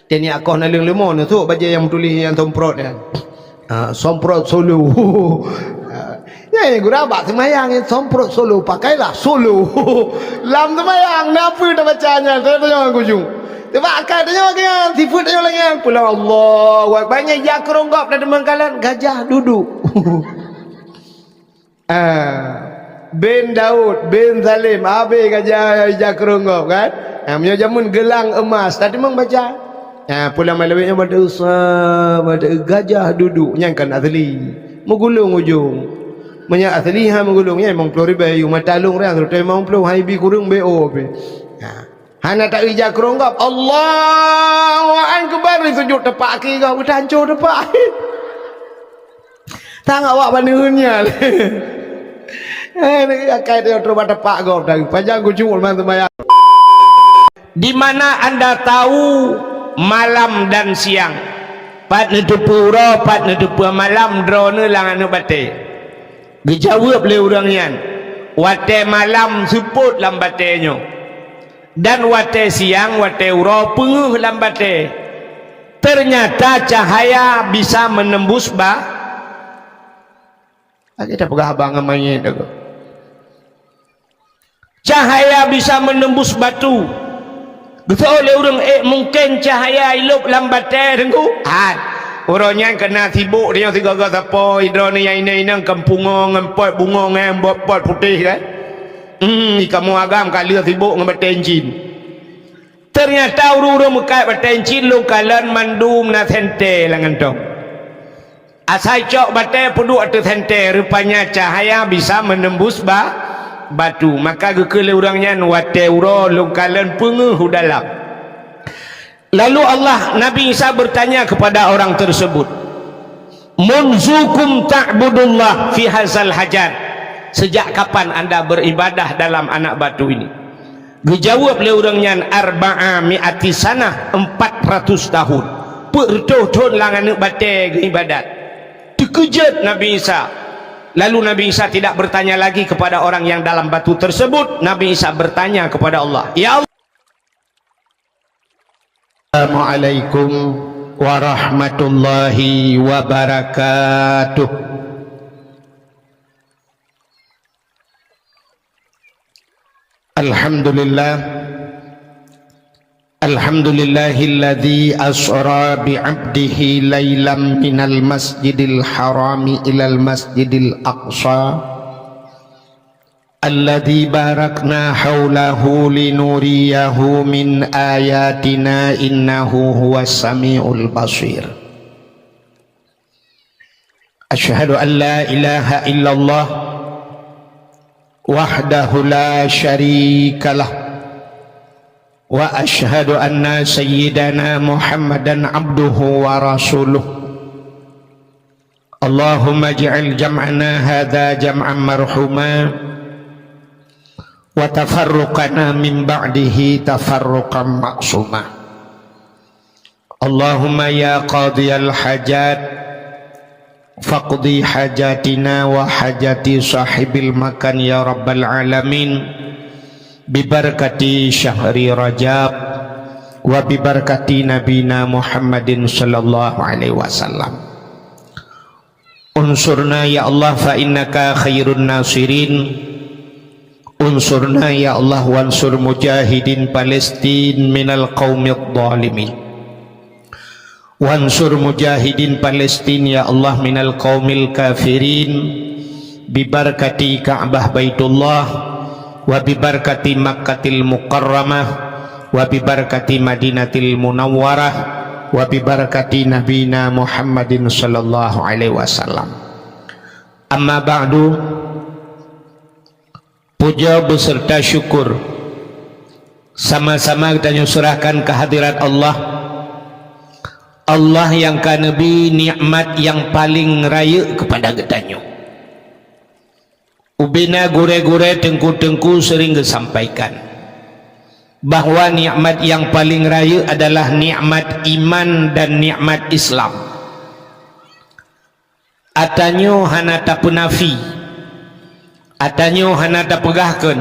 Dia ni akoh na lemo ni tu baca yang tulis yang somprot dia. Somprot solo. Ya ni gura bak semayang ni somprot solo, pakailah solo. Lam semayang apa dah bacanya? Saya tanya aku jung. Sebab akal tanya kan, sifat tanya lagi kan. Pulau Allah, banyak ya keronggap dah demangkalan gajah duduk. Bin Daud bin Salim habis gajah keronggap kan. Punya jamun gelang emas tadi memang baca. Pulang malawiknya pada usah pada gajah duduk nyangkan asli menggulung ujung banyak asli menggulungnya memang pelori bayu matalung orang terus memang pelori haibi kurung bo hana tak ija keronggap Allahu akbar sujud tepak kaki kau udah hancur tepak tak awak panuhnya akai dia terus tepak kau dah panjang kucung man sembahyang. Di mana anda tahu malam dan siang pat netepura pat netepura malam drone lang anu bate dijawab le urang yan wate malam suput lam batenyo dan wate siang wate ura penguh lam bate. Ternyata cahaya bisa menembus kita pegah abang main tu cahaya bisa menembus batu. Betul oleh orang mungkin cahaya iluk lambat tengku. Orangnya kena sibuk dia tiga kata apa hidro ni yang ini kempungo ngempot bungo ngembot pot putih kan. Kamu agam kali sibuk ngembat enjin. Ternyata orang-orang mekai batencin lu kalan mandum na sente langan tong. Asai cok bate puduk atau sente rupanya cahaya bisa menembus batu. Maka gekele orangnya wate uro lukalan penguh dalam. Lalu Allah Nabi Isa bertanya kepada orang tersebut, munzukum ta'budullah fi hazal hajar, sejak kapan anda beribadah dalam anak batu ini? Dijawab oleh orangnya arba'a mi'ati sanah, 400 tahun pertuh-tuh langan bate ibadat. Terkejut Nabi Isa. Lalu Nabi Isa tidak bertanya lagi kepada orang yang dalam batu tersebut. Nabi Isa bertanya kepada Allah, ya Allah. Assalamualaikum warahmatullahi wabarakatuh. Alhamdulillah. Alhamdulillahilladzi asra bi'abdihi laylam minal masjidil harami ilal masjidil aqsa alladzi barakna haulahu linuriyahu min ayatina innahu huwas samiul basir. Asyhadu an la ilaha illallah wahdahu la syarikalah wa ashhadu anna sayyidana Muhammadan abduhu wa rasuluh. Allahumma ij'al jam'ana hadha jam'an marhuma wa tafarruqana min ba'dihi tafarruqan ma'suma. Allahumma ya qadiyal hajat faqdi hajatina wa hajati sahibil makan ya rabbal alamin. Bibarakati syahri Rajab wa bibarakati nabina Muhammadin sallallahu alaihi wasallam. Unsurna ya Allah fa innaka khairun nasirin. Unsurna ya Allah wansur mujahidin Palestin minal qaumid zalimin. Wansur mujahidin Palestin ya Allah minal qaumil kafirin. Bibarakati Ka'bah Baitullah wa bibarakati Makkatil Mukarramah wa bibarakati Madinatil Munawwarah wa bibarakati nabina Muhammadin sallallahu alaihi wasallam. Amma ba'du, puja beserta syukur sama-sama kita nyusrahkan kehadirat Allah, Allah yang kanebi nikmat yang paling raya kepada kita. Ubina gure-gure tengku-tengku sering disampaikan bahwa nikmat yang paling raya adalah nikmat iman dan nikmat Islam. Atanyo hana tak penafi, atanyo hana tak pegahkan,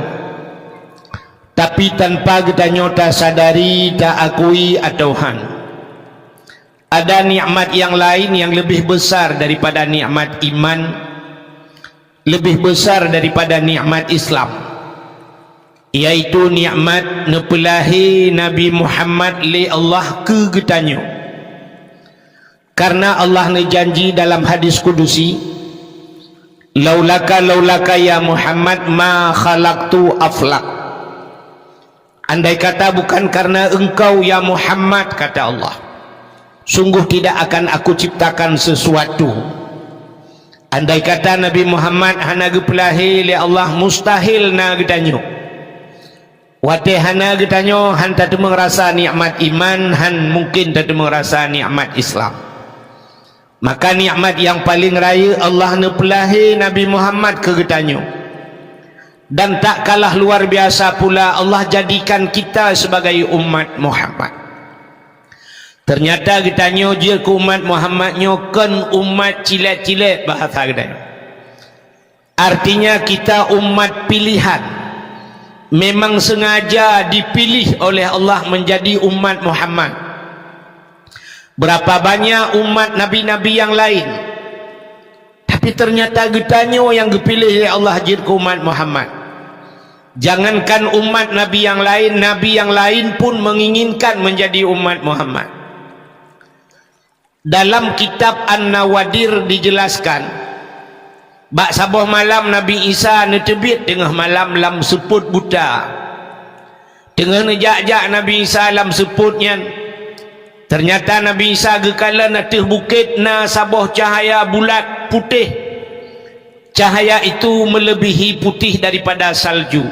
tapi tanpa kita nyota sadari tak akui atau han ada nikmat yang lain yang lebih besar daripada nikmat iman, lebih besar daripada nikmat Islam, iaitu nikmat nepelahi Nabi Muhammad li Allah ke getanyo. Karena Allah nejanji dalam hadis kudusi, laulaka ya Muhammad ma khalaqtu aflak. Andai kata bukan karena engkau ya Muhammad, kata Allah, sungguh tidak akan aku ciptakan sesuatu. Andai kata Nabi Muhammad hana gepelahi li Allah, mustahil na getanyo. Wate hana getanyo han tak merasa nikmat iman, han mungkin tak merasa nikmat Islam. Maka nikmat yang paling raya Allah nepelahi Nabi Muhammad ke getanyo. Dan tak kalah luar biasa pula Allah jadikan kita sebagai umat Muhammad. Ternyata getanyo je ke umat Muhammad nyo kan umat cilet-cilet bahasa getanyo. Artinya kita umat pilihan. Memang sengaja dipilih oleh Allah menjadi umat Muhammad. Berapa banyak umat nabi-nabi yang lain, tapi ternyata getanyo yang dipilih oleh Allah jadi umat Muhammad. Jangankan umat nabi yang lain pun menginginkan menjadi umat Muhammad. Dalam kitab An-Nawadir dijelaskan, bak sabuh malam Nabi Isa netebit tengah malam lam seput buta. Tengah nejak-jak Nabi Isa lam seputnya. Ternyata Nabi Isa gekala natih bukit na sabuh cahaya bulat putih. Cahaya itu melebihi putih daripada salju.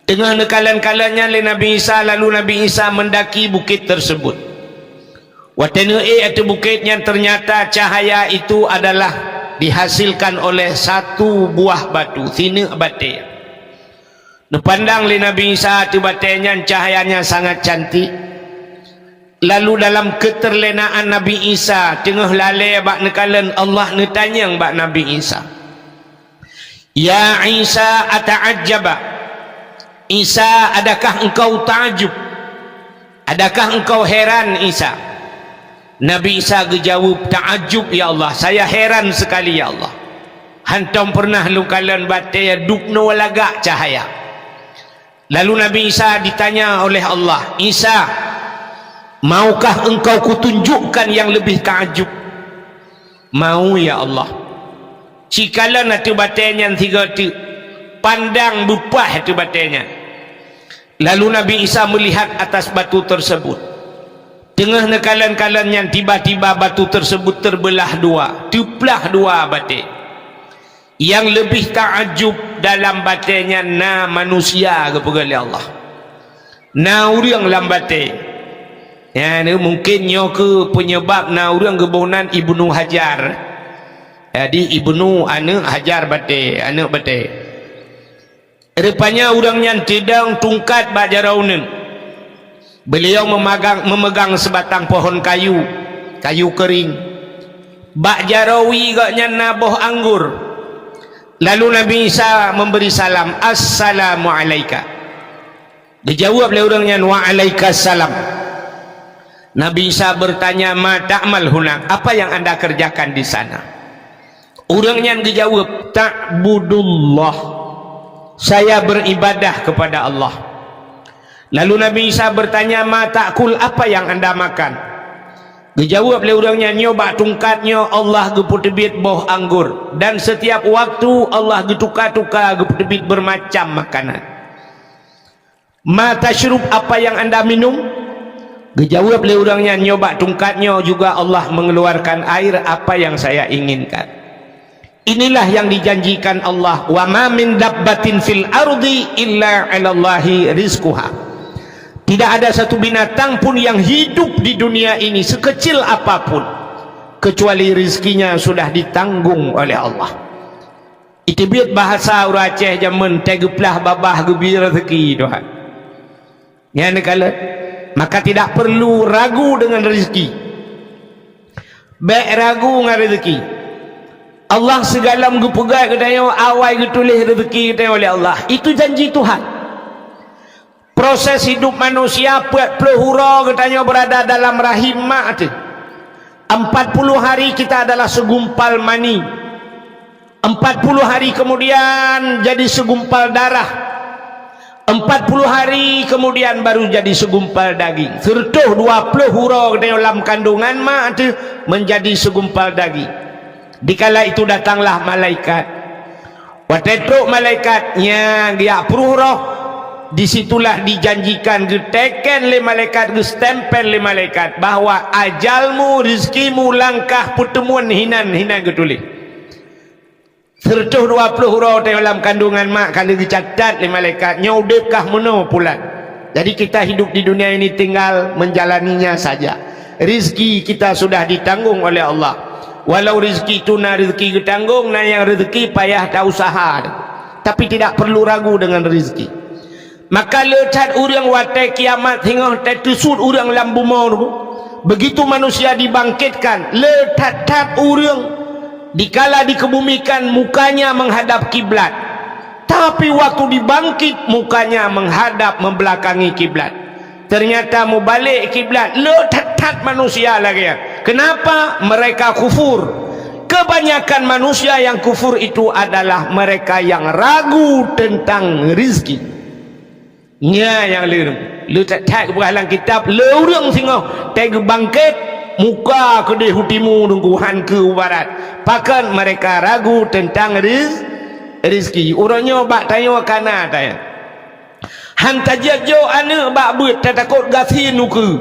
Tengah nekalan-kalannya le Nabi Isa, lalu Nabi Isa mendaki bukit tersebut. Watene atau bukitnya, ternyata cahaya itu adalah dihasilkan oleh satu buah batu, tina bate. Nepandang le Nabi Isa tu batenya cahayanya sangat cantik. Lalu dalam keterlenaan Nabi Isa tengah lalai bak nekalan, Allah netanyang bak Nabi Isa, ya Isa ata'ajjaba, Isa adakah engkau ta'ajub, adakah engkau heran Isa? Nabi Isa gejawab, ta'ajub ya Allah, saya heran sekali ya Allah. Hantam pernah lukalan bataya dukno lagak cahaya. Lalu Nabi Isa ditanya oleh Allah, Isa, maukah engkau kutunjukkan yang lebih ta'ajub? Mau ya Allah. Cikala natu batenya tiga tu pandang bupah tu batenya. Lalu Nabi Isa melihat atas batu tersebut. Tengah nekalan-kalannya tiba-tiba batu tersebut terbelah dua, tuplah dua batik. Yang lebih ta'ajub dalam batiknya na manusia kepada Allah, na orang dalam batik. Ya, ni mungkin nyo ke penyebab na orang kebonan Ibnu Hajar. Jadi Ibnu anak Hajar bate, anak bate. Rupanya orang yang tidang tungkat bak jaraunen. Beliau memegang sebatang pohon kayu kering. Bak jarawi gaknya naboh anggur. Lalu Nabi Isa memberi salam, assalamu alayka. Dijawab oleh orangnya, wa alaikassalam. Nabi Isa bertanya, ma ta'mal hunak, apa yang anda kerjakan di sana? Orangnya dijawab, ta'budullah, saya beribadah kepada Allah. Lalu Nabi Isa bertanya, ma ta'kul, apa yang anda makan? Dijawab oleh orangnya, nyoba tungkatnya Allah geputebit boh anggur, dan setiap waktu Allah getukar-tukar geputebit bermacam makanan. Ma tashrub, apa yang anda minum? Dijawab oleh orangnya, nyoba tungkatnya juga Allah mengeluarkan air apa yang saya inginkan. Inilah yang dijanjikan Allah, wa ma min dabbatin fil ardi illa 'alallahi rizquha. Tidak ada satu binatang pun yang hidup di dunia ini sekecil apapun kecuali rizkinya sudah ditanggung oleh Allah. Itu biar bahasa orang Aceh zaman tegeplah babah gembira rezeki dohan. Ya nekala, maka tidak perlu ragu dengan rezeki. Baik ragu dengan rezeki. Allah segala menggepegai katanya awal getulis rezeki katanya oleh Allah. Itu janji Tuhan. Proses hidup manusia 40 hura katanya berada dalam rahim mak tu. 40 hari kita adalah segumpal mani, 40 hari kemudian jadi segumpal darah, 40 hari kemudian baru jadi segumpal daging. Sertuh 20 hura dalam kandungan mak tu menjadi segumpal daging. Dikala itu datanglah malaikat. Watetruk malaikatnya dia peruh. Disitulah dijanjikan geteken le malaikat, gestempel le malaikat bahwa ajalmu, rizkimu, langkah pertemuan hinan getulih. Sertuh 20 huruf dalam kandungan mak kalau dicatat le malaikat nyaudepkah meno pula. Jadi kita hidup di dunia ini tinggal menjalaninya saja. Rizki kita sudah ditanggung oleh Allah. Walau rizki itu na rizki ditanggung, na yang rezeki payah tak usaha. Tapi tidak perlu ragu dengan rizki. Maka lecat orang watai kiamat hingga tertusut orang dalam bumi. Begitu manusia dibangkitkan, lecat orang dikala dikebumikan mukanya menghadap kiblat, tapi waktu dibangkit mukanya menghadap membelakangi kiblat. Ternyata mau balik kiblat, lecat manusia lagi. Kenapa? Mereka kufur. Kebanyakan manusia yang kufur itu adalah mereka yang ragu tentang rizki. Nya yang lu tak kebahalang kitab lurung singoh teg bangkit muka kedai hutimu nungguhan ke barat. Pakan mereka ragu tentang rizki. Orangnya bak tanya kana tanya. Hantajat jo ane bak buat takut gasi nuku.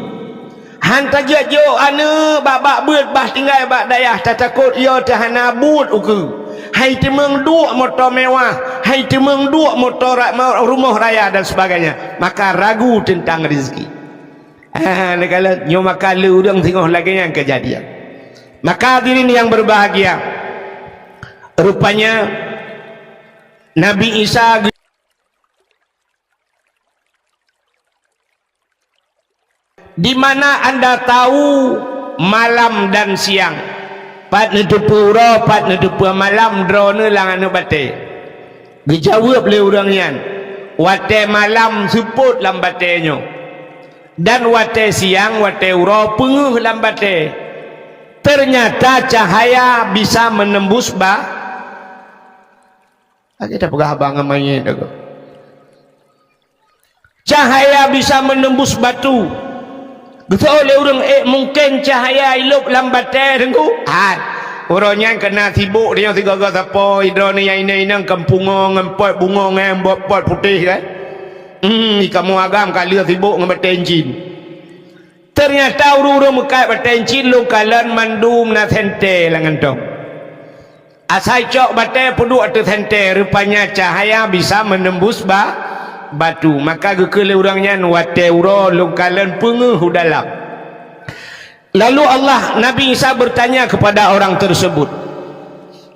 Hantajat jo ane bak buat bah tinggal bak dayah takut ia tahana but uku. Hai temeng dua motor mewah, hai temeng dua motor rumah raya dan sebagainya. Maka ragu tentang rezeki. Kalau nyoma kalau orang tengok lagi yang kejadian. Maka hadirin yang berbahagia, rupanya Nabi Isa di mana anda tahu malam dan siang. Pat netupu ura, pat netupu malam drone lang anu bate. Dijawab le orang yan. Wate malam seput lam batenyo. Dan wate siang, wate ura penguh lam bate. Ternyata cahaya bisa menembus kita pegah abang namanya itu. Cahaya bisa menembus batu. Betul oleh orang mungkin cahaya iluk lambatnya tengku. Orangnya kena sibuk dia tiga apa hidroni yang ini kempungong ngempot bungong ngempot putih kan. Kamu agam kali sibuk ngebetencin. Ternyata orang mekai betencin lu kalan mandum na sente langan dong. Asai cok bate peduk atau sente rupanya cahaya bisa menembus batu. Maka gekele orangnya wate uro lungkalan penguh dalam. Lalu Allah Nabi Isa bertanya kepada orang tersebut,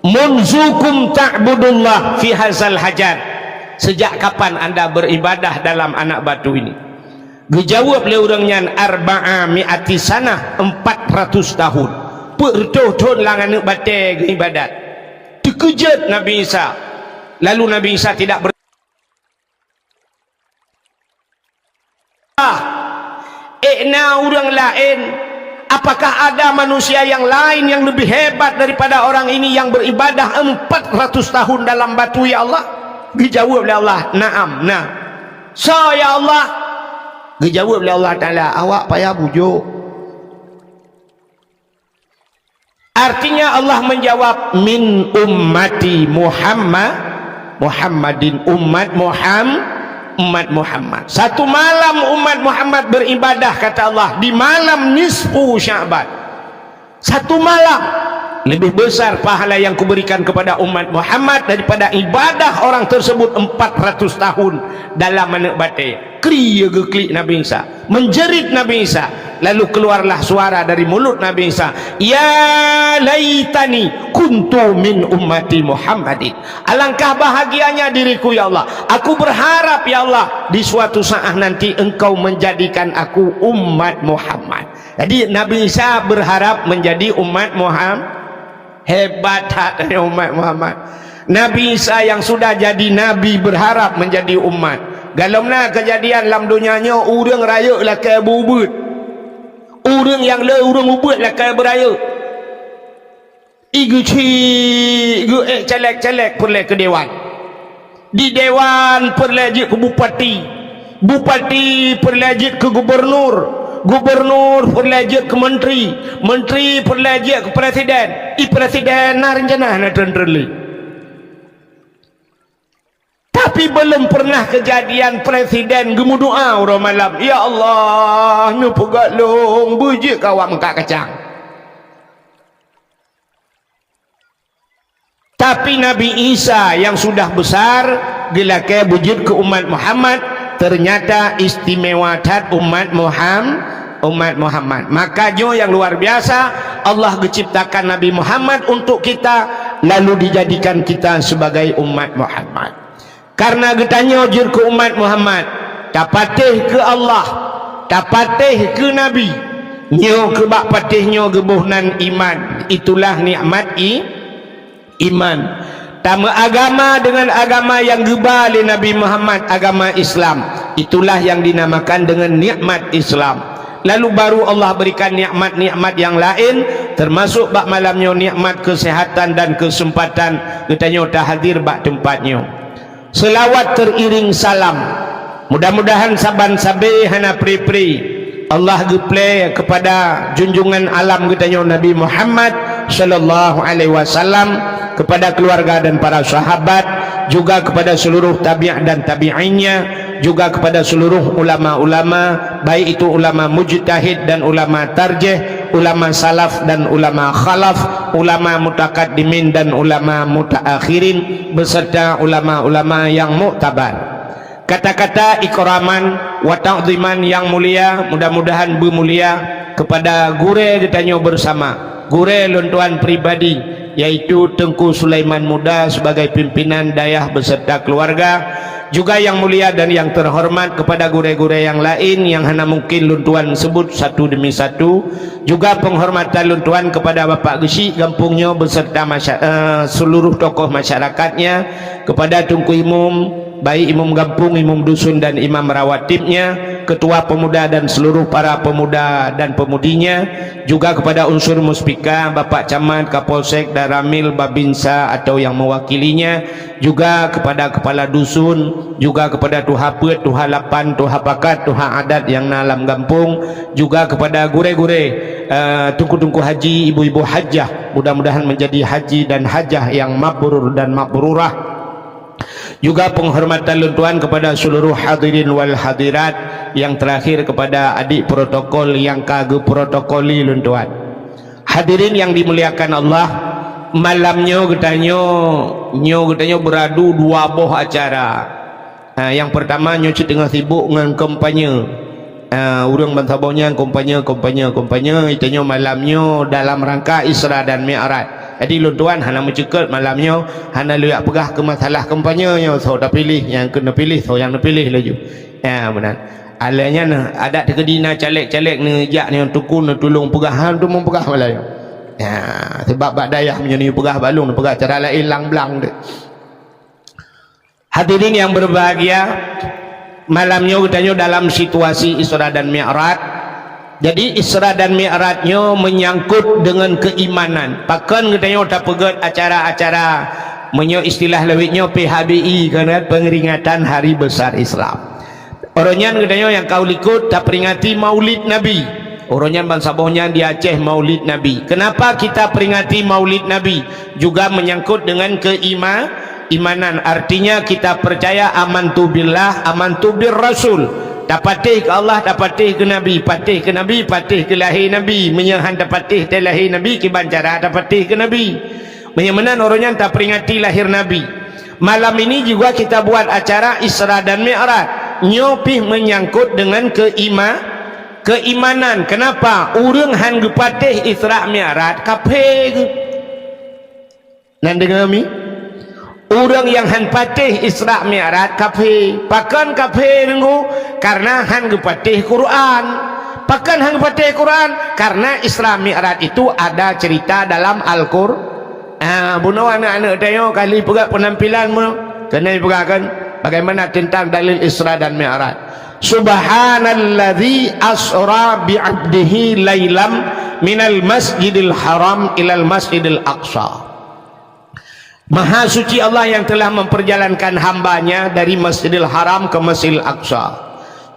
munzukum ta'budullah fi hazal hajar. Sejak kapan anda beribadah dalam anak batu ini? Dijawab oleh orangnya arba'a mi'ati sanah, 400 tahun. Pertuh-tuh lang anak bate ibadat. Terkejut Nabi Isa. Lalu Nabi Isa tidak orang lain. Apakah ada manusia yang lain yang lebih hebat daripada orang ini yang beribadah 400 tahun dalam batu ya Allah? Dijawab oleh Allah, na'am, nah. So ya Allah. Dijawab oleh Allah Ta'ala, awak payah bujuk. Artinya Allah menjawab, min ummati Muhammadin, umat Muhammad. Satu malam umat Muhammad beribadah kata Allah di malam nisfu Sya'ban. Satu malam lebih besar pahala yang kuberikan kepada umat Muhammad daripada ibadah orang tersebut 400 tahun dalam anak batai. Kriya geklik Nabi Isa, menjerit Nabi Isa. Lalu keluarlah suara dari mulut Nabi Isa, ya laitani kuntu min ummati Muhammadin. Alangkah bahagianya diriku ya Allah. Aku berharap ya Allah di suatu saat nanti engkau menjadikan aku umat Muhammad. Jadi Nabi Isa berharap menjadi umat Muhammad. Hebat hati umat Muhammad. Nabi Isa yang sudah jadi nabi berharap menjadi umat. Galamna kejadian dalam dunianya orang raya lah ke bubut. Orang yang le orang ubut lah kaya beraya. Igu celek perle ke dewan. Di dewan perlejit ke bupati. Bupati perlejit ke gubernur. Gubernur perlejit ke menteri. Menteri perlejit ke presiden. Presiden na rencana na tenderli. Tapi belum pernah kejadian presiden gemu doa orang malam. Ya Allah, nu pegat long bujik kawam kak kacang. Tapi Nabi Isa yang sudah besar gelakai wujud ke umat Muhammad ternyata istimewa tat umat Muhammad. Makanya yang luar biasa Allah menciptakan Nabi Muhammad untuk kita lalu dijadikan kita sebagai umat Muhammad. Karena getanya wujud ke umat Muhammad tapatih ke Allah, tapatih ke Nabi, nyo ke bak patihnya gebuhnan iman. Itulah nikmat iman. Tama agama dengan agama yang gebal Nabi Muhammad, agama Islam. Itulah yang dinamakan dengan nikmat Islam. Lalu baru Allah berikan nikmat-nikmat yang lain, termasuk bak malamnya nikmat kesehatan dan kesempatan katanya tak hadir bak tempatnya. Selawat teriring salam. Mudah-mudahan saban-sabe hana pri-pri Allah geplay kepada junjungan alam katanya Nabi Muhammad sallallahu alaihi wasallam, kepada keluarga dan para sahabat, juga kepada seluruh tabi'ah dan tabi'innya, juga kepada seluruh ulama-ulama, baik itu ulama mujtahid dan ulama tarjih, ulama salaf dan ulama khalaf, ulama mutakaddimin dan ulama mutaakhirin, beserta ulama-ulama yang muktabar. Kata-kata ikraman wa ta'ziman yang mulia, mudah-mudahan bermulia kepada gure ditanya bersama, gure lontuan pribadi, yaitu Tengku Sulaiman Muda sebagai pimpinan dayah beserta keluarga, juga yang mulia dan yang terhormat kepada gure-gure yang lain yang hanya mungkin luntuan sebut satu demi satu, juga penghormatan luntuan kepada Bapak Gesi Gampungnya beserta seluruh tokoh masyarakatnya, kepada Tungku Imum, baik imam kampung, imam dusun dan imam rawatibnya, ketua pemuda dan seluruh para pemuda dan pemudinya, juga kepada unsur muspika, Bapak Camat, Kapolsek, Daramil, Babinsa atau yang mewakilinya, juga kepada kepala dusun, juga kepada tuha pet, tuha lapan, tuha pakat, tuha adat yang nalam kampung, juga kepada gure-gure tungku-tungku haji, ibu-ibu hajah, mudah-mudahan menjadi haji dan hajah yang mabrur dan mabrurah. Juga penghormatan luntuan kepada seluruh hadirin wal hadirat, yang terakhir kepada adik protokol yang kagum protokoli luntuan. Hadirin yang dimuliakan Allah, malamnya getanya beradu dua buah acara. Yang pertama nyo tengah sibuk dengan kampanye. Urang bantabaunya kampanye itanya malamnya dalam rangka Isra dan Mi'raj. Jadi luntuan hana mencekut malamnya, hana lihat pegah ke masalah kampanyenya, so dah pilih yang kena pilih, so yang nak pilih laju. Ya benar. Alanya nah ada kedina caleg-caleg ni jak ni tukun tolong pegahan tu mempegah malaya. Ya sebab bak dayah punya ni pegah balung, pegah cara lain lang-blang dia. Hadirin yang berbahagia, malamnya katanya dalam situasi Isra dan Mi'raj. Jadi Isra dan Mi'rajnya menyangkut dengan keimanan. Pakan katanya tak pegat acara-acara menyo istilah lewitnya PHBI, karena pengeringatan Hari Besar Islam. Orangnya katanya yang kau ikut tak peringati Maulid Nabi. Orangnya bangsa bohnya di Aceh Maulid Nabi. Kenapa kita peringati Maulid Nabi? Juga menyangkut dengan keimanan. Artinya kita percaya amantu billah, amantu bir Rasul. Dapatih ke Allah, dapatih ke Nabi, patih ke Nabi, patih ke lahir Nabi, menyahan dapatih ke lahir Nabi, kibancara dapatih ke Nabi. Menyamanan orangnya tak peringati lahir Nabi. Malam ini juga kita buat acara Isra dan Mi'raj. Nyopih menyangkut dengan keimanan. Kenapa? Urang han gepatih Isra Mi'raj kapeh. Nan dengar mi? Orang yang han patih Isra Mi'raj kafir. Pakan kafir nunggu karena han gepatih Quran. Pakan han gepatih Quran karena Isra Mi'raj itu ada cerita dalam Al-Qur'an. Bunuh anak-anak tayo kali pegat penampilanmu kena dipegahkan bagaimana tentang dalil Isra dan Mi'raj. Subhanalladzi asra bi'abdihi lailam minal masjidil haram ilal masjidil aqsa. Maha suci Allah yang telah memperjalankan hambanya dari Masjidil Haram ke Masjidil Aqsa.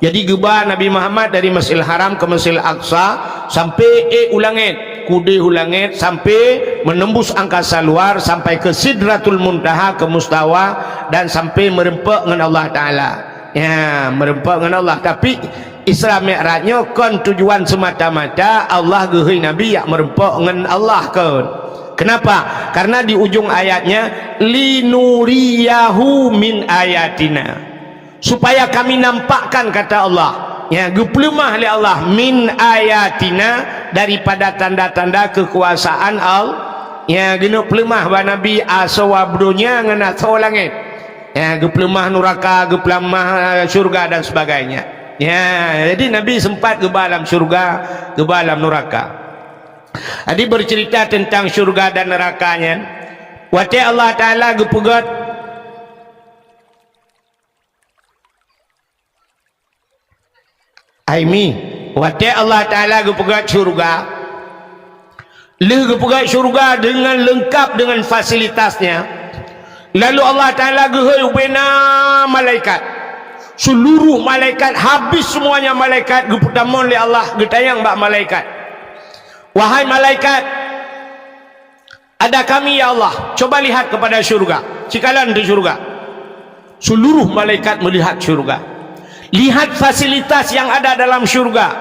Jadi gebah Nabi Muhammad dari Masjidil Haram ke Masjidil Aqsa sampai ulangit, kude ulangit, sampai menembus angkasa luar, sampai ke Sidratul Muntaha, ke Mustawa, dan sampai merempak dengan Allah Ta'ala. Ya, merempak dengan Allah. Tapi Isra Mi'rajnya kan tujuan semata-mata Allah gehui Nabi yang merempak dengan Allah kan. Kenapa? Karena di ujung ayatnya linuriyahu min ayatina, supaya kami nampakkan, kata Allah, ya, geplemah oleh Allah, min ayatina, daripada tanda-tanda kekuasaan Allah. Ya, geno pelemah ba Nabi asawabdunya ngena langit. Ya, geplemah neraka, geplemah syurga dan sebagainya. Ya, jadi Nabi sempat ke dalam syurga, ke dalam neraka. Jadi bercerita tentang syurga dan nerakanya. Wate Allah Ta'ala gepegat Aimi, wate Allah Ta'ala gepegat syurga. Gepegat syurga dengan lengkap dengan fasilitasnya. Lalu Allah Ta'ala gehoi ubena malaikat. Seluruh malaikat, habis semuanya malaikat, geputamon oleh Allah, getayang bak malaikat. Wahai malaikat, ada kami ya Allah, coba lihat kepada syurga, cikalan di syurga. Seluruh malaikat melihat syurga, lihat fasilitas yang ada dalam syurga.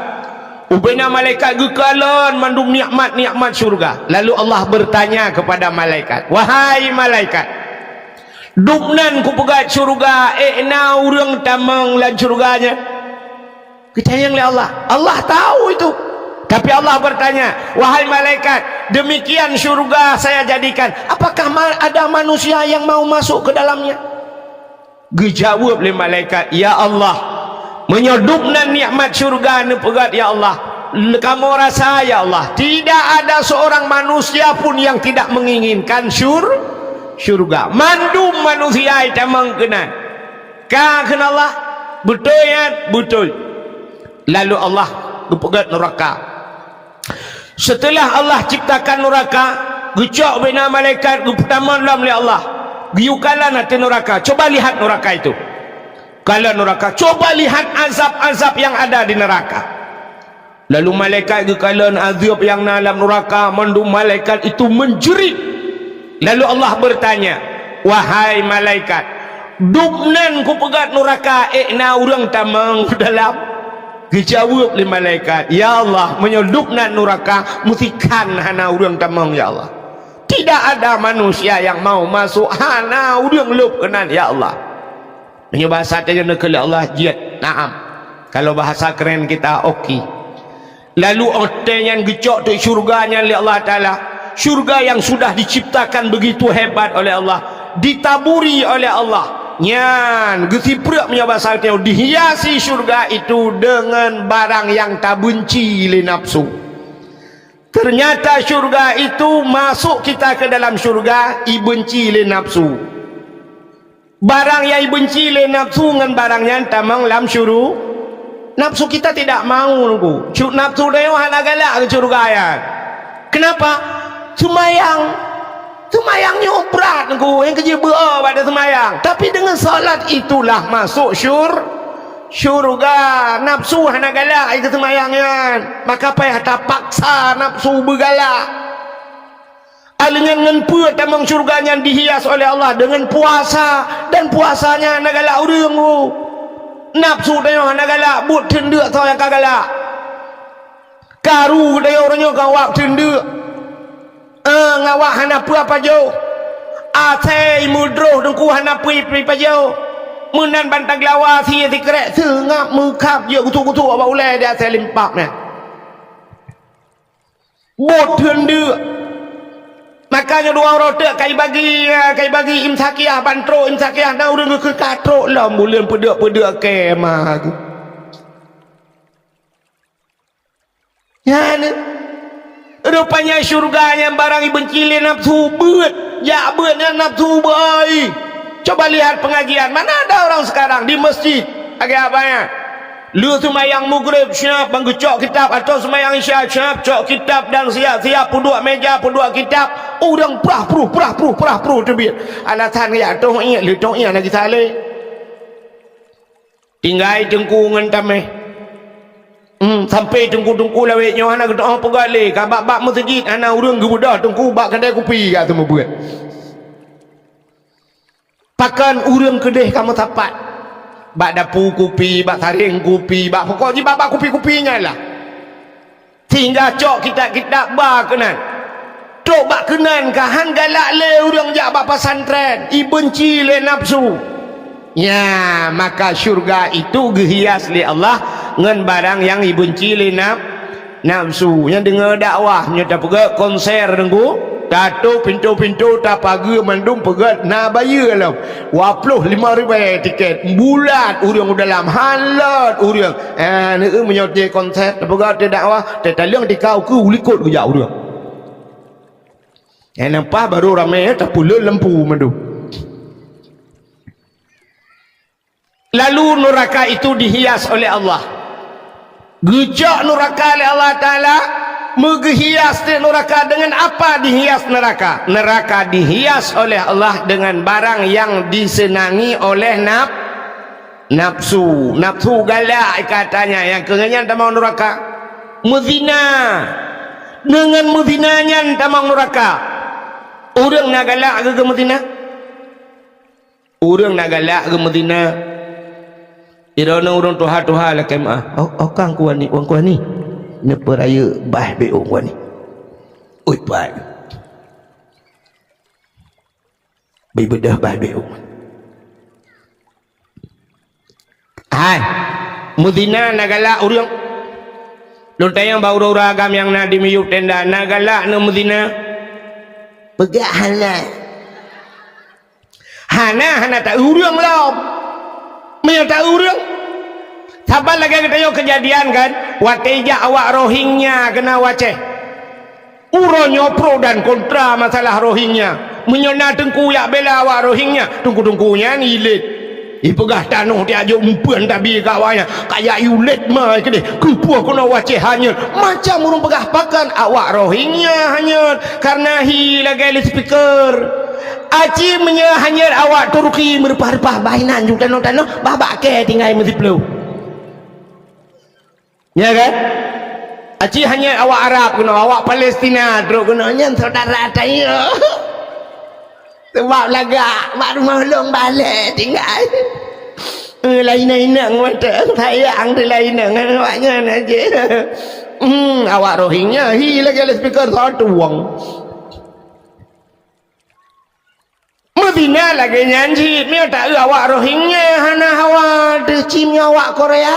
Ubena malaikat gekalan mandung nikmat-nikmat syurga. Lalu Allah bertanya kepada malaikat, wahai malaikat, dupnan ku pegat syurga, na urang tamang lan syurganya. Kita yang oleh Allah, Allah tahu itu. Tapi Allah bertanya, wahai malaikat, demikian syurga saya jadikan, apakah ada manusia yang mau masuk ke dalamnya? Dijawab oleh malaikat, ya Allah, menyodupna nikmat syurga nepegat ya Allah. Kamu rasa ya Allah, tidak ada seorang manusia pun yang tidak menginginkan syurga. Mandum manusia itu mengkenan. Kan Allah? Betul ya? Betul. Lalu Allah nepegat neraka. Setelah Allah ciptakan neraka, gecok bina malaikat, pertama dalam oleh Allah, giukalan hati neraka. Coba lihat neraka itu. Kalau neraka, coba lihat azab-azab yang ada di neraka. Lalu malaikat gekalan azab yang dalam neraka, mandum malaikat itu menjerit. Lalu Allah bertanya, wahai malaikat, dupnan ku pegat neraka, na urang tamang dalam. Dijawab oleh malaikat, ya Allah, menyelupna neraka musikan hana urang tamang ya Allah. Tidak ada manusia yang mau masuk hana urang lup kenan ya Allah. Ini bahasa tanya nekele Allah jid. Naam. Kalau bahasa keren kita okey. Lalu orang yang gecok di syurganya oleh Allah Ta'ala, syurga yang sudah diciptakan begitu hebat oleh Allah, ditaburi oleh Allah. Nyan gesiprak punya bahasa teo, dihiasi syurga itu dengan barang yang tak benci le nafsu. Ternyata syurga itu masuk kita ke dalam syurga ibenci le nafsu. Barang yang ibenci le nafsu dengan barangnya tamang lam syuru. Nafsu kita tidak mau nunggu. Nafsu dia hana galak ke syurga ya. Kenapa? Semayangnya berat yang kerja pada semayang. Tapi dengan salat itulah masuk syurga. Nafsu hana galak ke semayangnya. Maka payah tak paksa nafsu bergalak. Dengan pua tamang syurganya dihias oleh Allah dengan puasa. Dan puasanya hana galak urang. Nafsu dia hana galak. Buat tenduk tau yang kagalak. Karu dia orangnya kawak tenduk. Ngawak hanapu apa jauh asai mudroh dengku hanapu apa jauh menan bantang lawa si kerek sengap mengkap je kutu-kutu apa ulai dia asai limpak ni bot hendak. Makanya dua rotak kai bagi imsakiah bantro imsakiah na urang ke katrok lah bulan pedak kemah ya ni. Rupanya syurganya barang ibenci le nafsu beut. Ya beutnya nafsu baik. Coba lihat pengajian. Mana ada orang sekarang di masjid agak apanya? Lu semayang maghrib siap menggecok kitab atau semayang isya siap cok kitab dan siap-siap puduk meja puduk kitab. Orang perah tebit. Alasan ya tu ingat lu tu ingat lagi saleh. Tinggal tengku ngan tameh. Sampai tengku-tengku lawet nyawa anak doa pegale kabak-bak masjid anak urang gebudah tengku bak kedai kopi kat semua buat. Pakan urang kedai kamu tapat. Bak dapu kopi, bak taring kopi, bak pokoknya bak kopi-kopinya lah. Tinggal cok kitab-kitab bak kenan. Tok bak kenan kahan galak le urang jak bak pesantren, i benci le nafsu. Ya, maka syurga itu gehias li Allah ngan barang yang dibenci li nafsu. Yang dengar dakwah nya tak pergi konser dengku datuk pintu-pintu tak pagi mandum pergi na bayar lah 25,000 tiket bulat urang dalam halat urang ni menyoti konser tak pergi dakwah tak talang dikau ke ulikut ke jauh urang nampak baru ramai tak pula lampu mandum. Lalu neraka itu dihias oleh Allah. Gejak neraka oleh Allah Ta'ala. Menghias neraka dengan apa dihias neraka? Neraka dihias oleh Allah dengan barang yang disenangi oleh nafsu. Nafsu galak katanya. Yang kenganyan tamang neraka. Mezina. Dengan mezinanya tamang neraka. Orang nak galak ke mezina? Orang nak galak ke mezina? Irana orang tuha-tuha lah kemah. Oh kang kuan ni, ni peraya bah beong kuan ni. Oi pai. Bai bedah bah beong. Hai. Mudina nagala urang. Lu tayang bau ragam yang na di miyuk tenda nagala na mudina. Pegah hana tak urang lah. Menyata urang sabar lagi kita kejadian kan watija awak Rohingya kena waceh uronyo pro dan kontra masalah Rohingya menyona tengku yak bela awak Rohingya tengku-tengkunya nilit ipegah tanuh dia ajuk umpuan tabi kawanya kayak yulet mai ke deh kepuah kena waceh hanya macam urung pegah pakan awak Rohingya hanya karena hi lagi speaker Aci menyahanyar awak Turki merpah-repah bahinan juga tanah babak ke tinggal mesti perlu ya kan Aci hanya awak Arab kena awak Palestina terus kena nyen saudara saya sebab lagak mak rumah long balik tinggal lain-lain mata sayang tu lain awaknya aja awak Rohingya hi lagi speaker satu wang Medina lagi nyanyi ni tak awak Rohingya hana hawa decimnya awak Korea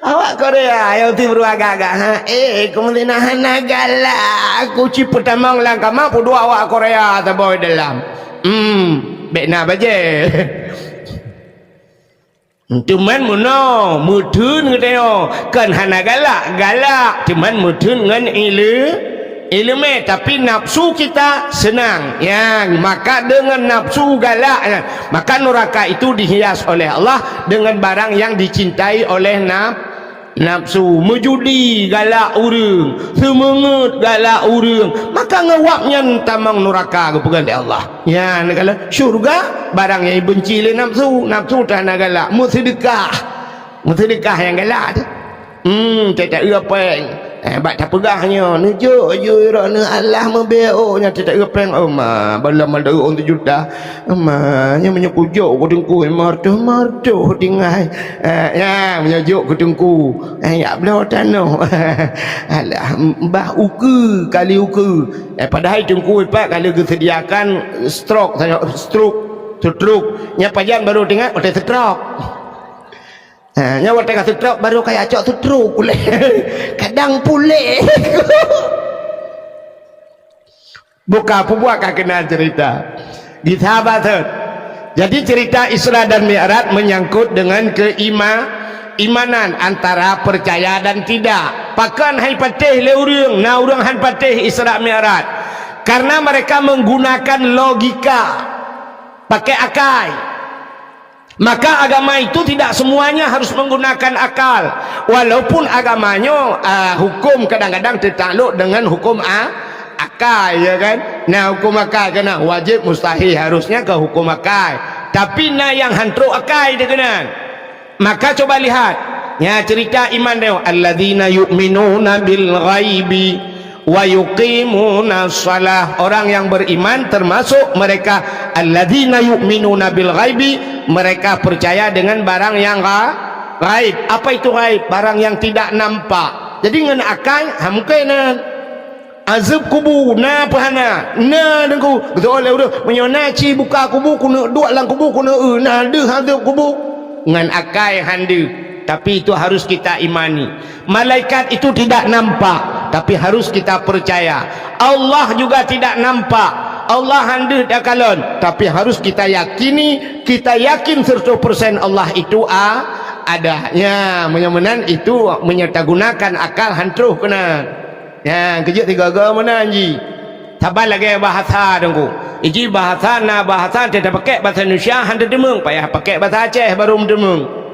awak Korea yang tiba agak-agak kemudian hana galak aku ciput tamang lang kama pudu awak Korea tak boy dalam bekna baje cuman muno mudun ngeteo kan hana galak cuman mudun ngan ilmu tapi nafsu kita senang ya maka dengan nafsu galak ya. Maka neraka itu dihias oleh Allah dengan barang yang dicintai oleh nafsu menjudi galak urang semangat galak urang maka ngewaknya tamang neraka kepegan Allah ya kalau syurga barang yang benci oleh nafsu tak nak galak sedekah yang galak tu tak apa bak tak pegahnya nujuk je rana Allah membeonya tidak repeng balam ada orang 7 juta nya menyekujuk ku tengku martu tinggal ya menyejuk ku tengku ya belah tanah alah mbah uke kali uke padahal tengku pak kalau disediakan stroke nya pajan baru tengok hotel stroke nyawa tengah setruk baru kayak acok setruk pulih kadang pulih buka pembuat kena cerita di sahabat jadi cerita Isra dan Mi'raj menyangkut dengan keimanan antara percaya dan tidak pakan hai patih le urang na urang han patih Isra Mi'raj karena mereka menggunakan logika pakai akal Maka agama itu tidak semuanya harus menggunakan akal, walaupun agamanya hukum kadang-kadang tertakluk dengan hukum akal, ya kan. Nah, hukum akal kena wajib mustahil harusnya ke hukum akal, tapi nah yang hantruk akal dia kena. Maka coba lihat ya cerita iman dia, alladzina yu'minuna bil ghaibi wa yuqimuna shalah. Orang yang beriman termasuk mereka alladzina yu'minuna bil ghaibi, mereka percaya dengan barang yang gaib. Apa itu gaib? Barang yang tidak nampak. Jadi ngan akal mungkin azab kubur na pahana na dengku betul oleh udah menyona ci buka kubur kuna dua lang kubur kuna na de azab kubur ngan akal hande. Tapi itu harus kita imani. Malaikat itu tidak nampak, tapi harus kita percaya. Allah juga tidak nampak, Allah hande dak kalon, tapi harus kita yakini, kita yakin 100% Allah itu adanya. Menyamanan itu menyertagunakan akal hantruh kena. Ya, kejut tiga agama mana anji. Tabal lagi bahasa dengku. Iji bahasa na bahasa tidak pakai bahasa Indonesia hande demung, payah pakai bahasa Aceh baru demung.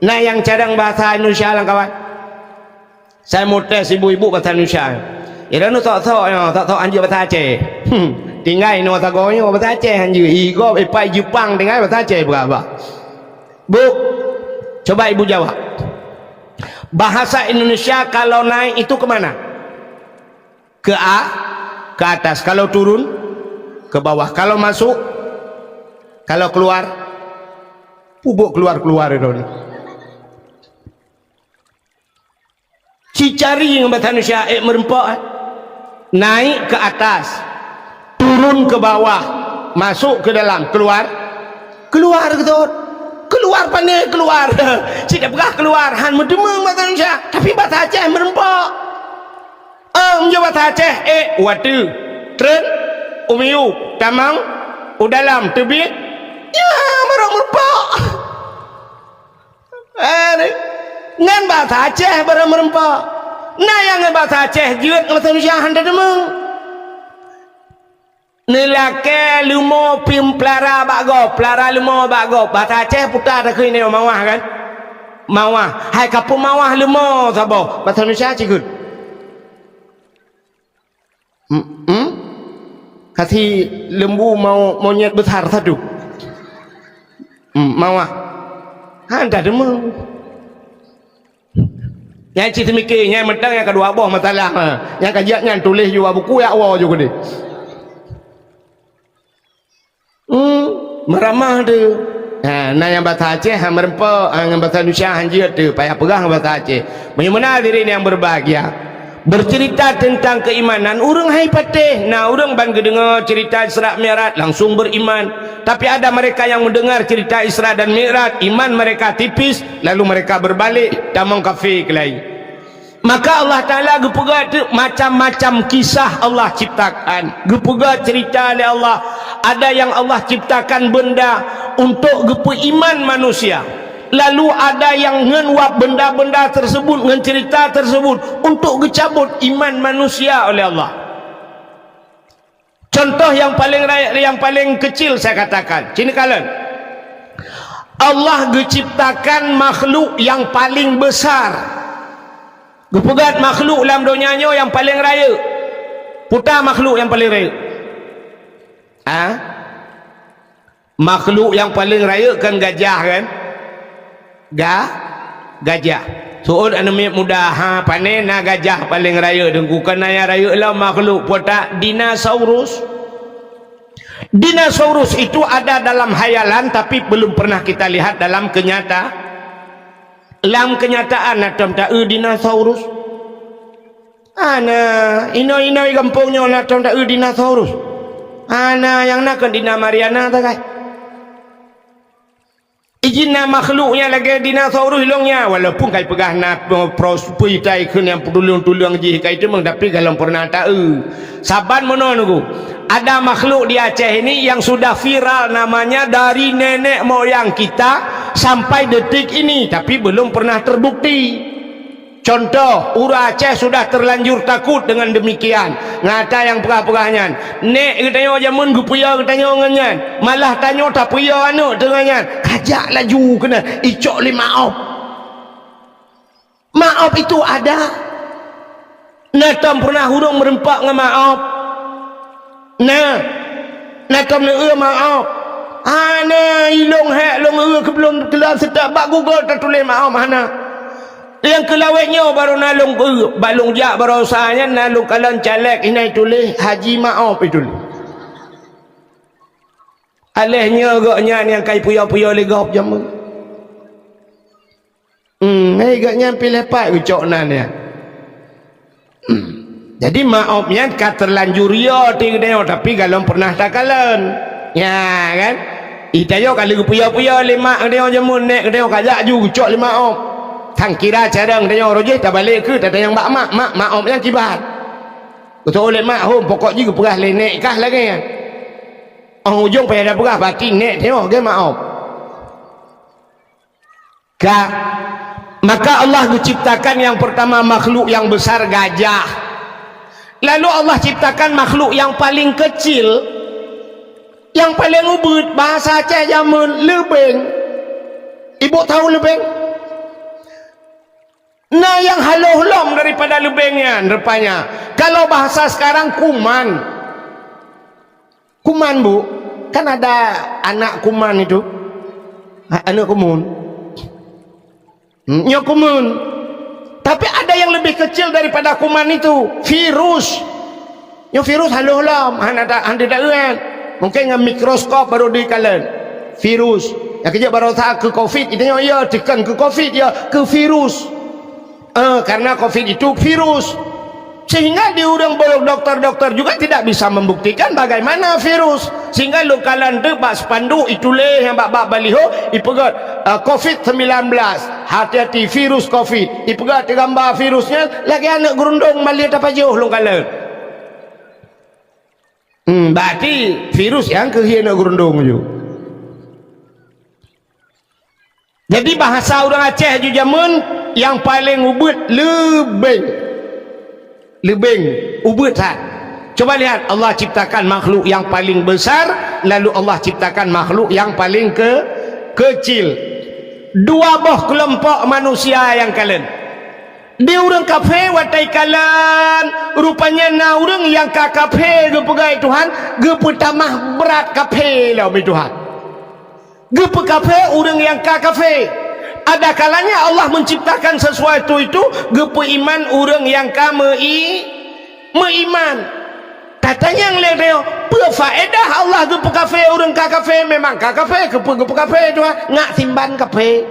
Nah yang cadang bahasa Indonesia lah kawan. Saya mau tes ibu-ibu bahasa Indonesia. Ira nu tak tahu anjir bahasa Aceh. Tinggal nu tak tahu bahasa Aceh anjir. Igo ipai Jepang tinggal bahasa Aceh berapa? Bu, coba ibu jawab. Bahasa Indonesia kalau naik itu kemana? Ke atas. Kalau turun ke bawah. Kalau masuk, kalau keluar, pubuk keluar itu. Cicari yang bahasa Indonesia merempak naik ke atas, turun ke bawah, masuk ke dalam, keluar gitu, keluar pandai keluar. Tidak pernah keluar han medemeng bahasa Indonesia, tapi bahasa Aceh merempak. Menjawab bahasa Aceh watu tren umiu tamang udalam tebik ya marok merempak. Ngan bahasa Aceh barang merempak. Nah yang bahasa Aceh juga bahasa Indonesia handa demeng. Nelake lumo pim plara bago, plara lumo bago. Bahasa Aceh putar dak ini mawah kan? Mawah. Hai kapu mawah lumo sabo. Bahasa Indonesia cikut. Kasi lembu mau monyet besar satu. Mawah. Handa demeng. Yang cerita mikir, yang mentang yang kedua boh masalah. Yang kajiannya tulis juga buku ya awal juga deh. Meramah tu. Nah yang bahasa Aceh merempak, yang bahasa Indonesia hanjir tu, payah pegang bahasa Aceh. Bagaimana diri yang berbahagia? Bercerita tentang keimanan, orang hai patih. Nah orang bangga dengar cerita Isra Mi'raj langsung beriman. Tapi ada mereka yang mendengar cerita Isra dan Mi'raj, iman mereka tipis, lalu mereka berbalik tamang kafir kelai. Maka Allah Ta'ala gepegat macam-macam kisah Allah ciptakan, gepegat cerita oleh Allah. Ada yang Allah ciptakan benda untuk gepe iman manusia, lalu ada yang ngenwap benda-benda tersebut, ngen cerita tersebut untuk gecabut iman manusia oleh Allah. Contoh yang paling kecil saya katakan, cini kalian, Allah diciptakan makhluk yang paling besar. Gepegat makhluk dalam dunianya yang paling raya. Putar makhluk yang paling raya. Makhluk yang paling raya kan gajah kan? Gajah. Soal anami mudah panen gajah paling raya dengkukan ayah raya lah makhluk putar dinosaurus. Dinosaurus itu ada dalam hayalan tapi belum pernah kita lihat dalam kenyataan natam tak dinosaurus. Ana ino kampungnya natam tak dinosaurus. Ana yang nak dina Mariana tak kai. Ijina makhluknya lagi dinosaurus hilangnya walaupun kai pegah nak prospui tai kun yang tulung-tulung ji kai itu tapi kalau pernah tahu. Saban menunggu. Ada makhluk di Aceh ini yang sudah viral namanya dari nenek moyang kita sampai detik ini tapi belum pernah terbukti. Contoh, ura Aceh sudah terlanjur takut dengan demikian. Ngata yang perah-perahnya. Nek katanya jamun gupuya katanya nganyan. Malah tanya tak puya anu dengannya. ajak laju kena icok li maaf. Maaf itu ada. Natam pernah hurung merempak dengan maaf. Natam nak maaf. Ana ilong hak long ke belum kelas sedak bak Google tertulis maaf mana. Yang kelawetnya baru nalung balung jak baru usahanya nalung kalan caleg ini tulis haji maaf itu. Alehnya agaknya yang kai puya-puya legap jamu. Agaknya pilih pak ucok nan ya. Jadi maafnya katerlanjur yo tinggal tapi kalau pernah tak kalen. Ya kan? Itayo kalau puya-puya lima dia jamu nek dia kajak ju ucok lima maaf. Tang kira carang dia roje tak balik ke tak yang mak maaf yang kibat. Betul oleh mak hom pokok juga perah lenek kah lagi ya. Ang ujung payah dah perah batin nek tengok ke maaf. Maka Allah menciptakan yang pertama makhluk yang besar gajah. Lalu Allah ciptakan makhluk yang paling kecil, yang paling ubud, bahasa Aceh zaman lebeng. Ibu tahu lebeng? Nah yang haluh-lom daripada lebengnya rupanya. Kalau bahasa sekarang kuman. Kuman bu, kan ada anak kuman itu, anak kumun, nyok kumun. Tapi ada yang lebih kecil daripada kuman itu, virus. Nyok virus haluh lam, ada mungkin dengan mikroskop baru dikalen virus. Yang kerja baru tak ke COVID, itu ya tekan ke COVID ya ke virus. Karena COVID itu virus. Sehingga di orang dokter-dokter juga tidak bisa membuktikan bagaimana virus. Sehingga lokalan debak sepandu itulah yang bak baliho ipegat COVID-19. Hati-hati virus COVID. Ipegat gambar virusnya lagi anak gerundung malihat apa jauh lokalan. Berarti virus yang kehiana gerundung je. Jadi bahasa orang Aceh ju jamun yang paling ubud lebeng ubud tak. Coba lihat Allah ciptakan makhluk yang paling besar, lalu Allah ciptakan makhluk yang paling kecil. Dua boh kelompok manusia yang kalian. Dia orang kafe watai kalian, rupanya na orang yang ka kafe ge pegai Tuhan, ge pertamah berat kafe lah mi Tuhan. Ge pe kafe orang yang ka kafe. Ada kalanya Allah menciptakan sesuatu itu gepe iman orang yang meiman. Katanya yang leo berfaedah Allah gepe kafe orang ka kafe memang ka kafe gepe kafe itu ngak simban kafe.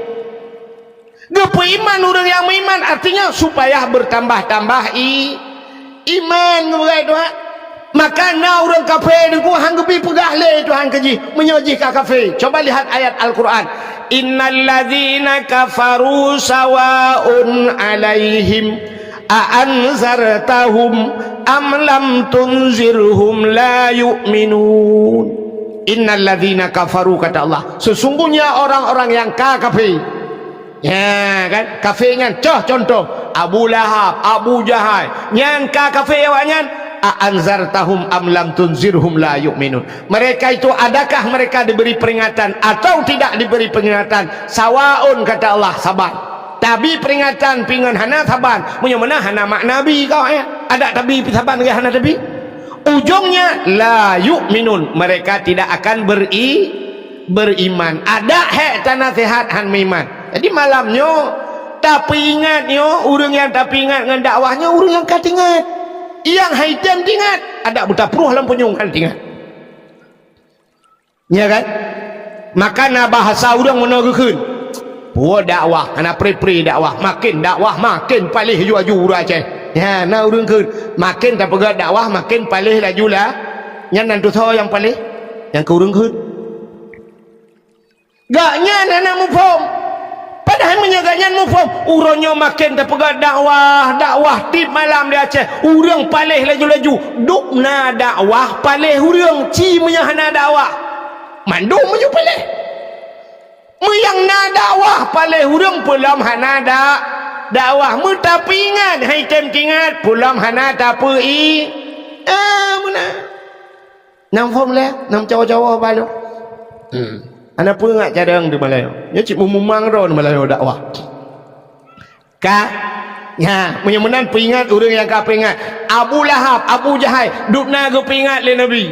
Gepe iman orang yang meiman artinya supaya bertambah-tambah iman begitu. Maka na orang kafe itu hang gepe pegah le Tuhan keji menyoji ka kafe. Coba lihat ayat Al-Qur'an. Innal ladzina kafaru sawaun alaihim a'anzartahum am lam tunzirhum la yu'minun. Innal ladzina kafaru kata Allah, sesungguhnya orang-orang yang kafir. Ya kan, kafir kan contoh Abu Lahab, Abu Jahal, yang kafir awaknya a'anzartahum am lam tunzirhum la yu'minun. Mereka itu adakah mereka diberi peringatan atau tidak diberi peringatan? Sawaun kata Allah, sabar. Tapi peringatan pingan hana saban. Punya mana hana mak nabi kau ya? Ada tabi saban ke hana tabi? Ujungnya la yu'minun. Mereka tidak akan beriman. Ada hak tanah sehat han iman. Jadi malamnya tapi ingatnya orang yang tapi ingat dengan dakwahnya orang yang kat ingat. Yang haidam tingat ada buta peruh lampu nyungkan tingat ya kan. Maka na bahasa orang meneguhkan buat dakwah anak pri dakwah makin palih ju Aceh ya na orang ke makin tak pegat dakwah makin palih laju lah yang nanti tahu yang palih yang ke orang ke gaknya anak mufom. Padahal menyaganya mufam uronyo makin terpegat dakwah tip malam di Aceh urang palih laju-laju dukna dakwah palih urang ci menyahana dakwah mandu menyu palih meyang na dakwah palih urang pulam hana dakwah tapi ingat hai tem tingat pulam hana tapi mana nam fom le nam cawa-cawa balu Ana pun ingat cadang di Melayu. Ya cik memang ro di Melayu dakwah. Ya, menyemenan peringat orang yang kau peringat. Abu Lahab, Abu Jahal, dudna kau peringat oleh Nabi.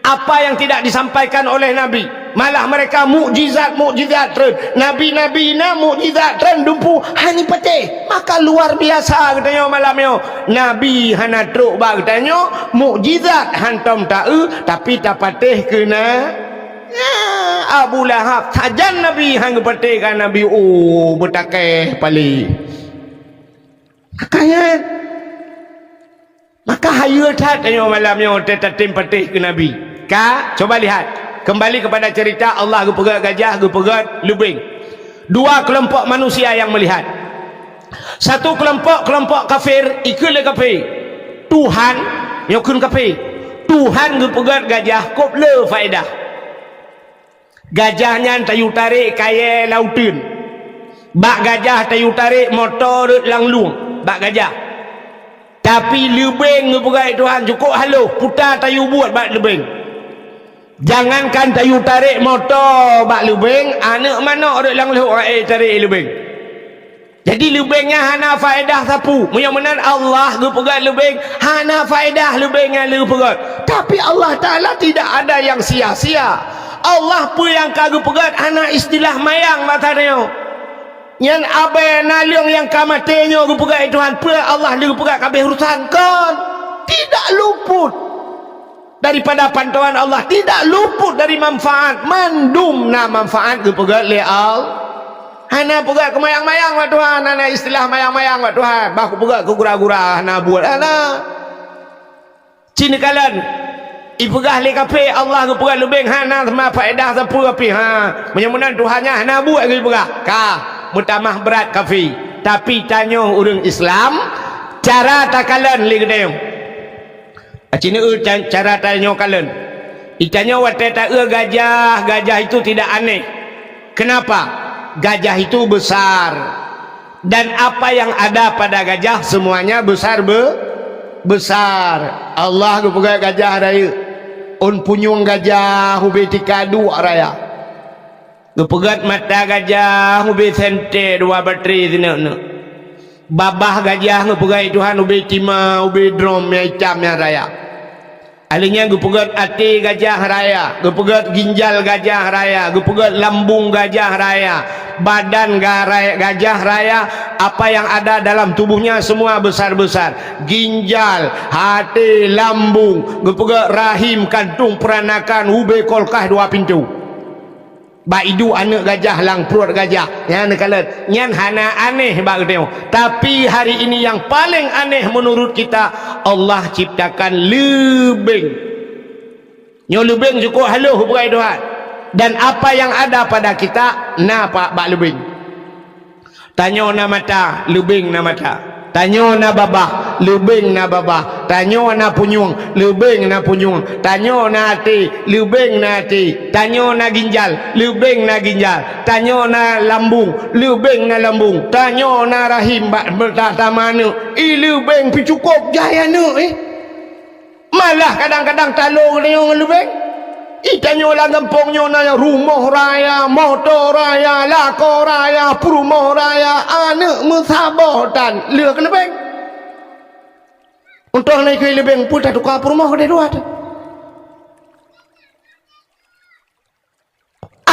Apa yang tidak disampaikan oleh Nabi, malah mereka mukjizat terus. Nabi-nabi na mukjizat terus dumpu hani petih. Maka luar biasa katanya malam yo. Nabi hana truk ba katanya mukjizat hantam tahu tapi tak patih kena Abu Lahab. Sajan Nabi hang petih kan Nabi bertakeh pali. Maka hayu tat tanya malam yo tetatim petih ke Nabi. Coba lihat kembali kepada cerita Allah gepegat gajah gepegat lubing. Dua kelompok manusia yang melihat. Satu kelompok kafir ikut le kafir. Tuhan nyokun kafir. Tuhan gepegat gajah kop le faedah. Gajahnya tayu tarik kaya lautin. Bak gajah tayu tarik motor langlung. Bak gajah. Tapi lubing gepegat Tuhan cukup haluh putar tayu buat bak lubing. Jangankan tayu tarik motor bak lubing, anak mana orang langluh tarik lubing. Jadi lubingnya hana faedah sapu. Mudah-mudahan Allah gepegat lubing hana faedah lubingnya gepegat. Tapi Allah Taala tidak ada yang sia-sia. Allah pun yang kagak pegat hana istilah mayang matanya. Yang abai naliung yang kamatenya gepegat Tuhan pun Allah gepegat kabeh urusan kan. Tidak luput daripada pantauan Allah, tidak luput dari manfaat. Mandumna manfaat gepegat le Allah. Hana pegat ke mayang-mayang wa Tuhan, hana istilah mayang-mayang wa Tuhan. Baku pegat ke gura-gura hana buat hana. Cina kalan ipegah le kape Allah ke pegat lebih hana sama faedah sapu kape mudah-mudahan Tuhannya hana buat ke pegat. Mutamah berat kafe. Tapi tanya orang Islam cara takalan le gedeng. Cina cara tanya kalian. Itanya wateta gajah itu tidak aneh. Kenapa? Gajah itu besar dan apa yang ada pada gajah semuanya besar besar. Allah gepegat gajah raya. On punyung gajah ubi tikadu raya. Gepegat mata gajah ubi sente dua bateri sini. Babah gajah gepegat Tuhan ubi tima ubi drum ya hitam ya raya. Alinya gepegat hati gajah raya, gepegat ginjal gajah raya, gepegat lambung gajah raya, badan gajah raya, apa yang ada dalam tubuhnya semua besar-besar. Ginjal, hati, lambung, gepegat rahim, kantung, peranakan, ube kolkah dua pintu. Baidu anak gajah lang perut gajah. Yang kala nyan hana aneh bak tengok. Tapi hari ini yang paling aneh menurut kita, Allah ciptakan lubing. Nyo lubing cukup haluh bukai Tuhan. Dan apa yang ada pada kita napa bak lubing. Tanyo na mata, lubing na mata. Tanyo na babah, lubing na babah. Tanyo na punyung, lubing na punyung. Tanyo na hati, lubing na hati. Tanyo na ginjal, lubing na ginjal. Tanyo na lambung, lubing na lambung. Tanyo na rahim bertata mana. Lubing pi cukup jaya nu Malah kadang-kadang talung dia lubing. Itanyo lang gampongnya na rumah raya, motor raya, lako raya, perumahan raya, anak musabatan, lừa cái lebeng. Untuk naik ke lebeng pun tak tukar perumahan dia dua.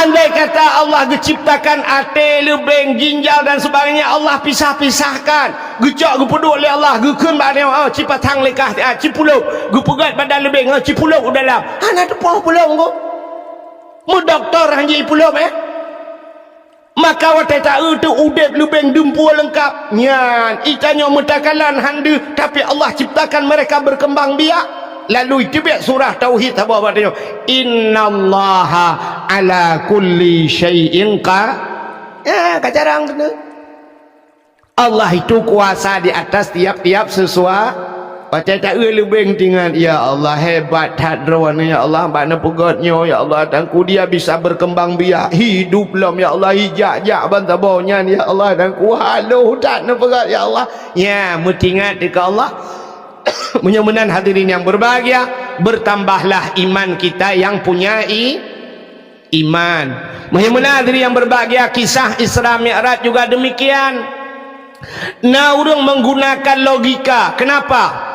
Andai kata Allah diciptakan hati, lebeng, ginjal dan sebagainya, Allah pisah-pisahkan. Gecok gepeduk oleh Allah, gekun badan cipatang lekah, cipuluk, gepegat badan lebeng, cipuluk dalam. Hana tepung pulung ko. Mu doktor hanji pulung Maka wateta tu udep lebeng dempul lengkap. Nyan, ikannya metakalan handu, tapi Allah ciptakan mereka berkembang biak. Lalu itu biar surah tauhid apa katanya, innallaha ala kulli syai'in kacarang kena. Allah itu kuasa di atas tiap-tiap sesuatu. Baca tak lebih tinggal, ya Allah hebat hadron, ya Allah mana pegatnya, ya Allah, dan ku dia bisa berkembang biak hidup lam, ya Allah hijak-jak bantabaunya, ya Allah, dan ku haluh tak nak pegat, ya Allah. Ya mutingat dekat Allah. Mudah-mudahan hadirin yang berbahagia, bertambahlah iman kita yang punya iman. Menghadiri yang berbahagia, kisah Isra Mi'raj juga demikian. Nah, orang menggunakan logika. Kenapa?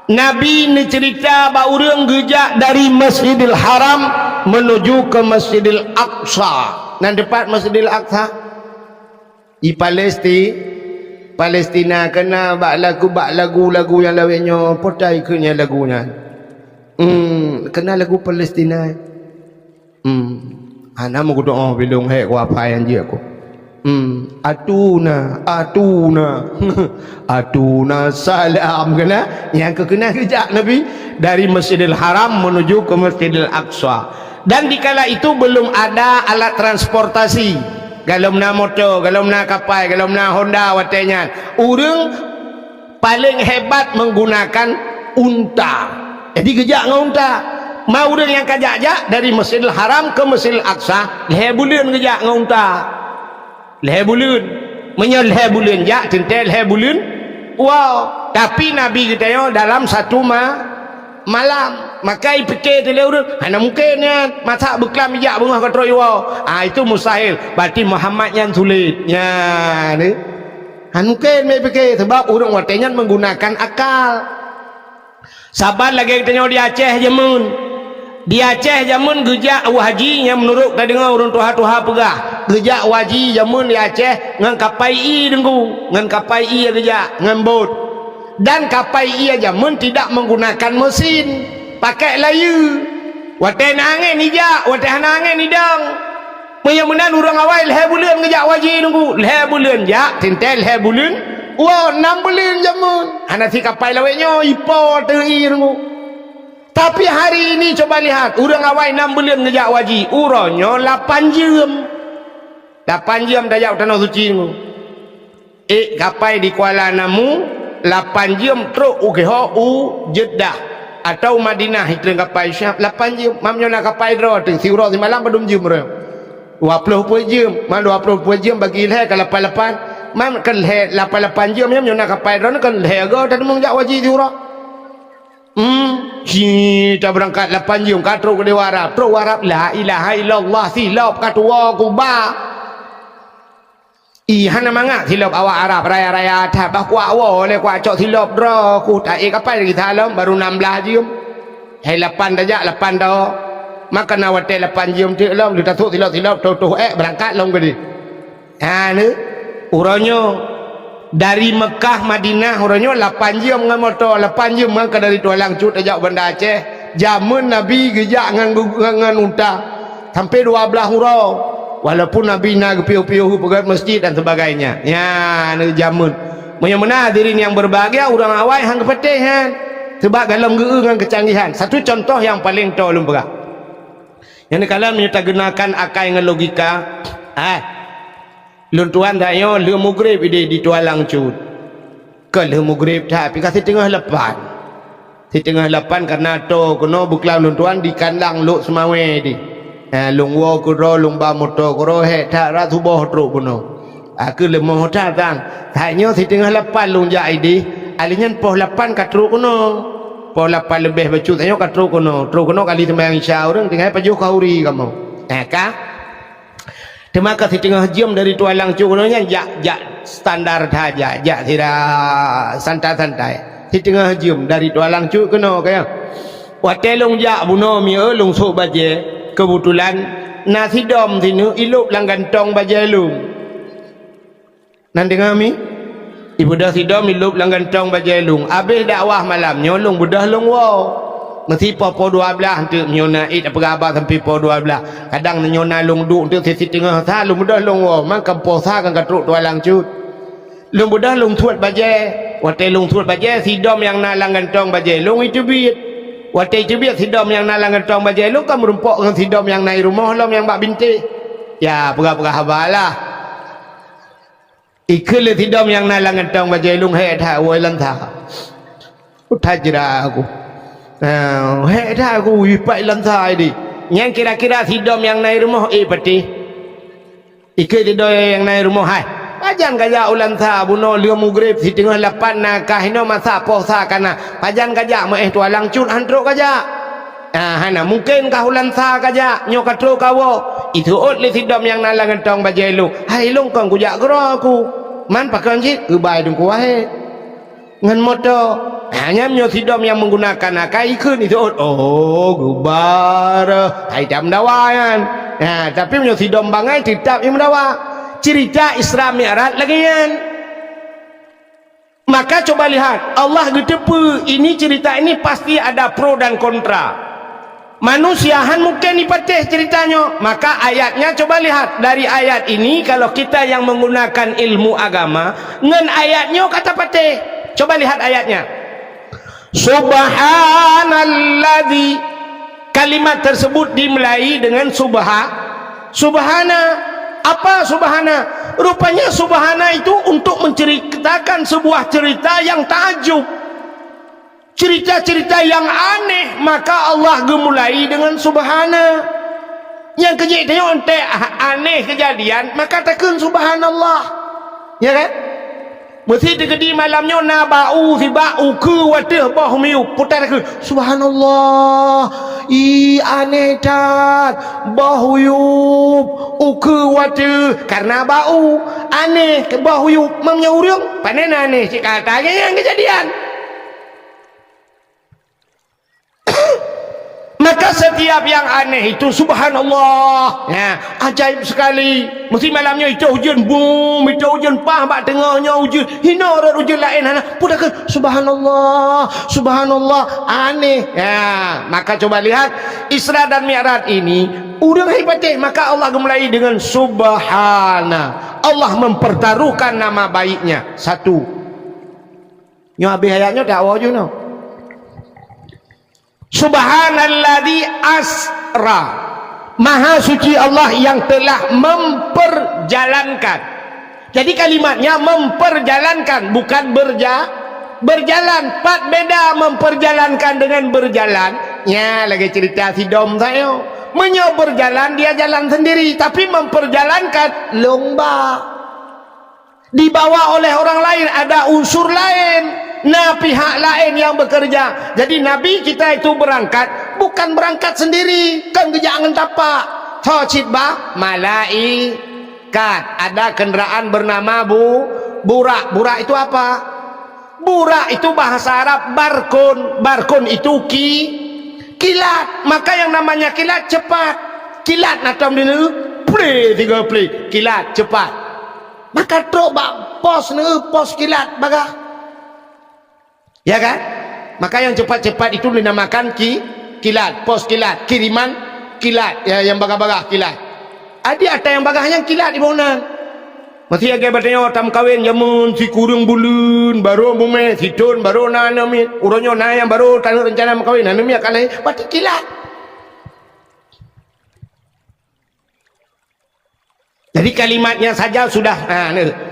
Nabi ni cerita bahawa orang gejak dari Masjidil Haram menuju ke Masjidil Aqsa. Nan dekat Masjidil Aqsa di Palestina kena bak lagu yang lawannya potai kena lagunya. Kena lagu Palestina. Ana mau doa bilung he ko apa yang dia ko. Atuna atuna salam kena yang kena kejak Nabi dari Masjidil Haram menuju ke Masjidil Aqsa. Dan dikala itu belum ada alat transportasi, kalau na motor, kalau na kapal, kalau na Honda watenya. Urang paling hebat menggunakan unta. Jadi kejak dengan unta. Mau urang yang kajak-jak dari Masjidil Haram ke Masjidil Aqsa, leher bulan kejak dengan unta. Leher bulan, menyeleh bulan jak, tentel leher bulan. Wow, tapi Nabi kita yo dalam satu malam. Maka fikir tu leher, hanya mungkin ya masa beklam jak bunga katro yo. Itu mustahil. Berarti Muhammad yang sulit. Ya, ni. Mungkin me fikir sebab urang watenya menggunakan akal. Sabar lagi kita di Aceh jamun. Di Aceh jamun gejak haji yang menurut kita dengar orang tuha-tuha pegah. Gejak haji jamun di Aceh ngan kapai i dengku, ngan kapai i gejak ngan bot. Dan kapai i jamun tidak menggunakan mesin, pakai layu. Wate angin ni jak, wate angin ni dang. Menyamanan orang awal leher bulan gejak haji dengku, leher bulan jak, tintel leher bulan. Wah, 6 bulan jamun. Anak si kapai laweknya ipo teri dengku. Tapi hari ini coba lihat, orang awal 6 bulan ngejak wajib, uronyo 8 jam. 8 jam dah jauh tanah suci ni. Kapai di Kuala Namu 8 jam terus Jeddah atau Madinah itu kapai Syam 8 jam. Mamnya nak kapai draw tu si urang si malam belum jam dah. 20 jam, mam 20 jam bagi leher ke 88. Mam kan leher 88 jam mamnya nak kapai draw kan leher go tak mengjak wajib si urang. Kita berangkat 8 jam katro ke Dewa Arab. Terus Arab la ilaha illallah silap katwa kuba. Hana mangak silap awak Arab raya-raya atas bah kuat wa oleh kuat cok silap dra ku tak kapal lagi dalam baru 16 jam. Hai 8 dah 8 dah. Maka nak wate 8 jam tu lam dia tatuk silap tu berangkat long ke dia. Ni uranyo dari Mekah Madinah orangnya 8 jam dengan motor, 8 jam mangka dari Tualang Cut ajak Banda Aceh. Zaman Nabi gejak dengan unta sampai 12 hurau. Walaupun Nabi nak piu-piu pegat masjid dan sebagainya. Ya, ni zaman. Menyamana hadirin yang berbahagia orang awal hang kepetihan. Sebab dalam dengan kecanggihan. Satu contoh yang paling tolong berah. Yang kalau kita gunakan akal dengan logika, lun tuan dah yo le maghrib di Tualang Cut. Ke le maghrib tapi kasih tengah 8. Di tengah 8 karena to kono buklau lun tuan di kandang luk semawe di. Lung wo kuro lung ba moto kuro he ta ra subuh tro kono. Aku le mo ta tang. Hanya di tengah 8 lung jai di. Alinya poh 8 katru kono. Poh 8 lebih becut ayo katru kono. Tro kono kali sembahyang isya orang tinggal paju kauri kamu. Kah? Maka setengah jam dari Tualang Cut kononnya jak standar saja, jak tidak santai-santai. Setengah jam dari Tualang Cut kono kaya. Watelong jak buno mi long sok baje. Kebetulan nasi dom sini ilup lang gantong baje lung. Nan dengar mi? Ibu dah sidom ilup lang gantong baje lung. Habis dakwah malam nyolong budah long wow. Mesti po 12 untuk nyona apa gabar sampai po 12. Kadang nyona long duk untuk sisi tengah sa long budah long wo mang kampo sa kan katruk Tualang Cut. Long budah long tuat baje. Wate long tuat baje sidom yang nalang gantong baje long itu biit. Wate itu biit sidom yang nalang gantong baje long kan merumpok dengan sidom yang naik rumah long yang bak bintik. Ya pegah-pegah habalah. Ikut sidom yang nalang gantong baje long he tha woi lan tha. Utajra aku. Dah aku wipai lantai di. Yang kira-kira sidom yang naik rumah peti. Ikut sidom yang naik rumah hai. Pajan gajak ulan sa buno liu mugrib si tengah 8 nakah ino masa posa kana. Pajan gajak Tualang Cut handruk gajak. hana mungkin kahulan sa kaja nyo katro kawo itu ot le sidom yang nalang entong bajelu hai long kong kujak gro aku man pakan sit bai dung kuahe ngan moto hanya nyo sidom yang menggunakan akai ikun itu ot oh gubar hai jam dawayan tapi nyo sidom bangai tetap yang dawa cerita Isra Mi'raj lagi yan. Maka coba lihat Allah gedepe ini cerita ini pasti ada pro dan kontra. Manusiahan mungkin dipatih ceritanya. Maka ayatnya coba lihat dari ayat ini kalau kita yang menggunakan ilmu agama ngan ayatnya kata patih. Coba lihat ayatnya. Subhanalladzi, kalimat tersebut dimulai dengan subhana. Apa subhana? Rupanya subhana itu untuk menceritakan sebuah cerita yang takjub, cerita-cerita yang aneh, maka Allah gemulai dengan subhana. Yang kejadian aneh kejadian, maka takun subhanallah, ya kan? Mesti terjadi malamnya nabau si bau ke wadah bahmiu putar ke subhanallah aneh tat bahuyub uke wadah karena bau aneh ke bahuyub mamnya urang panen aneh cik katanya yang kejadian. Maka setiap yang aneh itu subhanallah. Nah, ajaib sekali. Mesti malamnya itu hujan boom, itu hujan pah bak tengahnya hujan. Hina orang hujan lain hana. Pudakan subhanallah, subhanallah aneh. Ya, maka coba lihat Isra dan Mi'raj ini udah hebatnya, maka Allah mulai dengan subhana. Allah mempertaruhkan nama baiknya. Satu. Nyo habis ayatnya dakwah je no. Subhanalladzi asra, maha suci Allah yang telah memperjalankan. Jadi kalimatnya memperjalankan, bukan berjalan. Pat beda memperjalankan dengan berjalan. Ya, lagi cerita si dom saya. Menyo berjalan dia jalan sendiri, tapi memperjalankan lomba. Dibawa oleh orang lain, ada unsur lain. Nah, pihak lain yang bekerja. Jadi Nabi kita itu berangkat bukan berangkat sendiri, kan jangan tapak. Thocitbah malaikat. Ada kendaraan bernama burak. Burak itu apa? Burak itu bahasa Arab barkun. Barkun itu kilat. Maka yang namanya kilat cepat. Kilat natam dinu play 3 play. Kilat cepat. Maka truk bak pos kilat bagah. Ya kan? Maka yang cepat-cepat itu dinamakan kilat, pos kilat, kiriman kilat, ya yang bagah-bagah kilat. Ada yang bagahnya kilat di mana? Masih agak bertanya tam kawin jamun si kurung bulun baru bume si tun baru nanami uronyo na yang baru tanah rencana kawin nanami akalai berarti kilat. Jadi kalimatnya saja sudah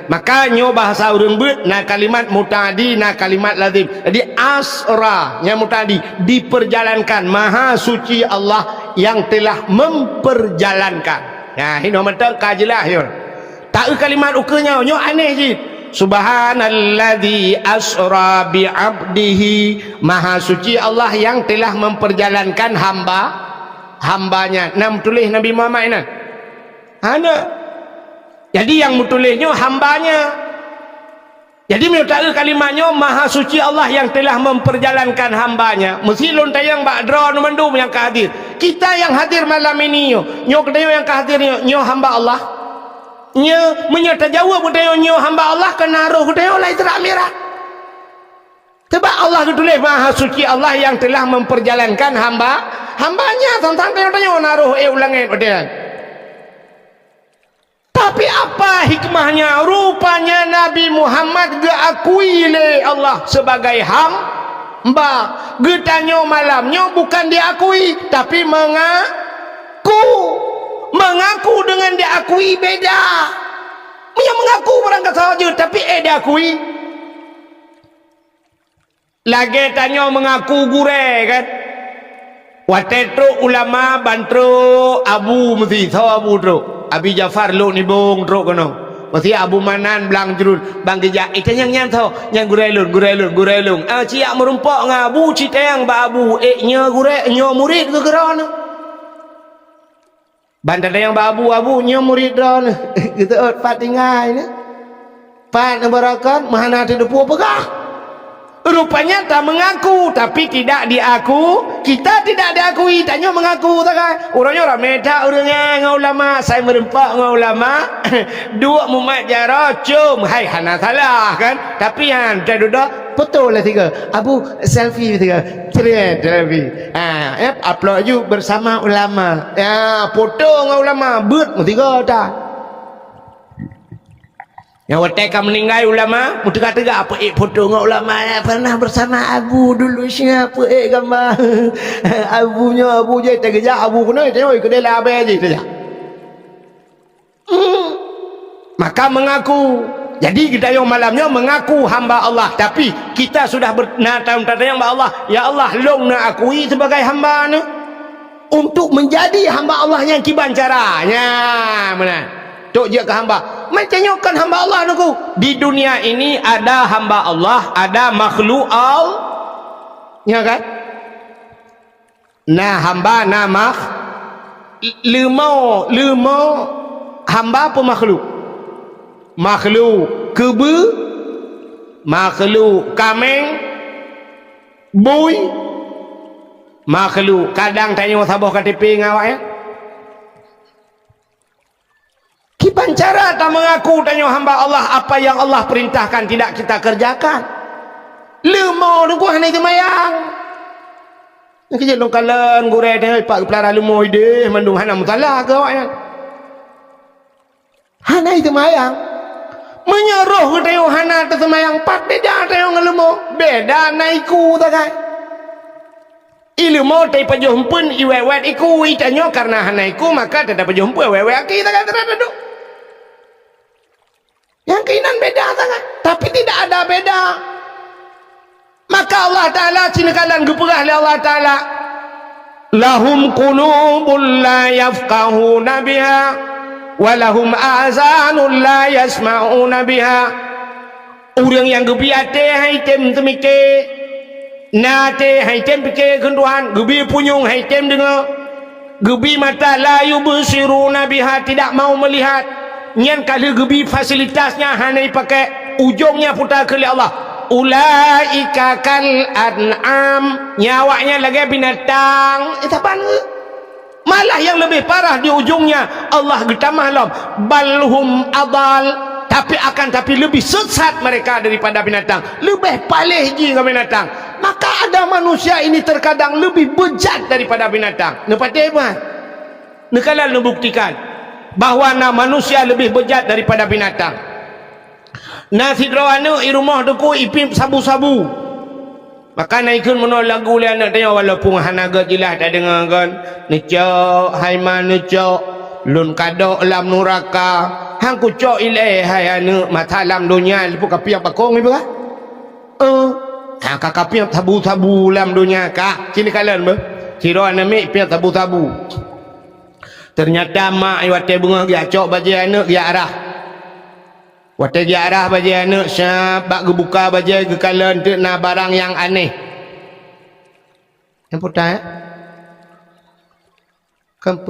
maka nyo bahasa urang beut na kalimat mutadi na kalimat lazim. Jadi asra nya mutadi diperjalankan, maha suci Allah yang telah memperjalankan. Nah, ini mata kajelah yo. Tak kalimat ukenya nyo aneh je. Subhanalladzi asra bi 'abdihi, maha suci Allah yang telah memperjalankan hambanya. Nam tulis Nabi Muhammad ini. Ana jadi yang mutulisnya hambanya. Jadi menurut kalimatnya maha suci Allah yang telah memperjalankan hambanya. Mesti lontayang bak dra mendum yang kehadir. Kita yang hadir malam ini nyo kedayo yang kehadir nyo hamba Allah. Nyo menyata jawab kedayo nyo hamba Allah kena roh kedayo lai Isra Mi'raj. Sebab Allah ditulis maha suci Allah yang telah memperjalankan hambanya tentang kedayo naruh ulangan kedayo. Tapi apa hikmahnya? Rupanya Nabi Muhammad diakui oleh Allah sebagai hamba. Getanyo malamnya bukan diakui, tapi mengaku dengan diakui beda. Yang mengaku berangkat saja, tapi diakui. Lagi tanyo mengaku gure kan? Watetro ulama bantro abu mesti saw abu tro. Abi Jafar lo ni bong truk kono. Pasti Abu Manan belang jerun bang gejak itu yang tahu yang gurelun ciak merumpak ngabu citeng ba abu nya nya murid ke geran bandar yang ba abu nya murid ron gitu patingai ne pan barakan mahana tu depu pegah rupanya tak mengaku tapi tidak diaku kita tidak diakui tanya mengaku tak kan orangnya orang meda orangnya ngau ulama saya merempak ngau ulama dua mumat jara cum hai hana salah kan tapi yang duduk betul lah tiga abu selfie tiga selfie upload you bersama ulama foto ngau ulama but tiga dah yang wateka meninggal ulama mutegak-tegak apa foto dengan ulama pernah bersama abu dulu siapa gambar abunya abu je terkejap abu kena tengok kedai labai je saja maka mengaku jadi kita yang malamnya mengaku hamba Allah tapi kita sudah bertanya hamba Allah ya Allah long nak akui sebagai hamba ni untuk menjadi hamba Allah yang kiban caranya mana tok je ke hamba mencenyokan hamba Allah nuku di dunia ini ada hamba Allah ada makhluk ya kan nah hamba nama lemau hamba apa makhluk kebe makhluk kameng bui makhluk kadang tanya sabah KTP ngawak ya Kipancara tak mengaku tanya hamba Allah apa yang Allah perintahkan tidak kita kerjakan. Lemau tu gua hanya semayang. Nak kerja longkalan gureh tengah pak pelara lemau ide mandung hana mutalah ke awak kan. Hana semayang. Menyeruh tanya hana tu semayang pat beda tanya lemau. Beda naiku tak kan. Ilmu tay pajumpun iwewet iku itanya karena hana iku maka tidak pajumpu iwewet kita kan terada yang keinginan beda sangat tapi tidak ada beda maka Allah Ta'ala cinakalan geperah oleh Allah Ta'ala lahum qulubun la yafqahuna biha walahum azanun la yasma'una biha orang yang gebi ate hai tem temike nate hai tem pike kenduan gebi punyung hai tem dengar gebi mata la yubsiruna biha tidak mau melihat nyan kalau gebi fasilitasnya hanya pakai ujungnya putar ke Allah ulaika kal an'am nyawanya lagi binatang apaan malah yang lebih parah di ujungnya Allah getamah lam balhum adal tapi lebih sesat mereka daripada binatang lebih palih je ke binatang maka ada manusia ini terkadang lebih bejat daripada binatang nampak apa nekalan membuktikan bahawa manusia lebih bejat daripada binatang. Nasi drawanu di rumah duku ipim sabu-sabu. Maka naikun menol lagu le anak tanya walaupun hanaga jelas tak dengar kan. Necok haiman necok lun kadok lam nuraka. Hang ku cok ilai hai anu mata lam dunia lepu kapiak bakong ibu ka? Hang kapiak sabu-sabu lam dunia ka. Sini kalian be. Siro anami piak sabu-sabu. Ternyata mak wate bunga dia cok baju anak dia arah. Wate dia arah baju anak sebab gebuka baju kekalan tu na barang yang aneh. Yang putar kan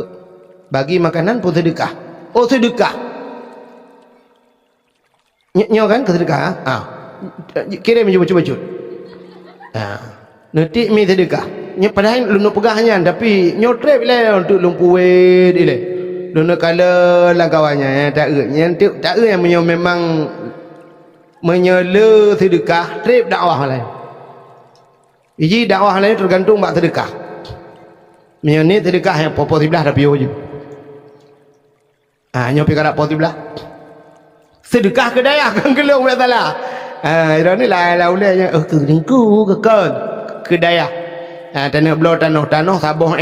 bagi makanan pun sedekah. Oh sedekah. Nyo kan ke sedekah? Kirim baju-baju. Nanti mi sedekah. Nya padahal lu pegahnya tapi nyotrep lah untuk lumpuwe dia. Lu kala langkawannya tak nya tak yang memang menyela sedekah trip dakwah lain. Iji dakwah lain tergantung bak sedekah. Nya ni sedekah yang popo sebelah dah piu je. Nya pi kada popo sebelah. Sedekah ke daya kan kelong tak salah. Irani lah ulanya ke ringku ke daya. Tanah belah tanah sabah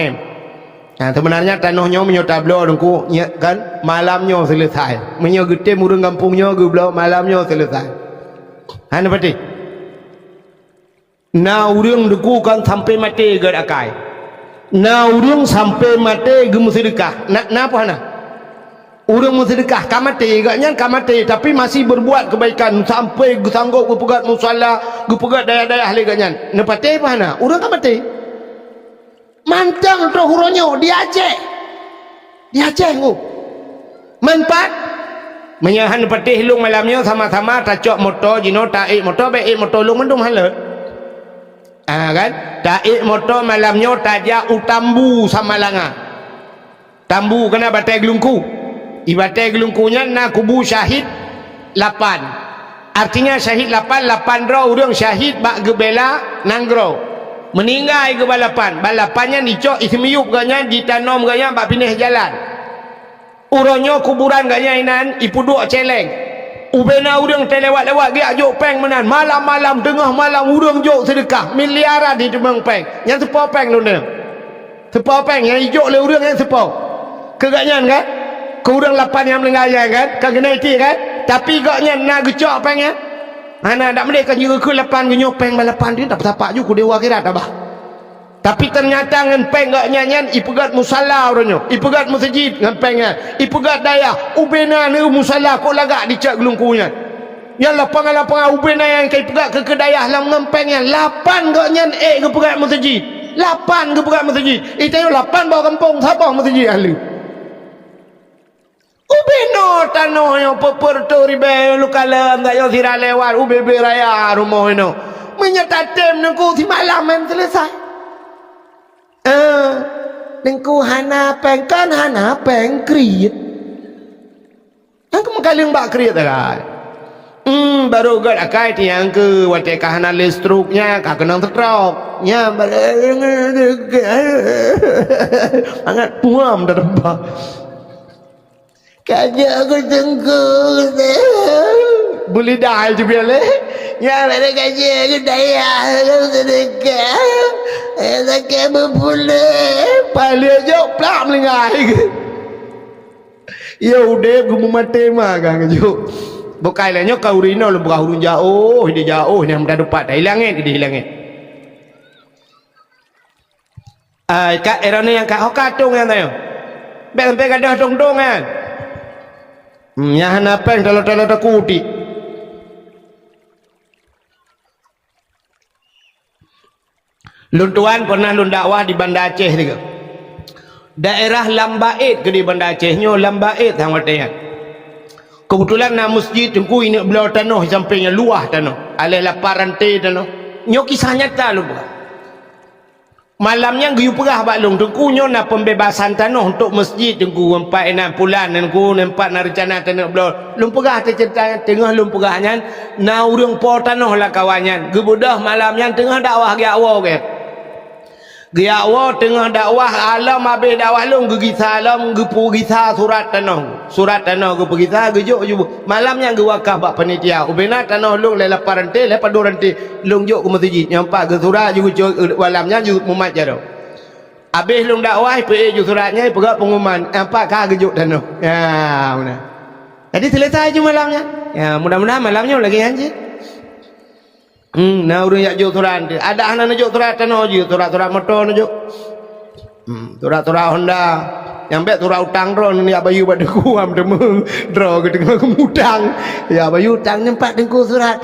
sebenarnya tanahnya menyota belah dengku kan malamnya selesai menyogete murung kampungnya belah malamnya selesai hanya pati na urang dengku kan sampai mati gad akai na urang sampai mati gemu sedekah na apa hana Orang mau sedekah kamati agaknya kamati tapi masih berbuat kebaikan sampai sanggup pegat musalla, pegat daya-daya ahli agaknya. Nepati mana? Orang kamati. Mantang tu huronyo di Aceh. Di Aceh tu. Manfaat menyahan nepati hilung malamnya sama-sama tacok motor jino taik motor baik motor lung mendung halat. Kan? Taik motor malamnya tajak utambu sama langa. Tambu kena batai gelungku. Ibadah gelungkunya na kubu syahid 8. Artinya syahid 8 draw orang syahid bak gebela nanggro. Meninggal ke balapan. Balapannya dicok ismiyup ganya ditanom ganya bak pindah jalan. Uronyo kuburan ganya inan ipuduk celeng. Ubena urang terlewat-lewat dia jok peng menan. Malam-malam tengah malam urang jok sedekah miliaran di temang peng. Yang sepo peng lu ne. Sepo peng yang jok le urang yang sepo. Keganyan kan? Kurang 8 yang melengaya kan kena iti kan tapi gaknya nak gecok peng ya mana tak boleh kan juga ke 8 genyo peng balapan dia tak tapak juga dewa akhirat abah tapi ternyata ngan peng gaknya nyan ipegat musalla orangnya ipegat masjid ngan pengnya ipegat daya ubena ni musalla kok lagak dicak gelungkunya yang lapang-lapang ubena yang kai pegat ke kedaya lam ngan pengnya 8 gaknya ke pegat masjid 8 ke pegat masjid itu 8 bawa kampung sabah masjid ahli ubeno tano yang peperto ribe lukalam dayo sira lewat ubebe raya rumah ino menyatatem nengku si malam selesai nengku hana peng kan hana peng kriit aku mengkaling bak kriit lah baru gad akai tiang ke wate kahana listruknya kah kenang tertrok nya sangat puam darba kaja aku tengkuk boleh dah je biar ya mana kaja aku daya aku sedekah sedekah berpulih paling jauh pelak melengai ya udah aku mau mati mah kan jauh bukai lahnya kau rino lu buka hurun jauh dia jauh ni mudah dapat dah hilangin dia hilangin kak erana yang kak hokatung yang tayo baik sampai kadang dong-dong kan nyahan apa yang kalau takuti luntuan pernah lun dakwah di Banda Aceh juga daerah Lambaid ke di Banda Aceh nyo Lambaid hang watanya kebetulan na masjid tengku ini belau tanah sampingnya luah tanah alih laparan te tanah nyo kisah nyata lu bukan malamnya giu perah baklung tengku nyo na pembebasan tanah untuk masjid tengku 4-6 bulan tengku nampak na rencana tanah belau lum perah cerita tengah lum perahnya na urang po tanah lah kawannya gebudah malamnya tengah dakwah ge awal ke ge awal tengah dakwah alam habis dakwah lum ge salam ge pu gisa surat tanah ge pergi ge jok ju malamnya ge wakaf bak panitia ubena tanah lung le laparan te le padoran te lung jok ke masjid nyampak ge surat ju walamnya ju mumat jaro habis lung dakwah pe ju suratnya pegat pengumuman nampak ka ge jok tanah ya mana jadi selesai je malamnya ya mudah-mudahan malamnya lagi anjir nah urang yak jok surat ada anak jok surat tanah je surat-surat motor jok surat-surat Honda yang bet turah utang drone ni abayu pada kuam demeng draw ke tengah kemudang ya abayu utang nyempat dengku surat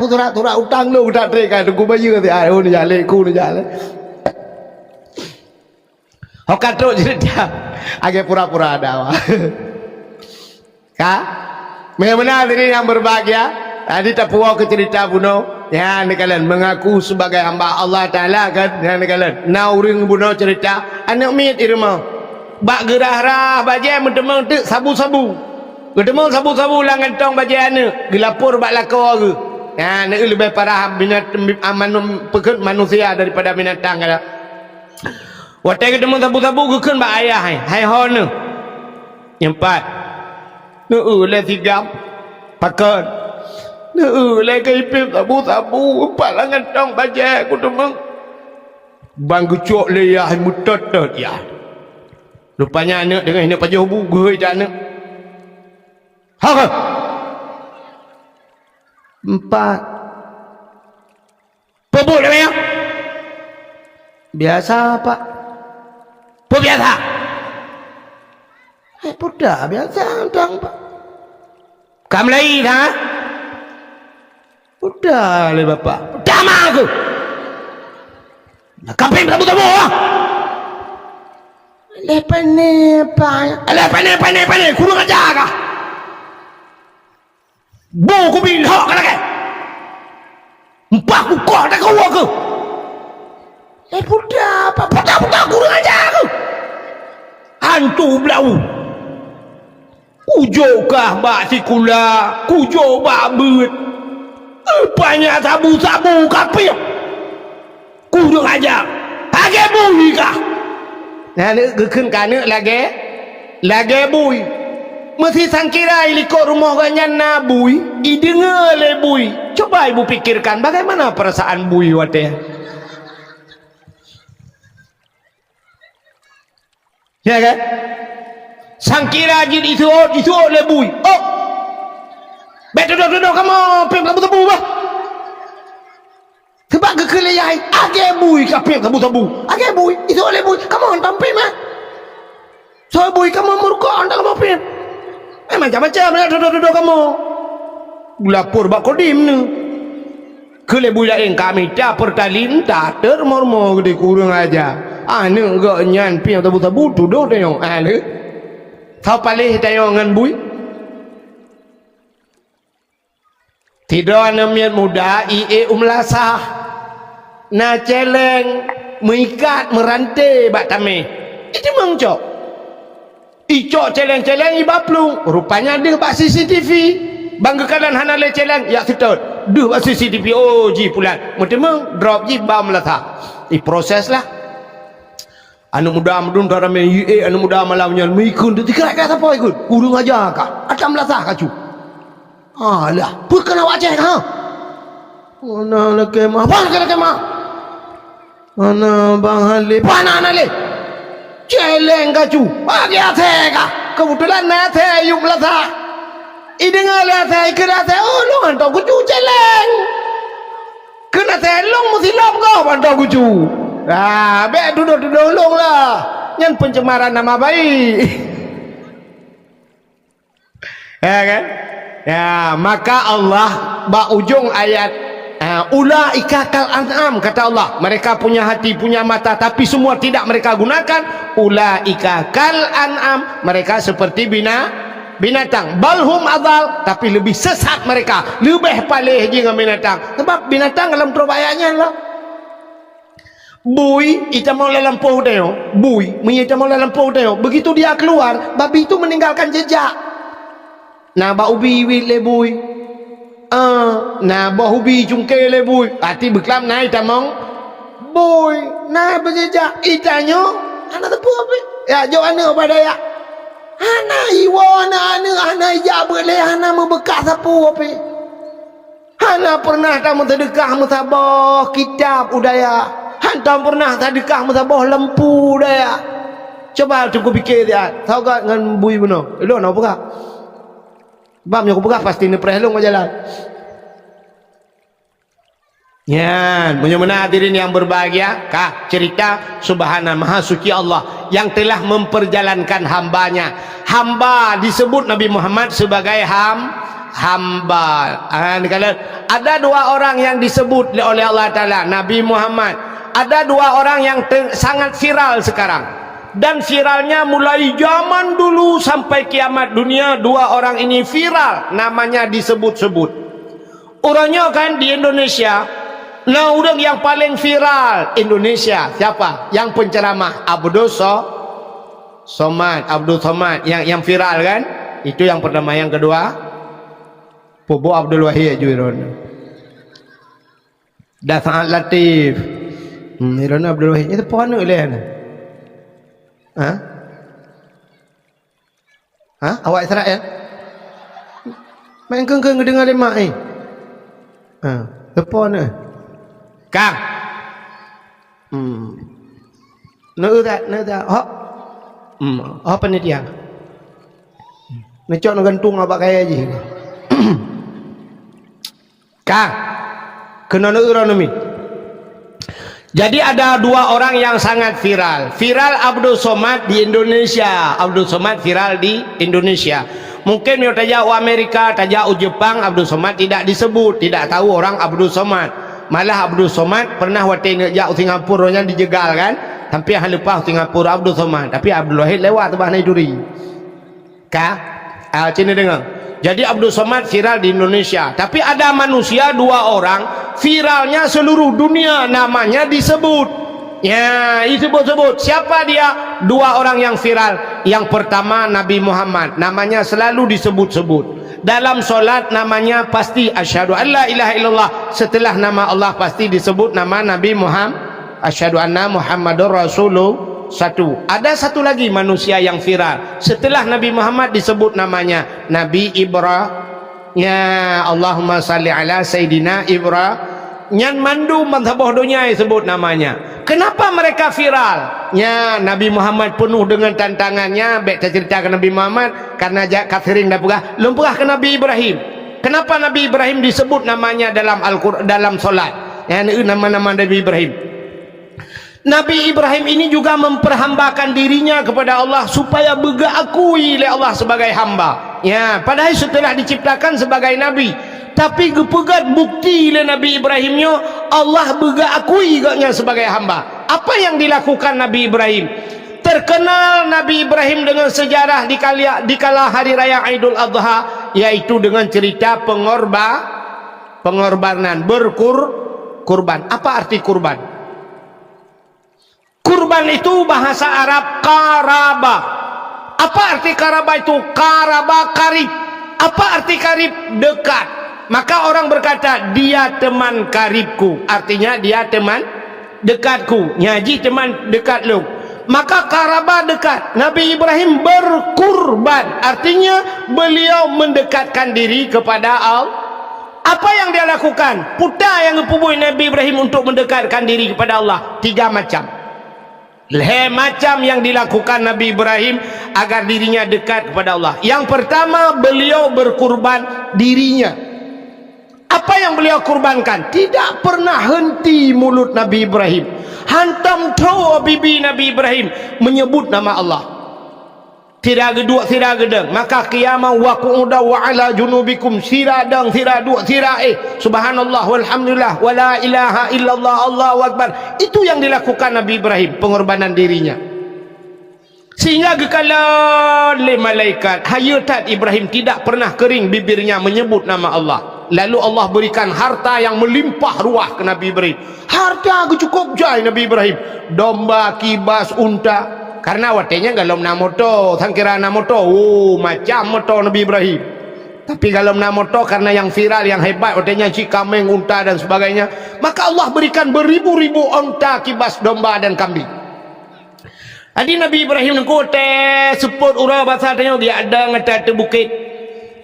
utang lu tak trek dengku bayu ti ah ni jale ku ni jale hokatruk cerita age pura-pura ada wah ka memang tadi yang berbahagia tadi tak puas ke cerita buno ya ni kalian mengaku sebagai hamba Allah Taala kan ya ni kalian na urang buno cerita anak mit irma bak gerah-rah bajai mentemang tu sabu-sabu mentemang sabu-sabu lah ngentong bajai anak gelapur bak lakau ke ya ni lebih parah manusia daripada binatang kata waktu ketemu sabu-sabu kekun bak ayah hai hon ni yang 4 le 3 pakon le kaipip sabu-sabu empat lah ngentong bajai aku temang bang gucuk le ya mutot ya rupanya anak dengan ini pajah bugai tak anak ha 4 pobol ya biasa pak po biasa Budak biasa tang pak. Kam lai ha? Budak le bapak. Budak mak aku. Nak kaping tabu-tabu ah. Lepas ni pak. Alah pandai kurang ajar kah? Bu ku bin hak kan ke? Empah ku kau tak kau aku. Budak pak. Budak kurang ajar aku. Hantu belau. Kujokah bak sikula, kujok bak beut. Banyak sabu-sabu kapir. Kurang ajar. Lagi bui kah? Nah, gekun kana lagi bui. Mesti sangkira ilikot rumah ganyan na bui. Idengar le bui. Coba ibu pikirkan bagaimana perasaan bui wate. Ya kan? Sangkira jin itu le bui. Oh. Bet duduk kamu pem tabu-tabu bah. Sebab kekeleyai age bui ka pem tabu-tabu. Age bui itu le bui. Kamu on tampil mah. So bui kamu murka anda kamu pem. Macam-macam nak duduk kamu. Lapor bak kodim ni. Kele bui lain kami tak pertalin tak termormo gede kurang aja. Ane gak nyan pem tabu-tabu duduk tengok. Ane. Thao palih tengok ngan bui. Tidak namian muda ie umlasah. Na celeng mengikat merantai bak tame. Itu mengcok. Icok celeng-celeng ibaplung. Rupanya dia bak CCTV. Banggakan hana le celeng ya kita. Duh bak CCTV oh ji pulan. Mutemeng drop ji bam latah. Proses lah. Anu muda medun darame ie anu muda malamnya mikun tu tikrak kata apa ikut. Kurung aja kak. Atam latah kacu. Alah, bukan awak cek ha. Mana lagi mah? Mana lagi mah? Mana bang Halil? Mana Halil? Celeng kacu. Bagi ate kah? Kebetulan nate yuk latah. Idengar latah ikut ate. Oh, lu antau kucu celeng. Kena telong mesti lom kau antau kucu. Ah, be duduk long lah. Yang pencemaran nama baik. Ya kan? Ya, maka Allah bak ujung ayat ulaika kal an'am kata Allah. Mereka punya hati, punya mata tapi semua tidak mereka gunakan. Ulaika kal an'am, mereka seperti binatang. Balhum adal, tapi lebih sesat mereka. Lebih palih dengan binatang. Sebab binatang dalam terbayaknya lah. Bui ita mau lampau tengok. Bui ita mau lampau tengok. Begitu dia keluar, babi itu meninggalkan jejak. Na ba ubi wit le bui. Na ba ubi cungke le bui. Ati beklam nai tamong. Bui, na berjejak itanyo. Ana tepu apa? Ya jo ana pada ya. Ana iwa ana ya boleh ana membekas sapu apa? Ana pernah tamu sedekah musabah kitab udaya. Hantam pernah sedekah musabah lempu udaya. Coba cukup fikir dia. Tahu tak dengan bui benar? Elok nak buka? Bab yang aku buka pasti ni perhelong jalan. Ya, mudah-mudahan hadirin yang berbahagia, kah cerita Subhana Maha Suci Allah yang telah memperjalankan hambanya. Hamba disebut Nabi Muhammad sebagai hamba. Ada dua orang yang disebut oleh Allah Ta'ala Nabi Muhammad. Ada dua orang yang sangat viral sekarang. Dan viralnya mulai zaman dulu sampai kiamat dunia. Dua orang ini viral, namanya disebut-sebut. Orangnya kan di Indonesia. Nah, orang yang paling viral Indonesia siapa? Yang penceramah Abdul Somad. Yang viral kan? Itu yang pertama. Yang kedua Bobo Abdul Wahid Juiron. Dah sangat latif. Juiron Abdul Wahid itu pohon oleh. Awak Israel main keng dengar lemak ni. Depan ni Kang. Nak tak apa ni dia nak gantung apa kaya je. Kang kena nak urang ni Jadi ada dua orang yang sangat viral. Viral Abdul Somad di Indonesia. Abdul Somad viral di Indonesia. Mungkin yang tajak Amerika, tajak Jepang, Abdul Somad tidak disebut. Tidak tahu orang Abdul Somad. Malah Abdul Somad pernah waktu ngejak Singapura yang dijegal kan. Tapi yang lepas Singapura Abdul Somad. Tapi Abdul Wahid lewat tebah naik duri. Kah? Cina dengar. Jadi Abdul Somad viral di Indonesia. Tapi ada manusia dua orang viralnya seluruh dunia, namanya disebut. Ya, disebut-sebut. Siapa dia? Dua orang yang viral. Yang pertama Nabi Muhammad, namanya selalu disebut-sebut. Dalam solat namanya pasti asyhadu an la ilaha illallah. Setelah nama Allah pasti disebut nama Nabi Muhammad. Asyhadu anna Muhammadur Rasulullah. Satu. Ada satu lagi manusia yang viral. Setelah Nabi Muhammad disebut namanya Nabi Ibrahim. Ya Allahumma salli ala Sayyidina Ibrahim. Nyan mandu mazhabah dunia disebut namanya. Kenapa mereka viral? Ya Nabi Muhammad penuh dengan tantangannya. Baik cerita ke Nabi Muhammad karena kafirin dah pegah. Lumpah ke Nabi Ibrahim. Kenapa Nabi Ibrahim disebut namanya dalam Al-Quran, dalam solat? Ya nama-nama Nabi Ibrahim. Nabi Ibrahim ini juga memperhambakan dirinya kepada Allah supaya bergeakui oleh Allah sebagai hamba. Ya, padahal setelah diciptakan sebagai nabi, tapi gepegat bukti oleh Nabi Ibrahimnya Allah bergeakui gaknya sebagai hamba. Apa yang dilakukan Nabi Ibrahim? Terkenal Nabi Ibrahim dengan sejarah di kala hari raya Idul Adha, yaitu dengan cerita pengorbanan kurban. Apa arti kurban? Kurban itu bahasa Arab karaba. Apa arti karaba itu? Karaba karib. Apa arti karib? Dekat. Maka orang berkata dia teman karibku. Artinya dia teman dekatku. Nyaji teman dekat lu. Maka karaba dekat. Nabi Ibrahim berkurban. Artinya beliau mendekatkan diri kepada Allah. Apa yang dia lakukan? Putar yang dipubui Nabi Ibrahim untuk mendekatkan diri kepada Allah. 3 macam. Macam yang dilakukan Nabi Ibrahim agar dirinya dekat kepada Allah. Yang pertama, beliau berkurban dirinya. Apa yang beliau kurbankan? Tidak pernah henti mulut Nabi Ibrahim. Hantam tahu bibi Nabi Ibrahim menyebut nama Allah. Tidak geduk, tidak gedeng. Maka qiyamah wa qu'uda wa ala junubikum siradang siraduk siraih. Subhanallah walhamdulillah wa la ilaha illallah Allahu akbar. Itu yang dilakukan Nabi Ibrahim, pengorbanan dirinya. Sehingga gekala le malaikat hayat Ibrahim tidak pernah kering bibirnya menyebut nama Allah. Lalu Allah berikan harta yang melimpah ruah ke Nabi Ibrahim. Harta cukup jai Nabi Ibrahim. Domba, kibas, unta. Karena watenya galom na moto, sangkira na moto, macam moto Nabi Ibrahim. Tapi galom na moto karena yang viral, yang hebat, watenya cikameng, unta dan sebagainya. Maka Allah berikan beribu-ribu unta, kibas, domba dan kambing. Jadi Nabi Ibrahim nengkote seput urang bahasa tanya dia ada ngata bukit.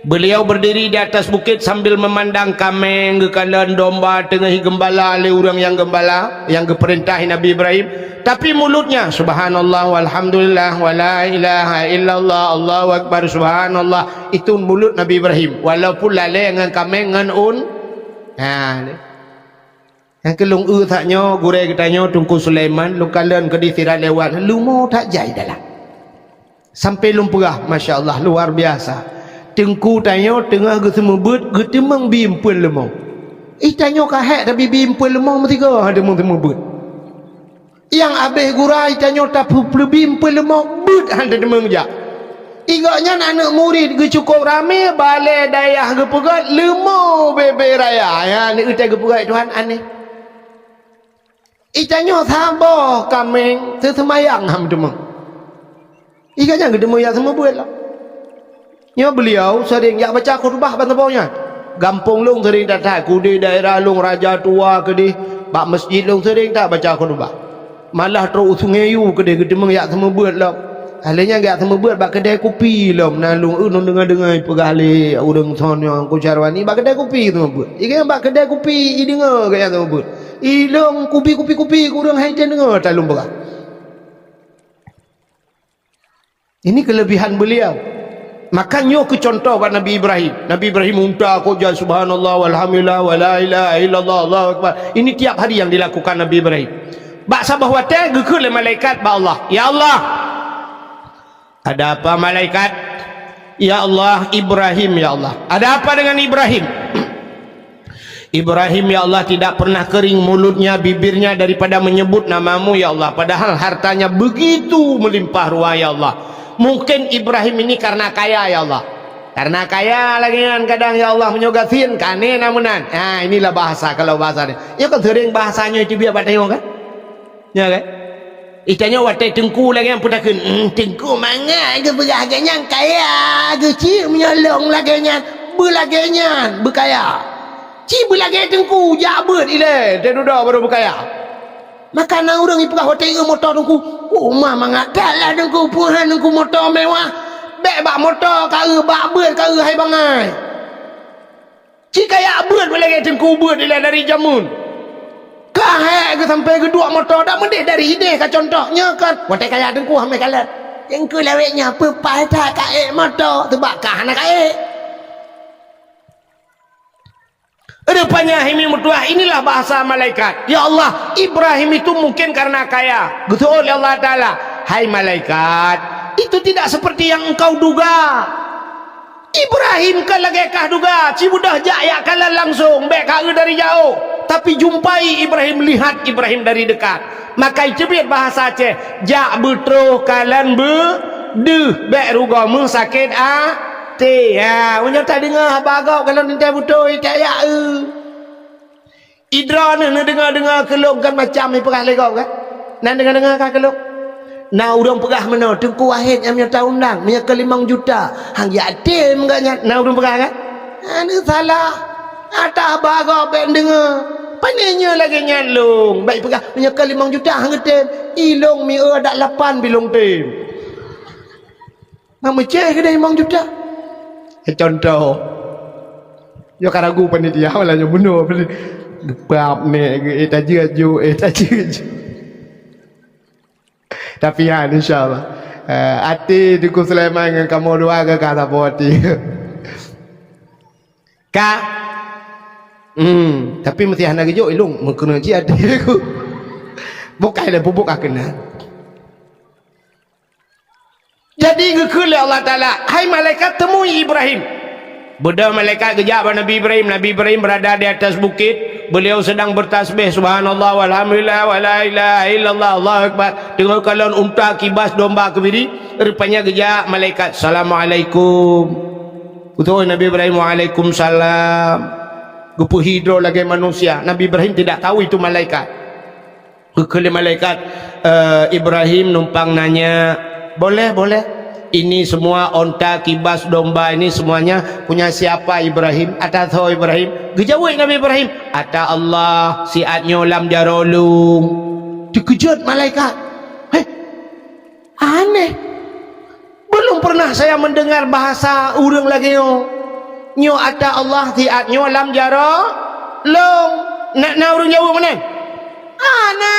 Beliau berdiri di atas bukit sambil memandang kameng, gekalan domba, tengah gembala oleh orang yang gembala, yang keperintahi Nabi Ibrahim. Tapi mulutnya subhanallah walhamdulillah wa la ilaha illallah Allahu akbar subhanallah. Itu mulut Nabi Ibrahim. Walaupun lalai dengan kameng dengan yang kelung taknya gurei katanya Tungku Sulaiman lu kalian ke disirat lewat lu mau tak jai dalam sampai lumpurah masya-Allah luar biasa. Tengku tanya tengah ke semua bet getemang bimpul lemau. Tanya kahek tapi bimpul lemau mesti ke ada semua bet. Yang habis gurai tanya tak bimpul lemau bet ada demang jak. Igaknya anak murid ke cukup ramai balai dayah ke pegat lemau bebe raya. Ya ni utai ke pegat Tuhan aneh. Tanya sabar kami sesemayang ham demang. Igaknya ke demang yang semua bet lah. Ya beliau sering yang baca khutbah bantapaunya. Gampung long sering datang ku di daerah long Raja Tua ke di bak masjid long sering tak baca khutbah. Malah terus sungai yu ke di gedemeng yak semua buat lah. Halnya gak semua buat bak kedai kopi lah nalung dengar pegale urang sonyo ku carwani bak kedai kopi semua buat. Ikan bak kedai kopi dengar gaya semua buat. Ilong kopi kurang haitan dengar talung belah. Ini kelebihan beliau. Makanya aku contoh kat Nabi Ibrahim. Nabi Ibrahim unta aku jah subhanallah walhamdulillah wala ilaha illallah Allahu akbar. Ini tiap hari yang dilakukan Nabi Ibrahim. Bak sabah watan gekul malaikat ba Allah. Ya Allah. Ada apa malaikat? Ya Allah, Ibrahim ya Allah. Ada apa dengan Ibrahim? Ibrahim ya Allah tidak pernah kering mulutnya, bibirnya daripada menyebut namamu ya Allah. Padahal hartanya begitu melimpah ruah ya Allah. Mungkin Ibrahim ini karena kaya ya Allah. Karena kaya lagi kan kadang ya Allah menyogatin kane namunan. Nah inilah bahasa kalau bahasa dia. Ya kan sering bahasanya itu biar batayong kan? Ya kan? Itanya watai tengku lagi yang putakan. Tengku mana ke beraganya kaya. Kecil menyolong laginya. Berlaginya berkaya. Ci berlagi tengku jabut ile. Dia duduk baru berkaya. Maka nak orang ipah hotel motor tengku. Oh mama ngakatlah tengku puhan tengku motor mewah. Bek bak motor kau bak ber kau hai bangai. Ci kaya ber berlagi tengku ber ile dari jamun. Kahek ke sampai kedua motor dah mendek dari ide ka contohnya kan. Hotel kaya tengku hamil kalat. Tengku laweknya pepai tak kaek motor tebakah nak kaek. Rupanya himi mutuah inilah bahasa malaikat. Ya Allah, Ibrahim itu mungkin karena kaya. Betul ya Allah Ta'ala. Hai malaikat, itu tidak seperti yang engkau duga. Ibrahim kan lagi kah duga. Cibudah jaya kalah langsung. Bek kau dari jauh. Tapi jumpai Ibrahim, lihat Ibrahim dari dekat. Maka itu biar bahasa Aceh. Jak betruh kalan be bek rugamu sakit T ya, punya tak dengar bagau kalau nanti betul tak ya. Idra ni dengar keluk kan macam ni perah legau kan. Nak dengar kan keluk. Nak urang perah mana Tengku Wahid yang punya undang, punya ke 5 juta. Hang yatim enggaknya. Nak urang perah kan? Ini salah. Atas bagau ben dengar. Panenya lagi nyalung. Baik perah punya ke 5 juta hang getem. Ilung mi dak 8 bilung tim. Nak meceh ke 5 juta? Contoh yo karagu panitia malah yo bunuh bab ni tajuk tapi ya insyaallah hati Tuku Sulaiman dengan kamu dua ke kata hati kak tapi mesti anak jo ilung mengkena ji hati aku bukai dah bubuk akena. Jadi gekul Allah Ta'ala. Hai malaikat temui Ibrahim. Budak malaikat kejap Nabi Ibrahim. Nabi Ibrahim berada di atas bukit. Beliau sedang bertasbih. Subhanallah walhamdulillah wala ilaha illallah Allahu akbar. Tengok kalon unta kibas domba kebiri. Rupanya kejap malaikat. Assalamualaikum. Betul Nabi Ibrahim waalaikumsalam. Gupu hidro lagi manusia. Nabi Ibrahim tidak tahu itu malaikat. Gekul malaikat Ibrahim numpang nanya. Boleh. Ini semua onta, kibas, domba ini semuanya punya siapa Ibrahim? Ata tahu Ibrahim? Gejawai Nabi Ibrahim. Ata Allah siatnya lam jarolung. Dikejut malaikat. Aneh. Belum pernah saya mendengar bahasa urang lagi nyo ata Allah siatnya lam jarolung. Nak urang Jawa mana? Ana.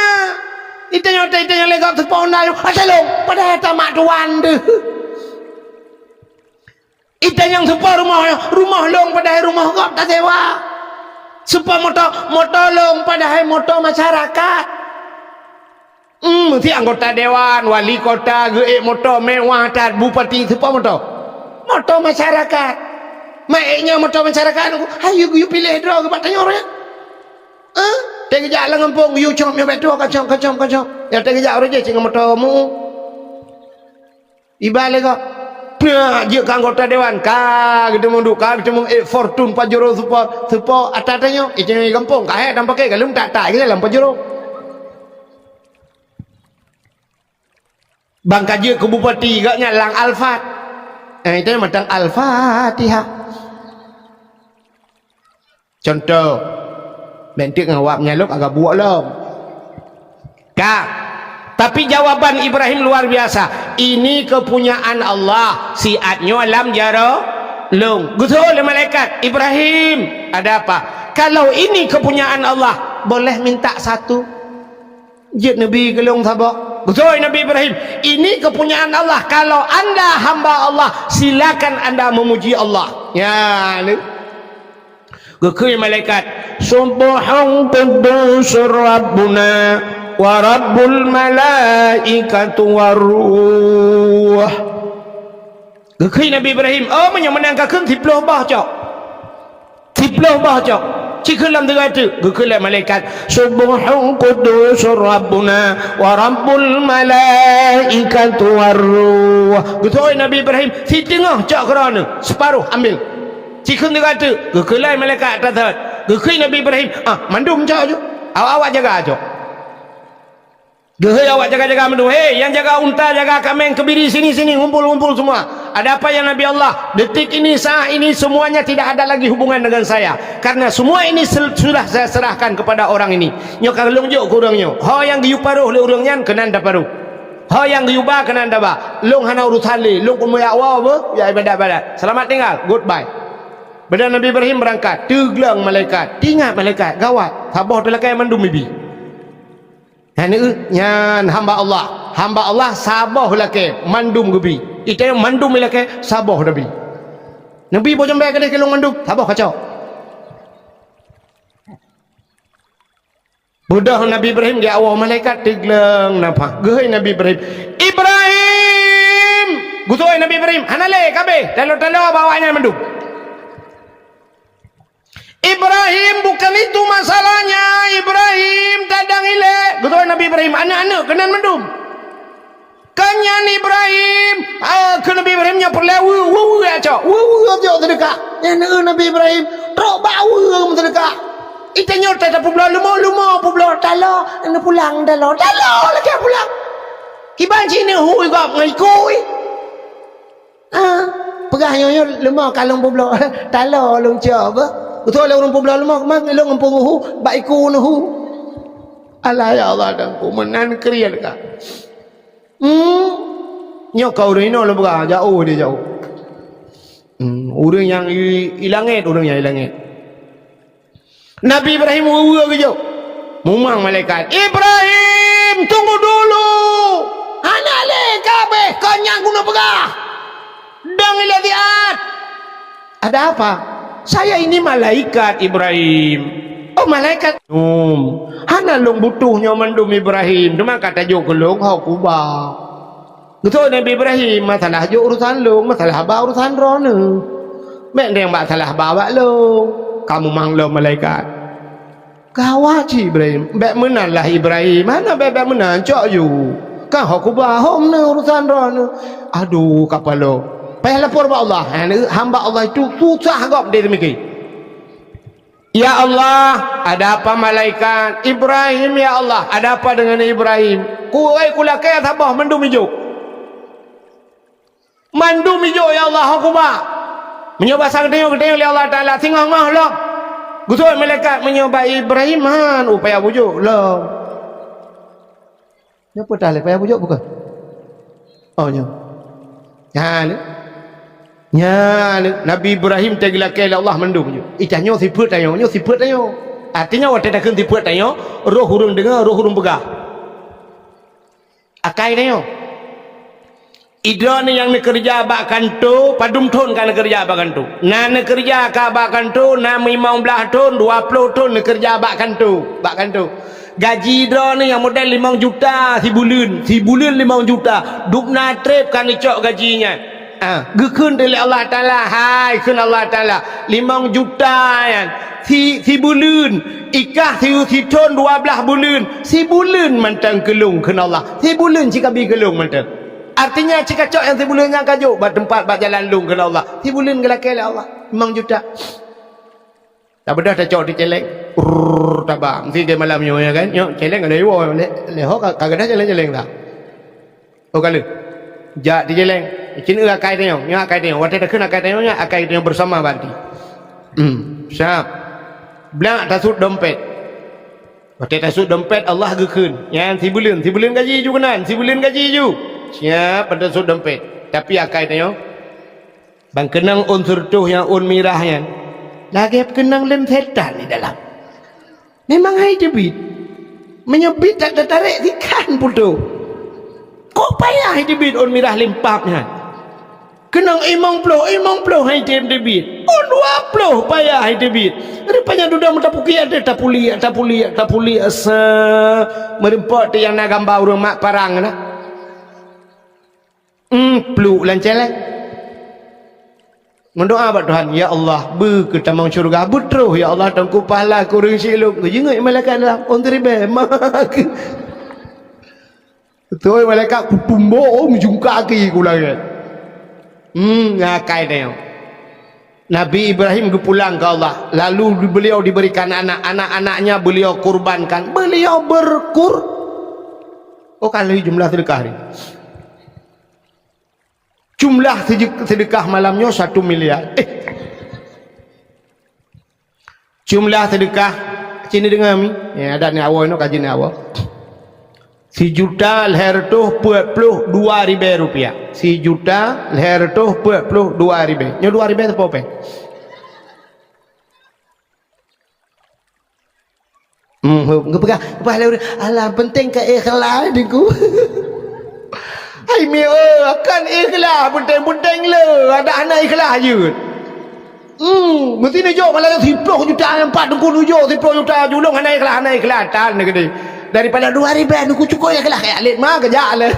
Itanya legap terpondai asalong pada tamak tuan deh. Itanya yang sepa rumah long pada rumah gap tak sewa. Sepa motor long pada motor masyarakat. Mesti anggota dewan, wali kota geek motor mewah tak bupati sepa motor masyarakat. Mainnya motor masyarakat. Hayu you pilih draw ke tanya orang. Dia kejap lah ngempung, you com, you betul, kacau. Yang dia kejap orang je, cik motormu. Ibalik kau. Pernah je ke anggota dewan, kita munduk, kita fortune pajero support, atas-atasnya, itu yang kampung, kaya dan pakai, kalau tak kita dalam pajero. Bangka je ke bupati, agaknya lang Al-Fat. Itu yang matang Al-Fatihah. Contoh, bentik ngawak nyaluk agak buak lom. Kak, tapi jawaban Ibrahim luar biasa. Ini kepunyaan Allah. Siatnya alam jaro lung. Betul malaikat. Ibrahim, ada apa? Kalau ini kepunyaan Allah, boleh minta satu. Jid Nabi gelung sabak. Betul Nabi Ibrahim. Ini kepunyaan Allah. Kalau anda hamba Allah, silakan anda memuji Allah. Ya, ni. Gekui malaikat. Subhan quddusur Rabbuna wa Rabbul malaikatu waruh. Gekui Nabi Ibrahim. Oh, menang ka keung 10 bah cok. 10 bah cok. Cikgu lam tengah tu Gekui malaikat. Subhan quddusur Rabbuna wa Rabbul malaikatu waruh. Getoi Nabi Ibrahim. Si tengah cok kerana separuh ambil. Cikgu tengah tu Gekui malaikat atas. Gekui Nabi Ibrahim. Mandum cok je. Awak jaga cok. Gekui awak jaga-jaga mandum. Hei, yang jaga unta, jaga kambing, kebiri sini-sini, ngumpul-ngumpul semua. Ada apa yang Nabi Allah? Detik ini, saat ini semuanya tidak ada lagi hubungan dengan saya. Karena semua ini sudah saya serahkan kepada orang ini. Nyo kalung jo kurangnya. Ha yang giu paruh le urang nyan kenan da paruh. Ha yang giu ba kenan da ba. Long hana urusan le, long kumu ya wa apa? Ya ibadat-ibadat. Selamat tinggal. Goodbye. Benda Nabi Ibrahim berangkat, teglang malaikat. Ingat malaikat, gawat. Sabah telakai mandum bibi. Nyan hamba Allah sabah lake mandum gebi ite mandum lake sabah nabi bo jambe kade kelong mandum sabah kacau budah Nabi Ibrahim dia awal malaikat tigleng napa geuy Nabi Ibrahim gutoi Nabi Ibrahim hanale kabe talo-talo bawanya mandum Ibrahim bukan itu masalahnya. Ibrahim tadang ile. Betul Nabi Ibrahim anak-anak kenan mendum. Kanyan Ibrahim. Ke Nabi Ibrahimnya perlewu. Wu aja. Wu aja terdekat. Yang Nabi Ibrahim trok bau terdekat. Itanya tak pulang lumo pulang talo. Anda pulang talo lagi pulang. Kiban sini hui gap ngikui. Pegahnya lumo kalung pulang talo long coba. Betul orang pembela lemah kemang elong empung hu baiku nuhu. Allah ya Allah dan ku menan krian ka. Nyok kau rino lo bega jauh dia jauh. Orang yang ilangit Nabi Ibrahim uwa ke jauh. Mumang malaikat. Ibrahim tunggu dulu. Hanale kabe kanyang guna bega. Dang ilatiat. Ada apa? Saya ini malaikat Ibrahim. Oh malaikat. Hana long butuhnya mandum Ibrahim. Dema kata jo kelong hau kuba. Betul Nabi Ibrahim masalah jo urusan long, masalah ba urusan rona. Mek deng masalah bawa long. Kamu manglo malaikat. Gawat Ibrahim. Bek menanlah Ibrahim. Mana bek menan cok you. Kan hau kuba hom ne urusan rona. Aduh kapalo. Payah lapor kepada Allah. Hamba Allah itu susah kok dia demikian. Ya Allah, ada apa malaikat? Ibrahim ya Allah, ada apa dengan Ibrahim? Kuai kulakai sabah mandum hijau. Mandum hijau ya Allah hukumah. Menyoba sang tengok ya Allah Taala tinggal ngah. Gusul malaikat menyoba Ibrahim man upaya bujuk lah. Apa dah le payah bujuk bukan? Oh nyo. Ya, Nabi Ibrahim teglakai Allah mendung je. Itanya siput tayo. Artinya waktu dah kena siput tayo, roh hurung dengar, roh hurung pegah. Akai tayo. Idra ni yang nak kerja abak kanto, padum ton kan kerja abak kanto. Na nak kerja ka abak kanto, na 15 ton, 20 ton nak kerja abak kanto. Gaji idra ni yang modal 5 juta sebulan 5 juta. Duk na trip kan icok gajinya. Gekun dari Allah Ta'ala. Hai kun Allah Ta'ala 5 juta yan. Si bulan ikah si ton 12 bulan. Si bulan mantang kelung kun Allah. Si bulan cika bi kelung mantang. Artinya cika cok yang si bulan yang kajuk bat tempat bat jalan lung kun Allah. Si bulan gelakai Allah 5 juta. Tak bedah tak cok di celeng. Tabang si dia malam nyo ya kan. Nyo celeng ada yo le ho kagak dah celeng dah. Oh kali. Ja di celeng. Cini akai tengok, nya akai tengok. Waktu dah kena akai tengoknya, akai tengok bersama banti. Siap. Belak tasut dompet. Waktu tasut dompet Allah gekun. Yang si bulan gaji ju kenan, si bulan gaji ju. Siap tasut dompet. Tapi akai tengok. Bang kenang unsur tuh yang mirah yang. Lagi kenang lem setan di dalam. Memang hai jebit. Menyebit tak tertarik ikan putu. kok payah debit on mirah limpapnya kenang imong ploh hai tem debit on 20 payah hai debit rupanya duda mentapuki ada tapuli asa merempot yang na gambau rumah parang na plu lancelek mendoa buat Tuhan, ya Allah ke tamang syurga betul ya Allah tangku pahala kurang siluk jenguk malaikat dalam ontri be betul malaikat kutumbo menjungka kaki kulang ngakai dia Nabi Ibrahim pulang ke Allah lalu beliau diberikan anak-anaknya beliau kurbankan beliau kalau jumlah sedekah ni jumlah sedekah malamnya 1 miliar jumlah sedekah sini dengan kami ya ada ni awal ni kaji ni awal 1 juta leher tu 42 ribu rupiah 1 juta leher tu 42 ribu nya 2 ribu apa pegang alah penting ke ikhlas diku hai mi akan ikhlas penting le ada anak ikhlas je mesti ni jauh malah 10 juta 4 dengku nujuk 10 juta julung anak ikhlas tan ni gede daripada 2 ribu aku cukup ikhlas kayak alit mah kejak le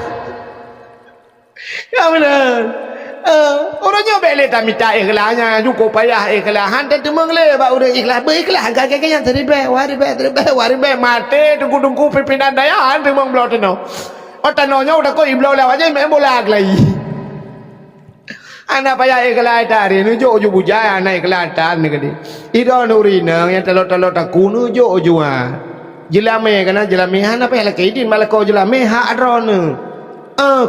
ya benar orangnya bele tak minta ikhlasnya cukup payah ikhlasan tak temang le ba udah ikhlas berikhlas kakek yang 3 ribu mati dengku pimpinan dayahan temang belau tenau tanahnya udah kau iblau lewat aja main bola lagi anak payah ikhlas hari ni jo bujaya anak ikhlasan ni gede ida nurina yang telot tak kuno jo jelame kana jelame hana payah laki idin malah kau jelame ha adron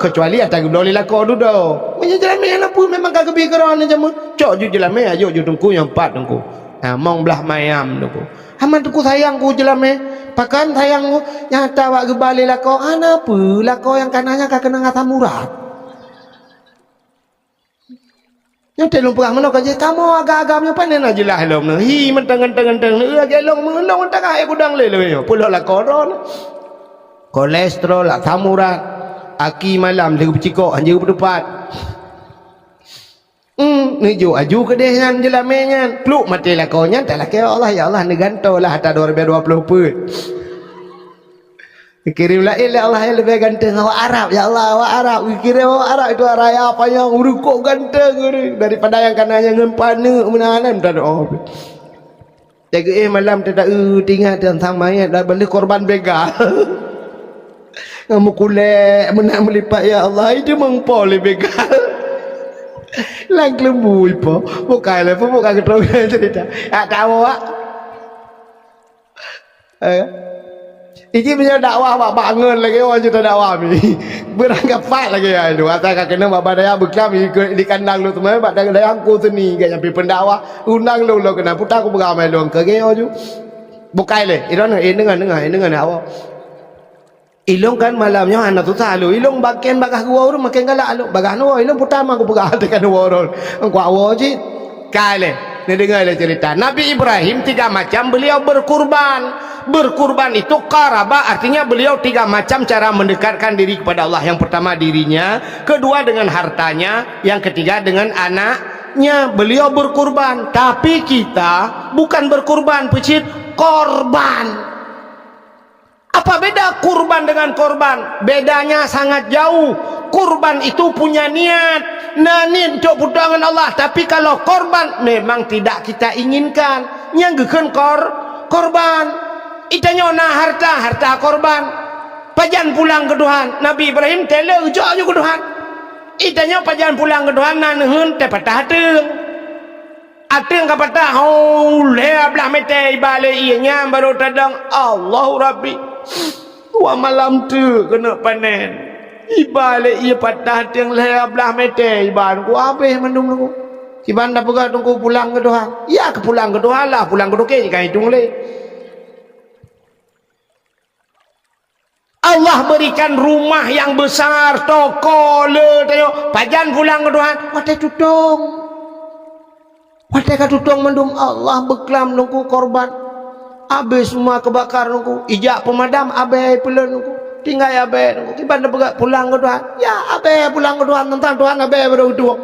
kecuali atas boleh lah kau duduk punya jelame hana pun memang kagak bikiran jamu cok ju jelame ayo ju tungku yang 4 tungku mong belah mayam tungku haman tungku sayangku jelame pakan sayangku nyata wak gebali lah kau apa lah kau yang kanannya kak kena ngata murah yang telung perang mana kaje kamu agak-agamnya panen aja lah helom hi menteng-menteng gelong mengelong tengah air gudang le pulau lah koron kolesterol lah samurat aki malam lagi bercikok anjir berdepat ni jo aju ke dehan jelamenya pluk mati lah kau nya tak lah ke Allah ya Allah ni gantau lah hatta 2020 pun kirim lah Allah yang lebih ganteng awak Arab ya Allah awak Arab kirim awak Arab itu raya apa yang urukok ganteng daripada yang kanannya ngempana menahanan tak ada jaga malam tak tinggal tentang mayat dah beli korban begal ngamu kulek menang melipat ya Allah itu mengpol begal lang lembu ipo bukan lah bukan keterangan cerita tak tahu awak ini punya dakwah awak bangun lagi orang cerita dakwah ni beranggap fat lagi ya itu kata kena bapak daya bekam di kandang lu teman bapak daya aku tu ni kan nyampi pendakwah undang lu kena putar aku beramai lu ke geo ju bukai le iron dengan awak ilong kan malamnya anak tu salu ilong bagian bakah gua urus makin galak lu bakah nu ilong pertama aku pegang tekan urus aku awak je kale ni dengar cerita Nabi Ibrahim 3 macam beliau berkurban itu qaraba artinya beliau 3 macam cara mendekatkan diri kepada Allah yang pertama dirinya kedua dengan hartanya yang ketiga dengan anaknya beliau berkurban tapi kita bukan berkurban pecit korban. Apa beda kurban dengan korban? Bedanya sangat jauh. Kurban itu punya niat, niat untuk pertolongan Allah. Tapi kalau korban memang tidak kita inginkan. Yang geken korban. Itanya na harta korban. Pajan pulang ke Tuhan. Nabi Ibrahim tele ujak ke Tuhan. Itanya pajan pulang ke Tuhan nanehun te patah teung. Ateng ka patah le ablah mete ibale ianya baru tadang Allahu Rabbi. Tua malam tu kena panen ibalik ia patah tiang leher belah mete iban ku habis mendung aku iban dah pegang tunggu pulang ke Tuhan ya ke pulang ke Tuhan lah pulang ke Tuhan kan hitung le Allah berikan rumah yang besar toko le tengok pajan pulang ke Tuhan watai tutung mendung Allah beklam nunggu korban habis semua kebakar nunggu ijak pemadam abai pelan nunggu tinggal ya abe kiban dah pulang ke Tuhan ya abe pulang ke Tuhan tentang Tuhan abe baru dua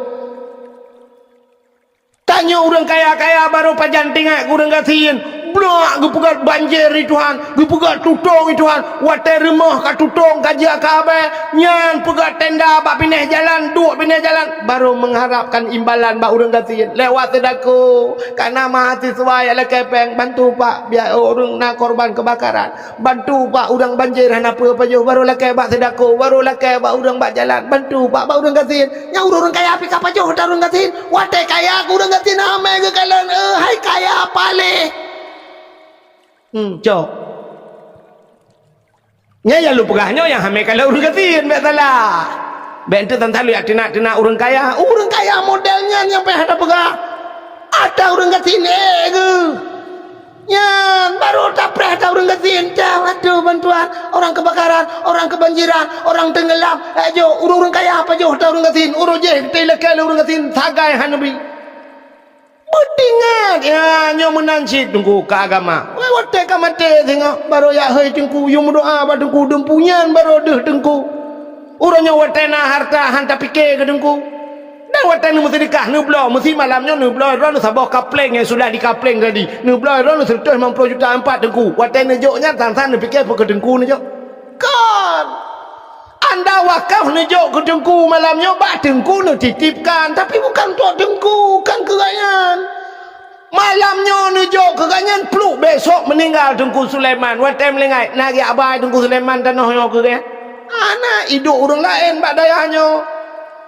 tanya orang kaya-kaya baru pajanting kurang kasihin blok gepegat banjir ni Tuhan gepegat tutong ni Tuhan watai rumah ka tutong kajak ka abe nyan pegat tenda bak pindah jalan duk pindah jalan baru mengharapkan imbalan bak orang kasihin lewat sedako karena mahasiswa yang lekepeng bantu pak biar orang nak korban kebakaran bantu pak orang banjir han apa jauh baru lekep bak sedako baru lekep bak orang bak jalan bantu pak bak orang kasihin nya orang kaya api kapal jauh orang kasihin watai kaya aku orang kasihin amai ke kalian hai kaya apa leh cok nya ya lu pegahnya yang hamil kalau urang katin bet salah bet itu tentang lu ya tina urang kaya modelnya yang ada pegah ada urang katin ke nya baru tapreh ada urang katin aduh bantuan orang kebakaran orang kebanjiran orang tenggelam ayo urang kaya apa jo ada urang katin urang je telekal urang katin sagai hanabi Betingat ya nyo menancit tunggu ke agama. Wei watai ka mate tengok baru ya hei tengku yo doa ba tengku dempunyan baru deh tengku. Urangnya watai na harta hanta pikir ke tengku. Dan watai nu mesti nikah nu blo mesti malamnya nu blo ron sabah kapleng yang sudah dikapleng tadi. Nu blo ron 150 juta 4 tengku. Watai nu joknya tantan nu pikir ke tengku nu jok. Kan anda wakaf nejok ke dengku malamnya bak dengku nak titipkan tapi bukan untuk dengku kan keganyan malamnya nejok keganyan peluk besok meninggal dengku Sulaiman watai melengai nagi abai dengku Sulaiman tanahnya keganyan anak hidup orang lain bak dayanya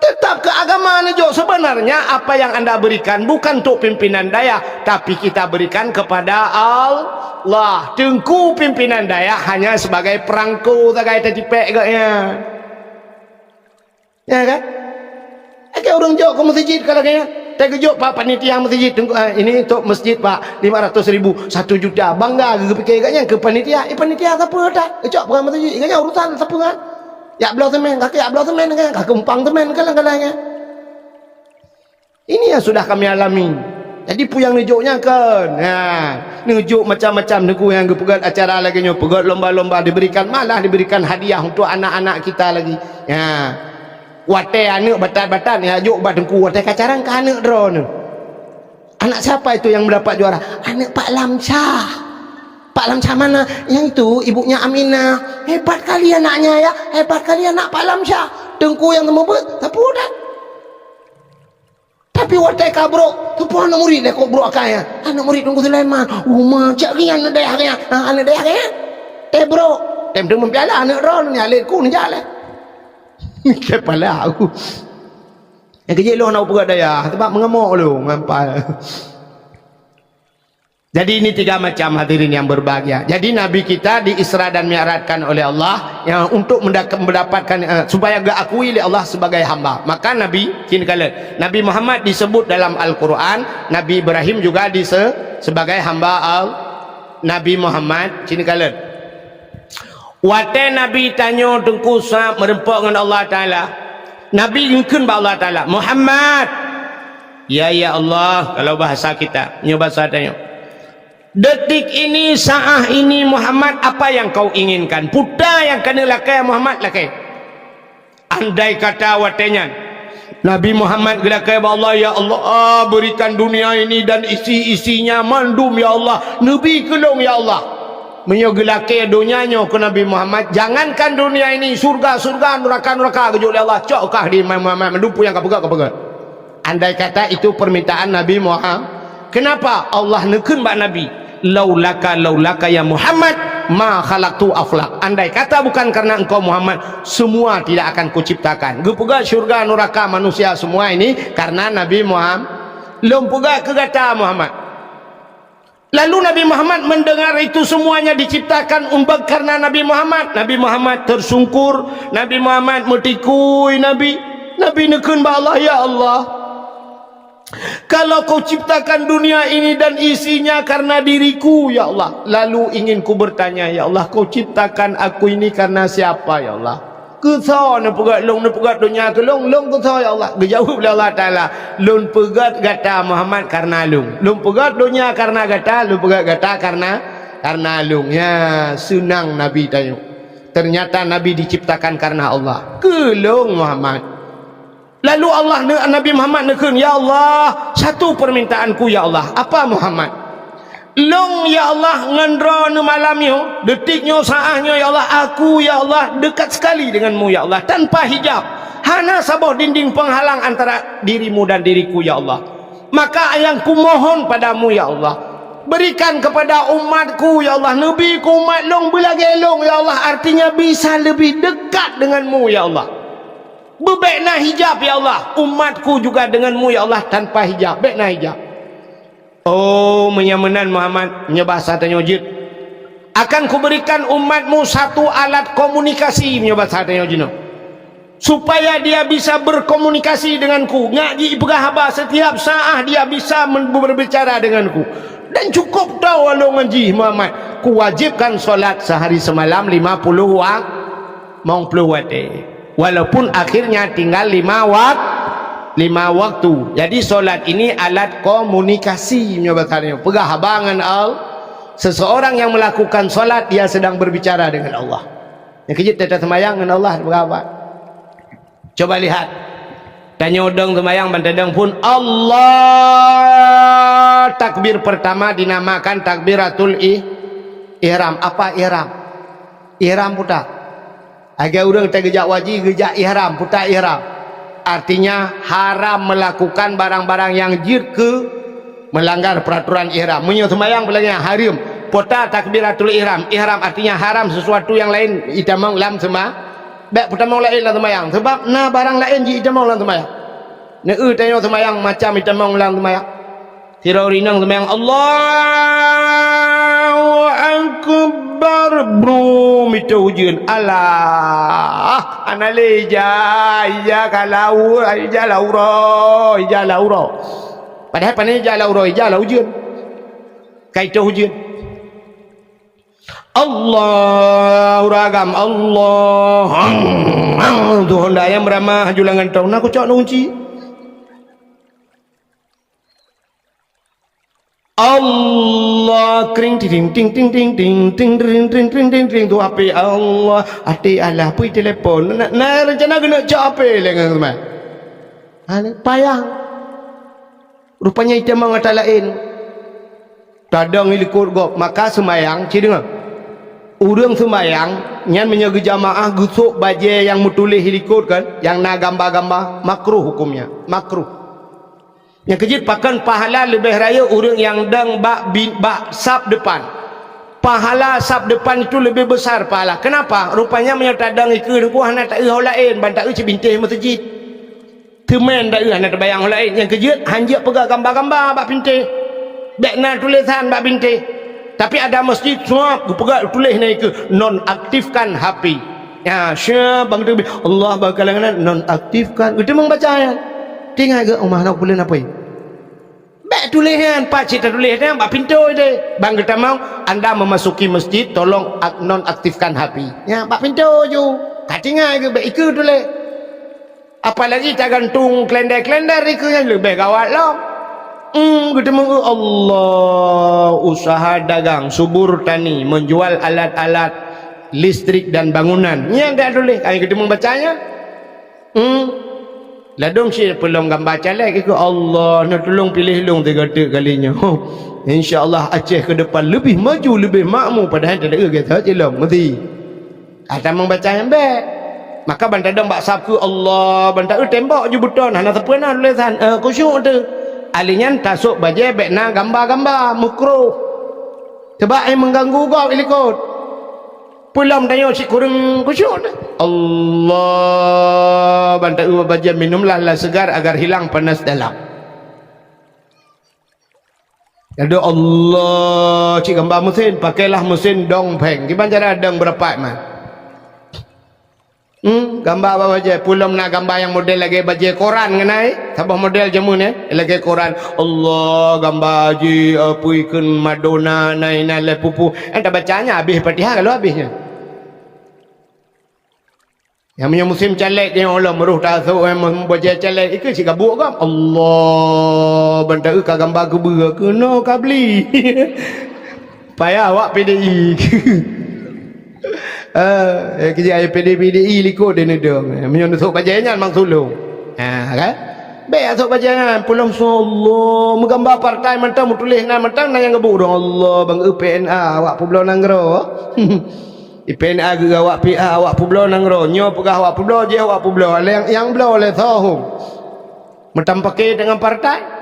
tetap ke agama nejok sebenarnya apa yang anda berikan bukan untuk pimpinan daya tapi kita berikan kepada Allah dengku pimpinan daya hanya sebagai perangko sebagai tercipek katanya ya kan okay, orang jauh ke masjid kalau kaya tak kejut pak panitia masjid ini untuk masjid pak 500,000 1 juta bangga ke fikir katanya ke panitia panitia siapa tak kejut bukan masjid katanya urusan siapa kan ya belau temen kakek ya belau temen kan kakek umpang temen kalang-kalangnya ini yang sudah kami alami jadi puyang nejoknya kan nejok macam-macam neku yang pegat acara lagi nyo pegat lomba-lomba diberikan malah diberikan hadiah untuk anak-anak kita lagi watai anak batan-batan ya juk badengku watai kacaran ke anak drone anak siapa itu yang mendapat juara anak Pak Lamsyah Pak Lamsyah mana yang itu ibunya Aminah hebat kali anaknya ya hebat kali anak Pak Lamsyah dengku yang temubut tapi udah tapi watai kabro tu pun anak murid kok bro akaya anak murid tunggu Sulaiman macam ni anak dayahnya bro tem mempiala anak drone ni alikku ni jalan kepala aku yang kecil lo nak pegat daya sebab mengemuk lo ngampal jadi ini 3 macam hadirin yang berbahagia jadi Nabi kita diisra dan mi'rajkan oleh Allah yang untuk mendapatkan supaya gak akui oleh Allah sebagai hamba maka Nabi kini kalian Nabi Muhammad disebut dalam Al-Quran Nabi Ibrahim juga sebagai hamba Nabi Muhammad kini kalian watai Nabi tanya tengku sahab merempak dengan Allah Ta'ala Nabi yungkun ba Allah Ta'ala Muhammad ya Allah kalau bahasa kita nyo bahasa tanya detik ini saat ini Muhammad apa yang kau inginkan putra yang kena lakai Muhammad lakai andai kata watainya Nabi Muhammad gelakai Allah ya Allah berikan dunia ini dan isi-isinya mandum ya Allah Nabi kelong ya Allah menyogelakai dunianya ke Nabi Muhammad jangankan dunia ini surga neraka kejuk oleh Allah cokkah di Muhammad mendupu yang kapegat andai kata itu permintaan Nabi Muhammad kenapa Allah nekun bak Nabi laulaka ya Muhammad ma khalaqtu aflaq andai kata bukan karena engkau Muhammad semua tidak akan kuciptakan gepegat surga neraka manusia semua ini karena Nabi Muhammad lompegat kegata Muhammad. Lalu Nabi Muhammad mendengar itu semuanya diciptakan karena Nabi Muhammad tersungkur Nabi Muhammad metikui Nabi nekun ba Allah ya Allah kalau kau ciptakan dunia ini dan isinya karena diriku ya Allah lalu ingin ku bertanya ya Allah kau ciptakan aku ini karena siapa ya Allah Kutho na pegat long na pegat dunia ke long kutho ya Allah. Dijawab oleh Allah Taala, long pegat gata Muhammad karena long pegat dunia karena gata, long pegat gata karena long. Ya, senang Nabi tanya. Ternyata Nabi diciptakan karena Allah. Kelong Muhammad. Lalu Allah Nabi Muhammad nekun, ya Allah, satu permintaanku ya Allah. Apa Muhammad? Long ya Allah ngendra ne malam yo, detiknya saahnya ya Allah, aku ya Allah dekat sekali denganmu ya Allah tanpa hijab. Hana sabah dinding penghalang antara dirimu dan diriku ya Allah. Maka yang kumohon padamu ya Allah, berikan kepada umatku ya Allah, Nabi ku umat long belagi long ya Allah, artinya bisa lebih dekat denganmu ya Allah. Bebekna hijab ya Allah, umatku juga denganmu ya Allah tanpa hijab, bekna hijab. Oh menyamenan Muhammad menyebasa tanya jid, akan kuberikan umatmu satu alat komunikasi menyebasa tanya jino, supaya dia bisa berkomunikasi denganku. Ngaji pegahaba setiap saat dia bisa berbicara denganku. Dan cukup tahu walau ngaji Muhammad, ku wajibkan solat sehari semalam 50 waktu mong waktu, walaupun akhirnya tinggal 5 waktu. Jadi solat ini alat komunikasi menyebabkannya. Pegahabangan seseorang yang melakukan solat dia sedang berbicara dengan Allah. Yang kejut tetap semayang dengan Allah berapa? Coba lihat. Tanya udang semayang bantadang pun Allah. Takbir pertama dinamakan takbiratul ihram. Apa ihram? Ihram putar. Agak orang tergejak wajib gejak ihram, putar ihram. Artinya haram melakukan barang-barang yang melanggar peraturan ihram. Munyo semayang belanya haram. Putar takbiratul ihram. Ihram artinya haram sesuatu yang lain itamang lam semua. Baik pertama lain lah semayang. Sebab na barang lain ji itamang lam semayang. Na tanya semayang macam itamang lam semayang. Tirau rinang semayang Allahu Akbar bro itu ujian Allah analeja ija kalau ija lauro padahal panen ija lauro ija la ujian kaito ujian Allah ragam Allah Tuhan daya meramah julangan tahun aku cak nunci Allah kring ting ting ting ting ting ting ting ting ting ting ting tu api Allah ati Allah pui telefon na rencana kena cak api lengan teman payang rupanya itu mengata lain tadang ilikut gop maka semayang cideng urang semayang nyan menyaga jamaah gusuk baje yang mutulih ilikut kan yang na gambar-gambar makruh hukumnya makruh. Yang kejut pakan pahala lebih raya orang yang dang bak sab depan. Pahala sab depan itu lebih besar pahala. Kenapa? Rupanya menyatadang ikut ku hana tak hau lain ban tak cebintih masjid. Temen tak hana terbayang hau lain. Yang kejut hanjak pegang gambar-gambar bak pintih. Bekna tulisan bak pintih. Tapi ada masjid semua ku pegang tulis naik ke nonaktifkan HP. Ya, syah bang tu Allah bakalan nonaktifkan. Kita membaca ya. Tinggal ke rumah nak boleh apa? Baik tulisan, pak cita tulisan, pak pintu itu. Bang kita mau anda memasuki masjid, tolong nonaktifkan HP. Ya, pak pintu je. Katingai ke baik ikut tulis. Apalagi tak gantung klender-klender itu yang lebih gawat lah. Kita mau Allah usaha dagang, subur tani, menjual alat-alat listrik dan bangunan. Ya, tak tulis. Kami kita membacanya. Ladong si pelong gambar calek ke Allah nak tolong pilih long 3 kalinya. InsyaAllah Aceh ke depan lebih maju, lebih makmur padahal tak ada kata celong mesti. Ada membaca yang baik. Maka bantadang bak sabku Allah bantak tembak je beton hana terpena tulisan khusyuk tu. Alinyan tasuk baje bekna gambar-gambar makruh. Sebab ai mengganggu kau ilikut. Pulang tanya si kurang khusyuk Allah bantai baca minumlah lah segar agar hilang panas dalam. Ada Allah cik gambar mesin pakailah mesin dongpeng. Gimana cara dong berapa man? Gambar apa baca? Pulang nak gambar yang model lagi baca koran kenai? Sabah model jamu ni lagi koran. Allah gambar je apa ikan Madonna naik naik pupu. Entah bacanya habis Fatihah kalau habisnya. Yang punya musim calek dia Allah meruh tasuk membaca calek ikut si kabuk kan Allah bantai ka gambar ke ber ke no ka beli payah awak PDI Kerja PDI likut dia nedong. Menyontok bajanya mang sulung. Kan? Baik asok bajanya pulang Allah menggambar partai mentang tulis nama mentang yang ngebuk dong Allah bang PNA awak pulau nanggro. PNA ge awak PA awak pulau nanggro nyo pegah awak pulau je awak pulau yang belau oleh tahu. Mentang pakai dengan partai.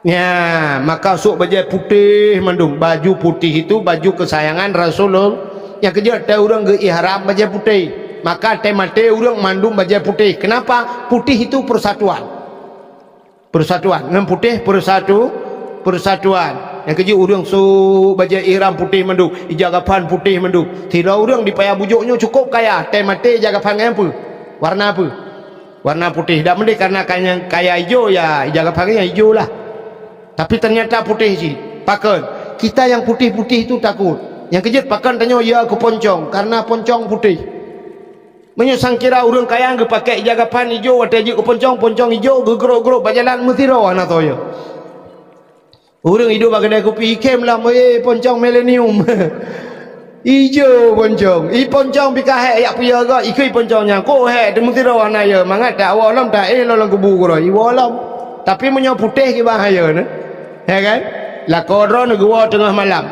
Ya, maka sok baju putih mandum. Baju putih itu baju kesayangan Rasulullah. Yang kerja ada orang ke ihram baju putih. Maka temate orang mandum baju putih. Kenapa? Putih itu persatuan. Persatuan. Nam putih persatuan. Yang kerja orang sok baju ihram putih mandum. Ijagapan putih mandum. Tidak orang dipayah bujuknya cukup kaya. Temate jagapan apa? Warna apa? Warna putih. Tak mesti karena kaya hijau ya jagapannya hijau lah. Tapi ternyata putih sih. Pakan. Kita yang putih-putih itu takut. Yang kejut pakan tanya ya aku poncong karena poncong putih. Menyusang kira orang kaya yang pakai jagapan hijau ada je ke poncong hijau gegerok-gerok berjalan mesti rawan atau ya. Orang hidup kedai kopi ikem lah poncong milenium. Hijau poncong. Poncong bikah yak puya ga ikui poncongnya. Ko he mesti rawan ya. Mangat tak awalam tak lalang kubu gro. Iwalam. Tapi menyo putih ke bahaya ne. Ya kan? La kodro ne gua tengah malam.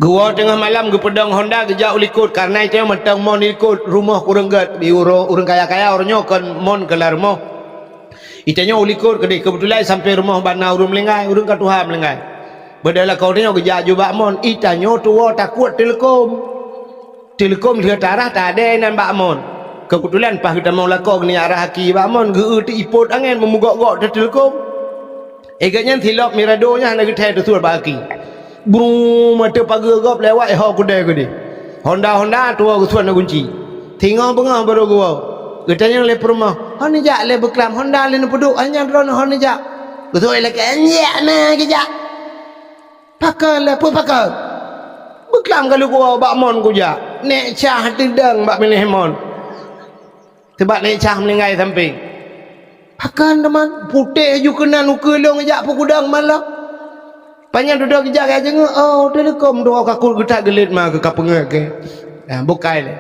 Gua tengah malam ke pedang Honda gejak ulikut karena itu mentang mon ikut rumah kurang gat di urang kaya-kaya orangnya kan mon kelar rumah. Itanya ulikut kedai kebetulan sampai rumah bana urang melenggai urang ka Tuhan melenggai. Bedala kau tanya gejak juga mon itanya tua takut telekom. Telekom dia tarah tak ada nan bak mon. Kebetulan pas kita mau lakon ni arah haki bak mon geu ti ipot angin memugak-gak de telekom. Eganya tilap miradonya nak kita tu bak haki. Brum mata pagar gop lewat ho kudai ke dia. Honda tua kesuan nak kunci. Tinggal bengah baru gua. Katanya le rumah. Hon jak le beklam Honda le peduk hanya drone hon jak. Betul le kenyak na kejak. Pakal le pun pakal. Beklam kalau gua bak mon ku jak. Nek cah tidang bak milih mon. Sebab nek cah meninggal samping. Pakal teman putih ju kena nukelong jak pukudang malah. Panjang duduk kejap aja nge. Oh, telekom doa kakul getak gelit mah ke kapengak ke. Bukai le.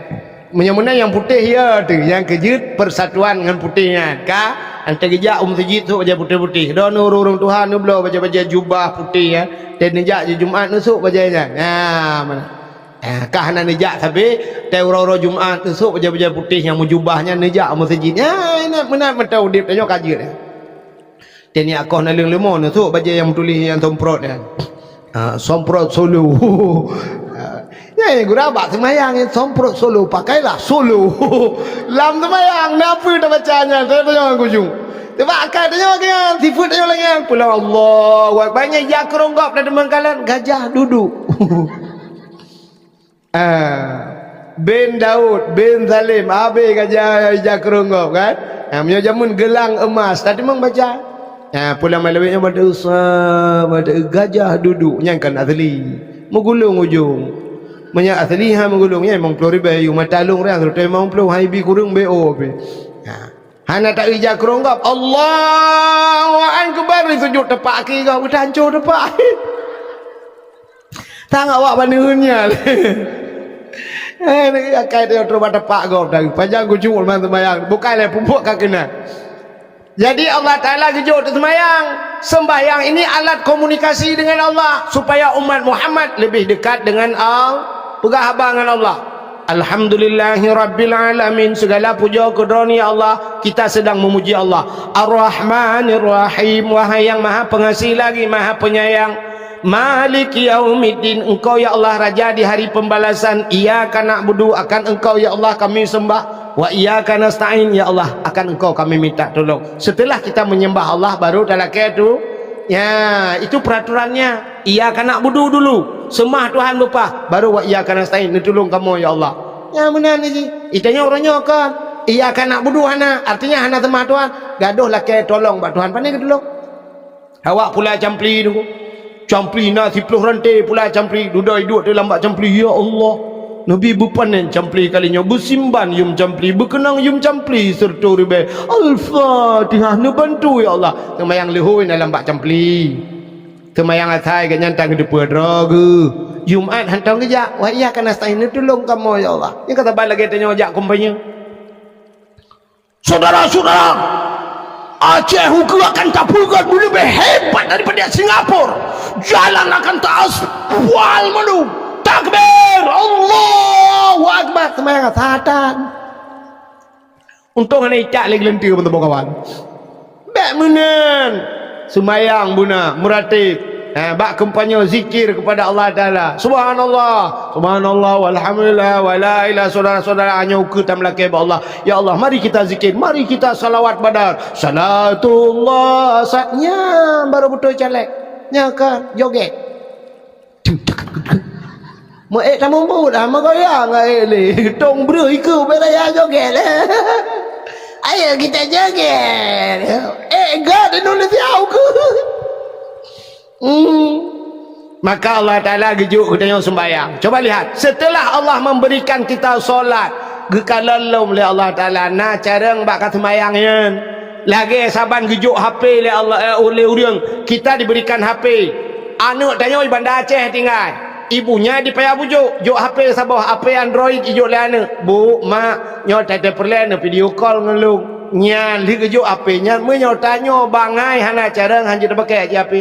Menyamuna yang putih ya tu, yang kejut persatuan dengan putihnya. Ka ante kejap masjid tu baca putih-putih. Don urung Tuhan nu belo baca jubah putih ya. Dan nejak je Jumaat nusuk bacanya. Mana? Kah nak nejak tapi teuro Jumaat nusuk baca putih yang mujubahnya nejak masjid. Ini benar mentau dip tanya kaji dia. Dan ni aku nak lemon tu baca yang tulis yang somprot kan. Somprot solo. Ya gura bak semayang somprot solo pakailah solo. Lam semayang napa dah bacanya saya tanya aku jung. Sebab akal tanya kan sifat tanya lagi pulau Allah. Banyak jak keronggap dan demangkalan gajah duduk. Ben Daud bin Salim abe gajah jak keronggap kan. Punya jamun gelang emas tadi memang baca. Pulang malawiknya pada usah pada gajah duduk nyangkan asli menggulung ujung banyak asli menggulungnya memang pelori bayu matalung orang terus memang pelori haibi kurung bo hana tak ijak keronggap Allahu akbar sujud tepak kaki kau udah hancur tepak tang awak panuhnya nak kai dia terus tepak kau dah panjang kucung man sembayang bukan le pupuk kakina. Jadi Allah Ta'ala kejut sembahyang ini alat komunikasi dengan Allah supaya umat Muhammad lebih dekat dengan Allah, pegah dengan Allah. Alhamdulillahi Rabbil Alamin. Segala puja kedroni Allah, kita sedang memuji Allah. Ar-Rahmanir Rahim. Wahai yang maha pengasih lagi maha penyayang. Maliki yaumiddin. Engkau ya Allah Raja di hari pembalasan. Iyyaka na'budu, akan Engkau ya Allah kami sembah. Wa iyyaka nasta'in, ya Allah akan Engkau kami minta tolong. Setelah kita menyembah Allah baru dalam itu ya itu peraturannya. Iyyaka na'budu dulu, sembah Tuhan lupa, baru wa iyyaka nasta'in, tolong kamu ya Allah. Ya benar ni. Itanya orangnya kan iyyaka na'budu hana, artinya hana sembah Tuhan. Gaduh lah ke tolong bak Tuhan pandai ke tolong. Awak pula campli tu. Campli nak 10 rantai pula campli duduk dalam bak campli ya Allah. Nabi bupanen campli kalinya bersimban yum campli berkenang yum campli serta ribe Al-Fatihah nu bantu ya Allah sembahyang lehoin dalam bak campli Temayang atai ke nyantang di pedrogu. Jumat hantang kerja. Wah iya kan astain tolong kamu ya Allah. Yang kata balik kita nyojak kumpanya. Saudara-saudara, Aceh hukum akan tapulkan lebih hebat daripada Singapura. Jalan akan tak aspal menu. Takbir, Allahu Akbar. Semayang asatan. Untung anak icak lagi lentir teman-teman kawan. Baik menan. Semayang buna, muratib. Bak kempanya zikir kepada Allah Ta'ala. Subhanallah, subhanallah, walhamdulillah, wala saudara-saudara hanya ukur tam lakai Allah. Ya Allah, mari kita zikir, mari kita salawat badar. Salatullah, saatnya baru betul calek. Nyaka joget. Mau tak mampu dah, mau goyang le. Tong beri ke beraya joget. Ayo kita joget. God Indonesia aku. Maka Allah Ta'ala gejuk kita yang sembahyang. Coba lihat, setelah Allah memberikan kita solat, gekalalum oleh Allah Ta'ala na carang bak sembahyangnya lagi saban gejuk HP oleh Allah oleh urang kita diberikan HP. Anak tanya di Bandar Aceh tinggal, ibunya di payah bujuk juk HP sabah HP Android ijuk le anak. Bu mak nyo tak perlen video call ngelung nyan li gejuk HP nya me nyo tanyo bangai hana carang hanjir pakai HP.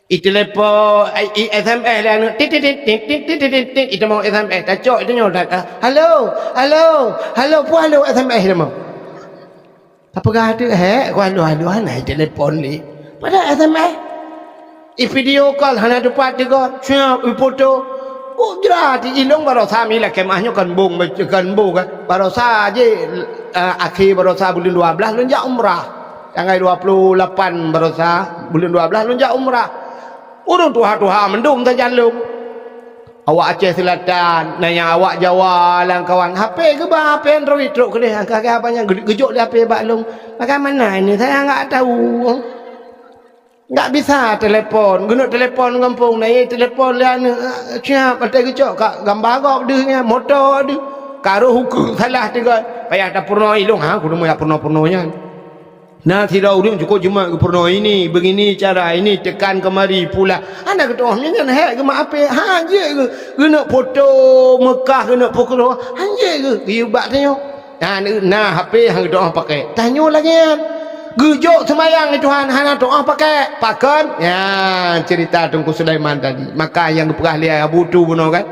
Telepon SMS lah anu tit itu mau SMS tacok itu nyodak halo puan halo SMS dia mau apa kata halo anai telepon ni pada SMS video call hana dapat juga siap foto jelas ilong barosa mi lah kemahnya kan bung kan barosa je akhir barosa bulan 12 lunjak umrah tanggal 28 barosa bulan 12 lunjak umrah. Urung tuha-tuha mendung tak jalung. Awak Aceh Selatan, nah yang awak Jawa lang kawan. HP ke bah HP Android truk ke dia. Kakak apanya gejuk dia HP baklung. Bagaimana ini saya enggak tahu. Enggak bisa telepon. Guna telepon kampung naik telepon dia ni. Siap ada gejuk kak gambar kau dia motor dia. Karo hukum salah tiga. Payah dah purno ilung ha kudu moyak purno-purnonya. Nah tidak urang cukup cuma purno ini begini cara ini tekan kemari pula anda kata ni kan hak ke mak apa ha je ke kena foto Mekah kena pokok ha je ke ibat tanya nah HP hang doa pakai tanya lagi kan gejuk semayang ni Tuhan hana doa pakai pakan ya cerita Tungku Sulaiman tadi maka yang diperah lihat Abu tu guna kan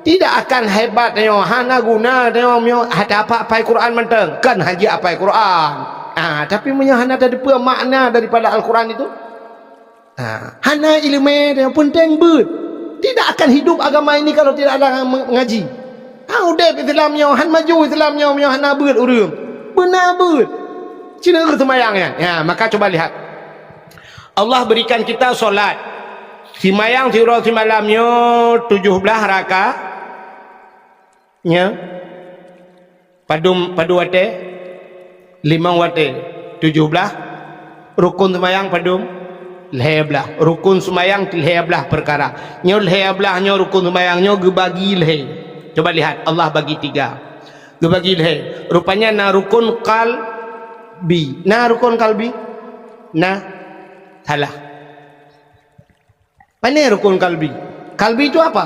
tidak akan hebat tanya hana guna tanya ada apa Quran menteng kan haji apa Quran. Tapi hana ada makna daripada Al-Quran itu. Hana ilmu yang penting ber. Tidak akan hidup agama ini kalau tidak ada mengaji. Udah Islamnya, han maju Islamnya, hana ber urang. Benar ber. Cina ke semayangnya. Ya, maka coba lihat. Allah berikan kita solat. Simayang sirah simalamnya 17 rakaat. Nya. Padu wate. 5 wate 17 rukun semayang padum 12 rukun semayang 13 perkara nyo 13 nyo rukun semayang nyo gebagi leh. Coba lihat Allah bagi 3 gebagi leh. Rupanya na rukun kalbi salah. Mana rukun kalbi itu apa?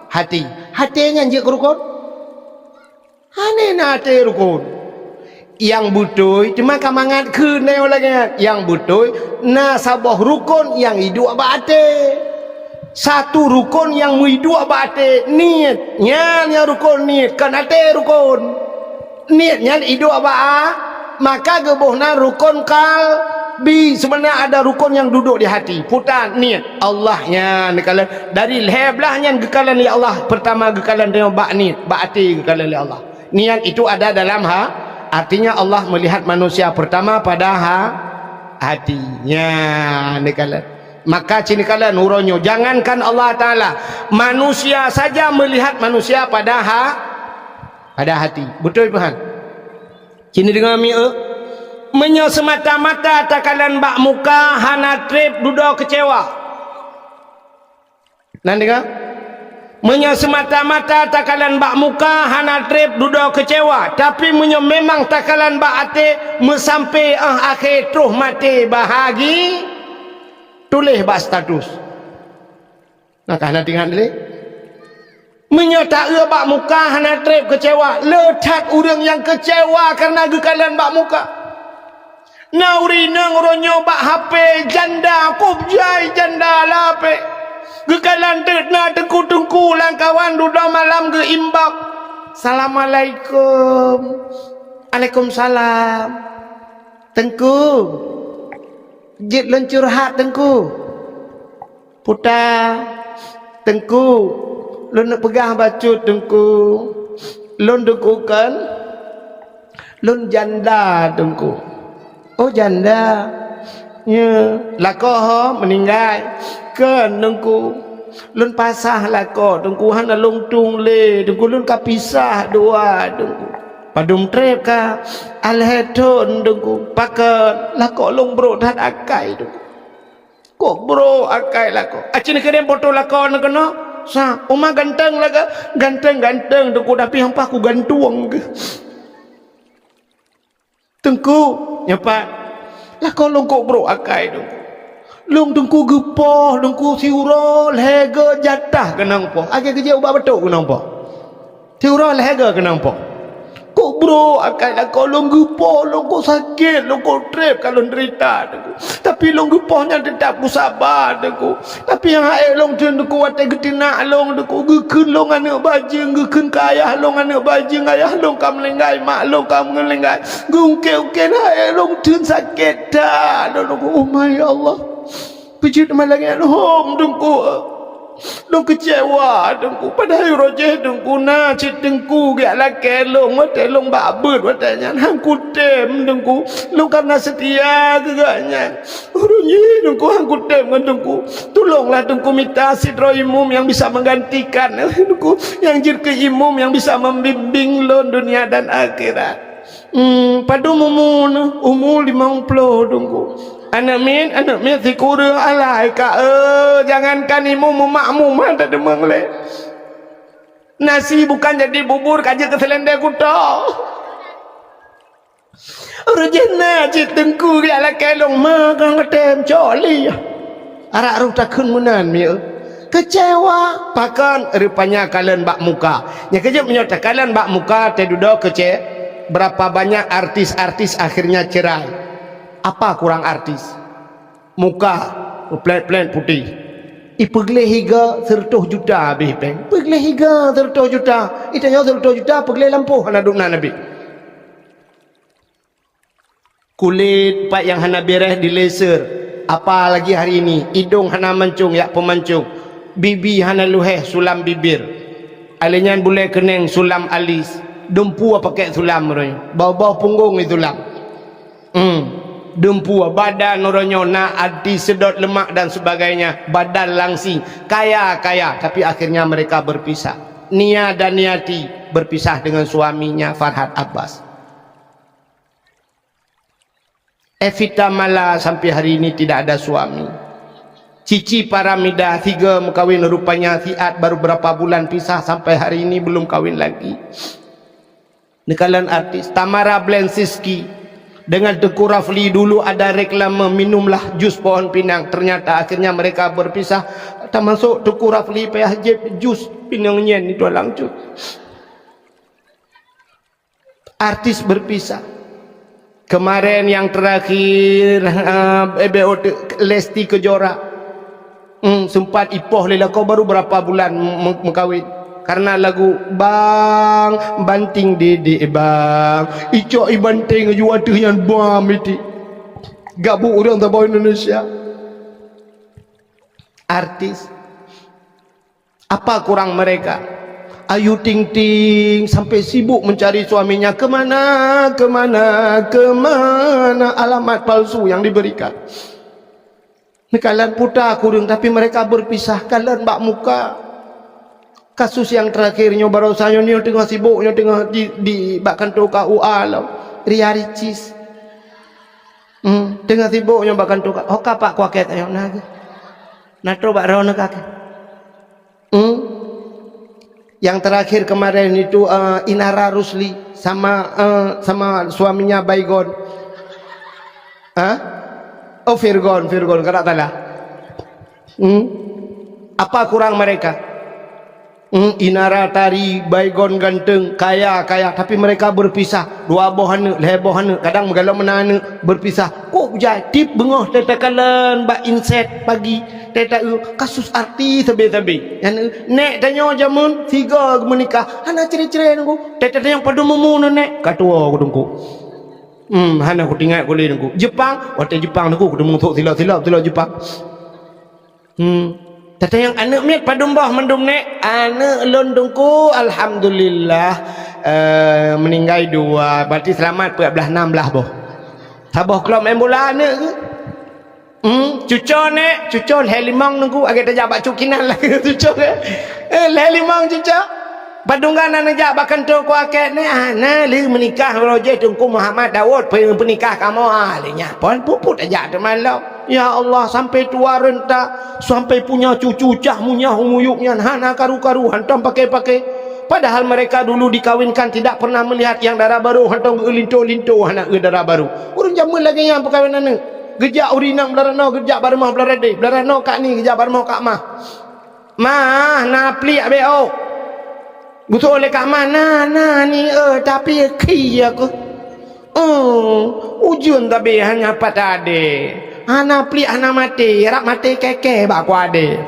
Hatinya je rukun hane na hati rukun yang butuh cuma kamangat ke neo lagi yang butuh na sabah rukun yang hidup abate satu rukun yang hidup abate niatnya rukun niat kan ate rukun niatnya hidup abah maka gebohna rukun kalbi sebenarnya ada rukun yang duduk di hati putar niat Allahnya nekalan dari leblahnya gekalan ya Allah pertama gekalan dia bak niat bak hati gekalan ya Allah niat itu ada dalam artinya Allah melihat manusia pertama pada hatinya nikalan. Maka cinikalan nuronyo jangankan Allah Ta'ala manusia saja melihat manusia pada hati. Betul Tuhan? Cini dengan menyo semata-mata takalan bak muka hana trip duduk kecewa. Nanti kan? Menyo semata-mata takalan bak muka hana trip duduk kecewa tapi menyo memang takalan bak ate mesampai akhir terus mati bahagi tulis bak status. Nah hana tinggal ni. Menyata bak muka hana trip kecewa. Letak orang yang kecewa karena gekalan bak muka. Nauri nang ronyo bak HP janda kubjai janda lape. Gekalan tetna tengku-tengku lang kawan duda malam ge imbak. Assalamualaikum. Waalaikumsalam. Tengku. Jit lon curhat tengku. Puta. Tengku. Lon nak pegang bacut tengku. Lon tengku kan. Lon janda tengku. Oh janda. Ya, lakoh meninggal. Kan tengku. Lun pasah lako tengku hana longtung le tengku lun kapisah dua tengku. Padum trep ka alheton tengku. Pakan lako long bro dan akai tengku. Kok bro akai lako. Acin keren foto lako nak kena. Sa, oma ganteng laga. Ganteng tengku tapi hampa aku gantuang ke. Tengku nyapa. Lako long kok bro akai tengku. Long tengku gepoh, tengku siura lehega jatah kenang po. Age kerja ubah betul kenang po. Siura lehega kenang po. Kok bro akan lah kau long gepoh, long kau sakit, long kau trip kalau derita tengku. Tapi long gepohnya tetap ku sabar tengku. Tapi yang air long tun tengku watai getina long tengku gekun long anak bajing, gekun kaya long anak bajing, ayah long kam lenggai, mak long kam ngelenggai. Gungke-ungke air long tun sakit dah. Oh my Allah. Pijit malangan home dengku. Dong kecewa dengku. Padahal rojeh dengku na cik dengku gak lah kelong. Wate long babut watanya. Hang kutem dengku. Long karena setia gegaknya. Urunyi dengku hang kutem kan dengku. Tolonglah dengku minta sidro imum yang bisa menggantikan dengku. Yang jir ke imum yang bisa membimbing lon dunia dan akhirat. Padu mumun umur 50 dengku. Anak min si kurang alai ka jangankan imu memakmum tak ada mengle. Nasi bukan jadi bubur kaje ke selendai kuda. Rejena cik tengku dia lah kelong magang ketem coli. Arak ruh takun munan mi. Kecewa pakan rupanya kalian bak muka. Nya kejap menyota kalian bak muka te dudo kece. Berapa banyak artis-artis akhirnya cerai. Apa kurang artis? Muka plat-plat putih. Ipegle higa 100 juta habis peng. Pegle higa 100 juta. Itanya 100 juta pegle lampu hana dukna nabi. Kulit pak yang hana beres di laser. Apa lagi hari ini? Hidung hana mancung ya pemancung. Bibi hana luheh sulam bibir. Alinyan boleh keneng sulam alis. Dempu pakai sulam roy. Bau-bau punggung itu sulam. Dempu badan orangnya nak adi sedot lemak dan sebagainya, badan langsing kaya tapi akhirnya mereka berpisah. Nia dan Niati berpisah dengan suaminya Farhad Abbas. Evita Mala sampai hari ini tidak ada suami. Cici Paramida 3 mengkawin rupanya Siat baru berapa bulan pisah sampai hari ini belum kawin lagi. Nekalan artis Tamara Blensiski dengan Tengku Rafli dulu ada reklame minumlah jus pohon pinang. Ternyata akhirnya mereka berpisah. Termasuk Tengku Rafli payah jus pinang nyen itu langsung. Artis berpisah. Kemarin yang terakhir Lesti Kejora sempat ipoh lela kau baru berapa bulan mengkawin. Karena lagu bang banting dede bang icok ibanting juwatuh yang bam itu gabung orang tabau Indonesia. Artis apa kurang mereka? Ayu Ting Ting sampai sibuk mencari suaminya kemana alamat palsu yang diberikan. Kalian putar kurung tapi mereka berpisah. Kalian bak muka. Kasus yang terakhirnya baru saya ni tengah sibuknya tengah di bak kantor KUA lah. Ria Ricis. Tengah sibuknya bak kantor KUA. Oh kapak kuaket ayo naga. Natro bak rona kaki. Yang terakhir kemarin itu Inara Rusli sama suaminya Baygon. Oh Virgon kada salah. Apa kurang mereka? Inara tari, baygon ganteng, kaya, tapi mereka berpisah. Dua bohana, lebohana, kadang kalau menana berpisah. Kok jai tip bengoh tetakalan ba inset pagi teta kasus artis tabe-tabe. Yang nek tanya jamun tiga menikah, hana cere-cere nunggu. Teta yang pada memun nek katua kudungku. Hana ku tinggal kuli nunggu. Jepang, waktu Jepang nunggu kudu mengtuk silap Jepang. Tata yang anak mek padum bah mendum nek anak londongku alhamdulillah meninggal dua berarti selamat 14 16 boh. Sabah kelam embola anak ke? Cucon nek cucon helimang nunggu agak tajak bak cukinan lah cucon helimang cucon padunggan anak jak bakan tu ku akak nek ana li menikah roje tungku Muhammad Daud penikah kamu alinya pon puput aja teman lo. Ya Allah sampai tua renta sampai punya cucu cah munyah umuyuknya hana karu-karu hantam pakai-pakai padahal mereka dulu dikawinkan tidak pernah melihat yang darah baru hantam linto-linto anak darah baru urang jamun lagi yang perkawinan gejak urinang belarano gejak barmah belarade belarano kak ni gejak barmah kak mah napli abeo betul oleh kak mana ni tapi ki aku ujun tapi hanya patade ana pli ana mati rak mati keke bak kuade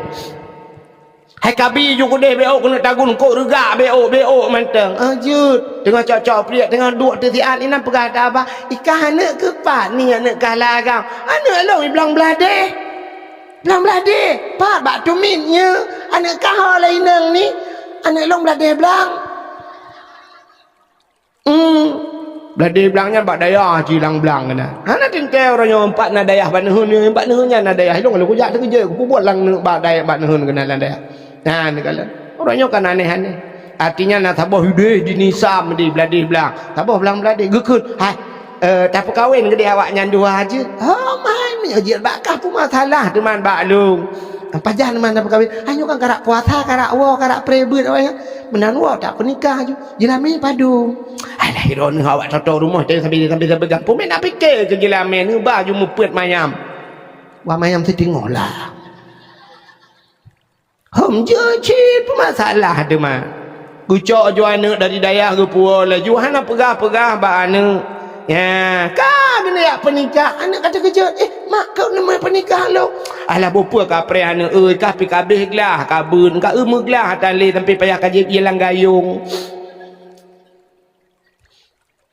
hai kabi juga deh beo kena tagun kok rega beo manteng ajut tengah cocok pli tengah duk tersian ina pegada apa ikan anak ke pat ni anak kalah kau anak long bilang belade pat bak tuminnya anak kau lainang ni anak long belade belang Beladi belangnya bak daya cilang belang kena. Hana tinggal orangnya empat na daya bak nehunnya na daya. Hilong kalau kujak tu kerja ku buat lang bak daya bak nehun kena lan daya. Nah ni kala. Orangnya kan aneh-aneh. Artinya na tabah hideh di nisam di beladi belang. Tabah belang beladi gekut. Hai tak perkahwin ke dia awak nyandua aja. Oh mai menyajir bakah pun masalah teman bak lu. Pajan teman tak perkahwin. Hanya kan karak puasa, karak wa, karak prebet awak. Menan wa tak pernikah je. Jelami padu. Alah hiron awak toto rumah teh sampai pegang. Pun nak fikir ke jelami ni baju mupet mayam. Wa mayam setinggolah. Je cip masalah teman. Gucok jo anak dari dayah ke puau lah. Juhana pegah-pegah ba anak. Ya, kau kena ya pernikah. Anak kata kerja, mak kau nama pernikah lo. Alah bopa kapre anak kah pi kabeh gelah, kabun ka gelah tali sampai payah kaji hilang gayung.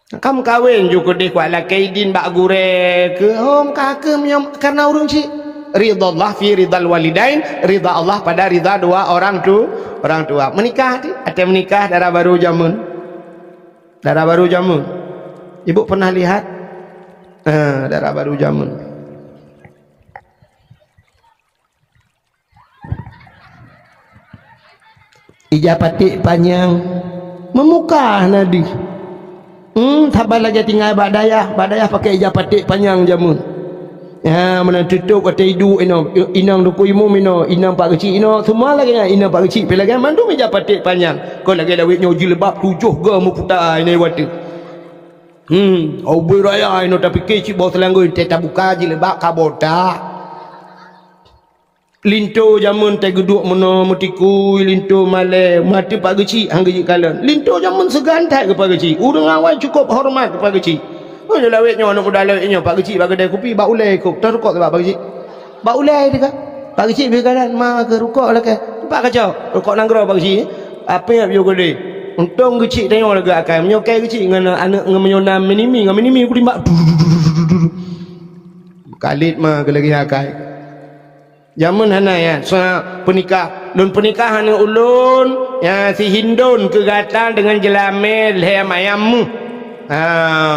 Kamu kawin juga deh kuala kaidin bak gure ke hom kakek miam karena urung ci. Ridha Allah fi ridal walidain, ridha Allah pada ridha dua orang tua. Menikah ti, ada menikah darah baru jamun. Ibu pernah lihat darah baru jamun. Ijapatik panjang memukah nadi. Sabar lagi tinggal badayah pakai ijapatik panjang jamun. Ya mana tutup kata hidu inang duku imum inang pak kecil semua lagi inang pak kecil pelagi mandu ijapatik panjang. Kau lagi lawit nyoji lebab 7 ke muputar ini waktu. Oboi raya ino tapi kecik bawa selanggur teta buka je lebak kabota. Linto jamun teh geduk meno mutiku linto male mati pak geci hang geci kalan. Linto jamun segantai ke pak geci. Urang awal cukup hormat ke pak geci. Oh lawetnya anak muda lawetnya pak geci bagi kedai kopi bak ulai kok terukok ke pak geci. Bak ulai dekat. Pak geci berkalan ma ke rukok lah ke. Pak kacau. Rukok nanggro pak geci. Apa yang bio kedai? Untung kecil tengok lagi akan menyokai kecil dengan anak dengan menyonam minimi aku timbak kalit mah lagi akai zaman hana ya so pernikah pernikahan ulun ya si hindun kegatan dengan jelamel le mayammu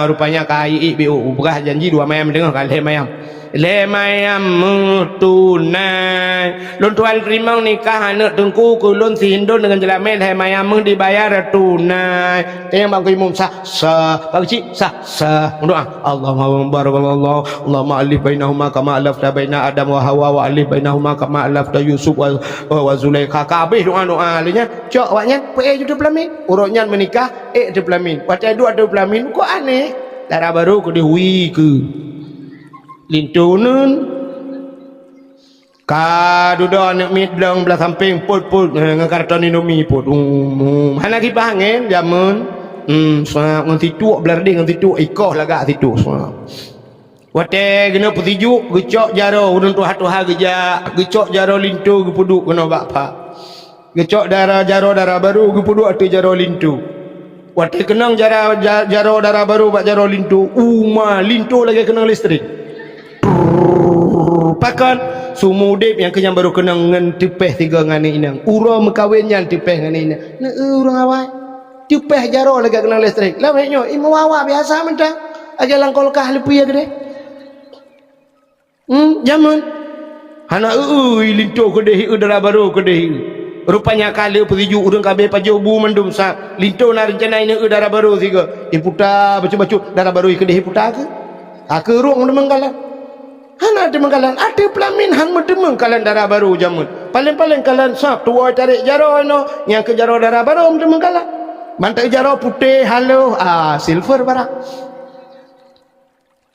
rupanya kai bu berah janji dua mayam dengar kan le mayam tunai lun tuan terima nikah anak tengku kulun si hindun dengan jelamel le mayam dibayar tunai tengok bang imam sah bang cik sah doa Allahumma barakallahu Allahumma alif bainahuma kama alafta baina Adam wa Hawa wa alif bainahuma kama alafta Yusuf wa Zulaikha kabeh doa linya cok waknya pe juta pelamin urutnya menikah de pelamin pakai dua de pelamin kok aneh darah baru ke dihui ke lintunun Duda nak mit belang belah samping put dengan karton Indomie put. Mana kipas angin jamun. Sang nganti tu belar dia nganti tu ikoh lagak situ. Wate kena petijuk gecok jaro urang tuha-tuha geja gecok jaro lintu gepuduk kena bakpa. Gecok jaro darah baru gepuduk atu jaro lintu. Wate kenang jaro darah baru bak jaro lintu. Lintu lagi kena listrik. Pakan sumudip yang kenyang baru kena ngan tepeh tiga ngani inang. Ura mekawin yang tepeh ngani inang. Na urang awai. Tepeh jaro lagi kena listrik. Lah maknyo imu wawa biasa mentang. Aja langkol kah lepi ya gede. Jaman. Hana lintu kedeh udara baru kedeh. Rupanya kala periju urang kabeh pajo bu mendum sa. Lintu na rencana ini udara baru tiga. Iputa bacu-bacu darah baru kedeh iputa ke? Ke ruang demang kalan. Hana demang kalan. Ada pelamin han demang kalan darah baru jamun. Paling-paling kalan sap tua tarik jaro no. Yang ke jaro darah baru demang kalan. Bantai jaro putih halo. Silver barang.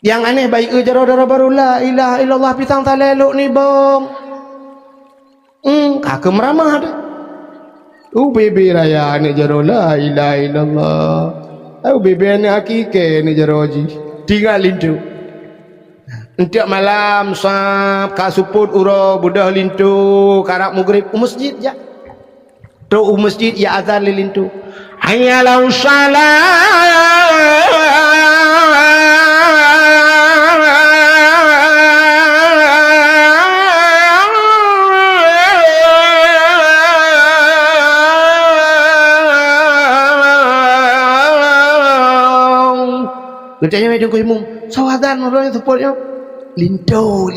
Yang aneh baik jaro darah baru la ilaha illallah pisang talelok ni bang. Kakak meramah ada. Bebe raya ni jaro la ilaha illallah. Bebe ni hakike ni jaro ji. Tinggal lintu. Entiak malam sap kasuput uro budah lintu karak maghrib masjid ja. Tu masjid ya azan lintu. Hayyalau salat. Kerjanya macam kau imum. Sawadan orang itu pornya. Lintu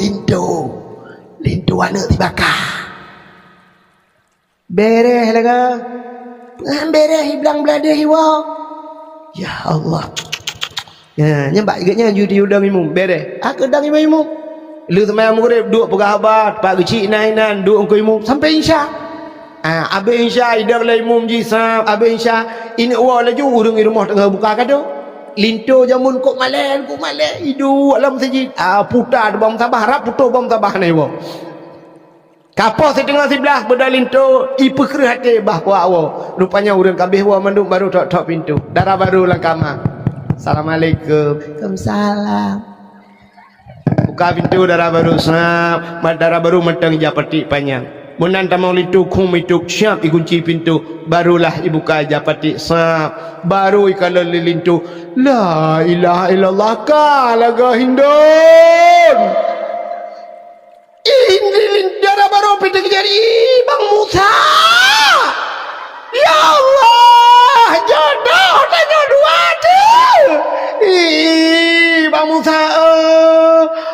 anak dibakar. Bereh laga. Bereh bilang belada hiwa. Ya Allah. Ya, nyembak iganya judi udang imum. Bereh. Aku udang imum. Lu temayang maghrib duk pegah habat, pak kecil nainan duk engkau imum sampai insya. Abe insya idang la imum jisam, abe insya ini awal laju urang rumah tengah buka kado. Lintu jamun kok malel hidu alam masjid putar bom tabah harap putus bom tabah ni bo kapal setengah sebelah beda lintu ipekre hati bah ku awo rupanya urang kabeh wa manduk baru tok pintu darah baru lang kamar. Assalamualaikum. Waalaikumsalam. Buka pintu darah baru snap darah baru mentang japati panjang. Munan tamang lintu kum itu siap dikunci pintu barulah dibuka japati sap baru ikala lintu la ilaha illallah kalaga hindon ini darah baru pintu kejari Bang Musa ya Allah jodoh tanya dua tu Bang Musa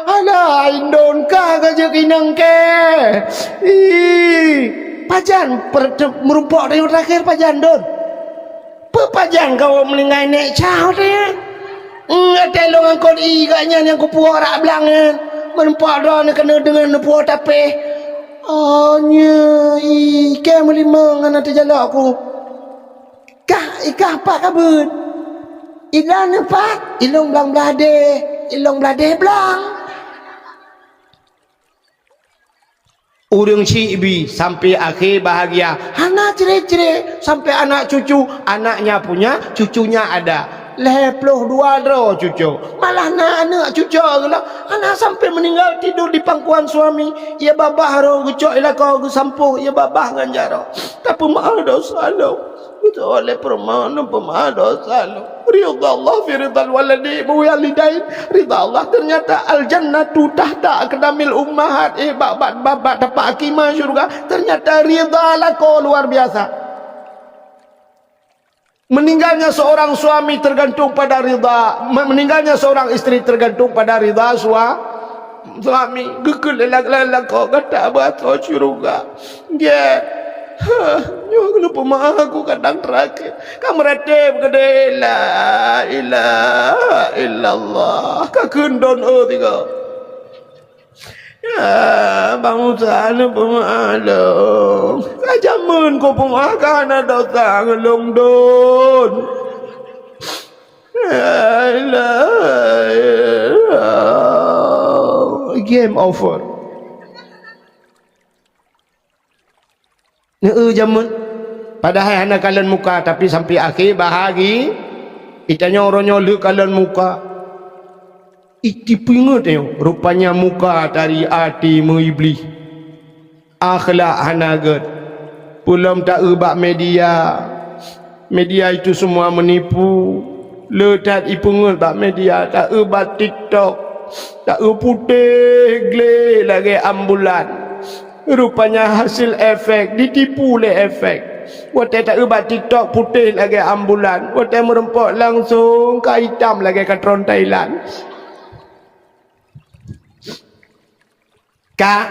ala indon ka gaje kinang ke pajan merumpok dari terakhir pajan don pajan kau melingai nek cau dia telong angkot iganya yang ku puak rak belangan merumpok don kena dengan puak tapi nya ke melimang anak terjalak aku ikah pak kabut ilan pak ilong belade belang urang cibi sampai akhir bahagia hana cire-cire sampai anak cucu anaknya punya cucunya ada 22 dro cucu malah anak cucu lah anak sampai meninggal tidur di pangkuan suami ya babah ro gecok ila kau sampuh ya babah nganjaro tapi maal dosa lo betul oleh permana pemaal dosa lo ridha Allah fi ridal waladi walidain ridha Allah ternyata al jannatu tahta aqdamil ummahat babat dapat akimah syurga ternyata ridha lako luar biasa. Meninggalnya seorang suami tergantung pada ridha, meninggalnya seorang istri tergantung pada ridha suami. Gekul lelak kau kata bahasa syurga dia lupa maaf aku kadang terakhir kamu ratib gede la ilaha illallah kakundon tiga ya Bang Musa lupa maaf lo kajamun kau pemakan ada dosa ngelong don game over jamun padahal hana kalian muka tapi sampai akhir bahagi itanya orangnya le kalian muka iti pingat rupanya muka dari hati meiblis akhlak hanagat pulam tak ubak media itu semua menipu letat ipungut bak media tak ubak TikTok tak putih gleh lagi ambulan rupanya hasil efek ditipu le efek waktu tak ubak TikTok putih lagi ambulan waktu merempok langsung ke hitam lagi ke tron Thailand Kak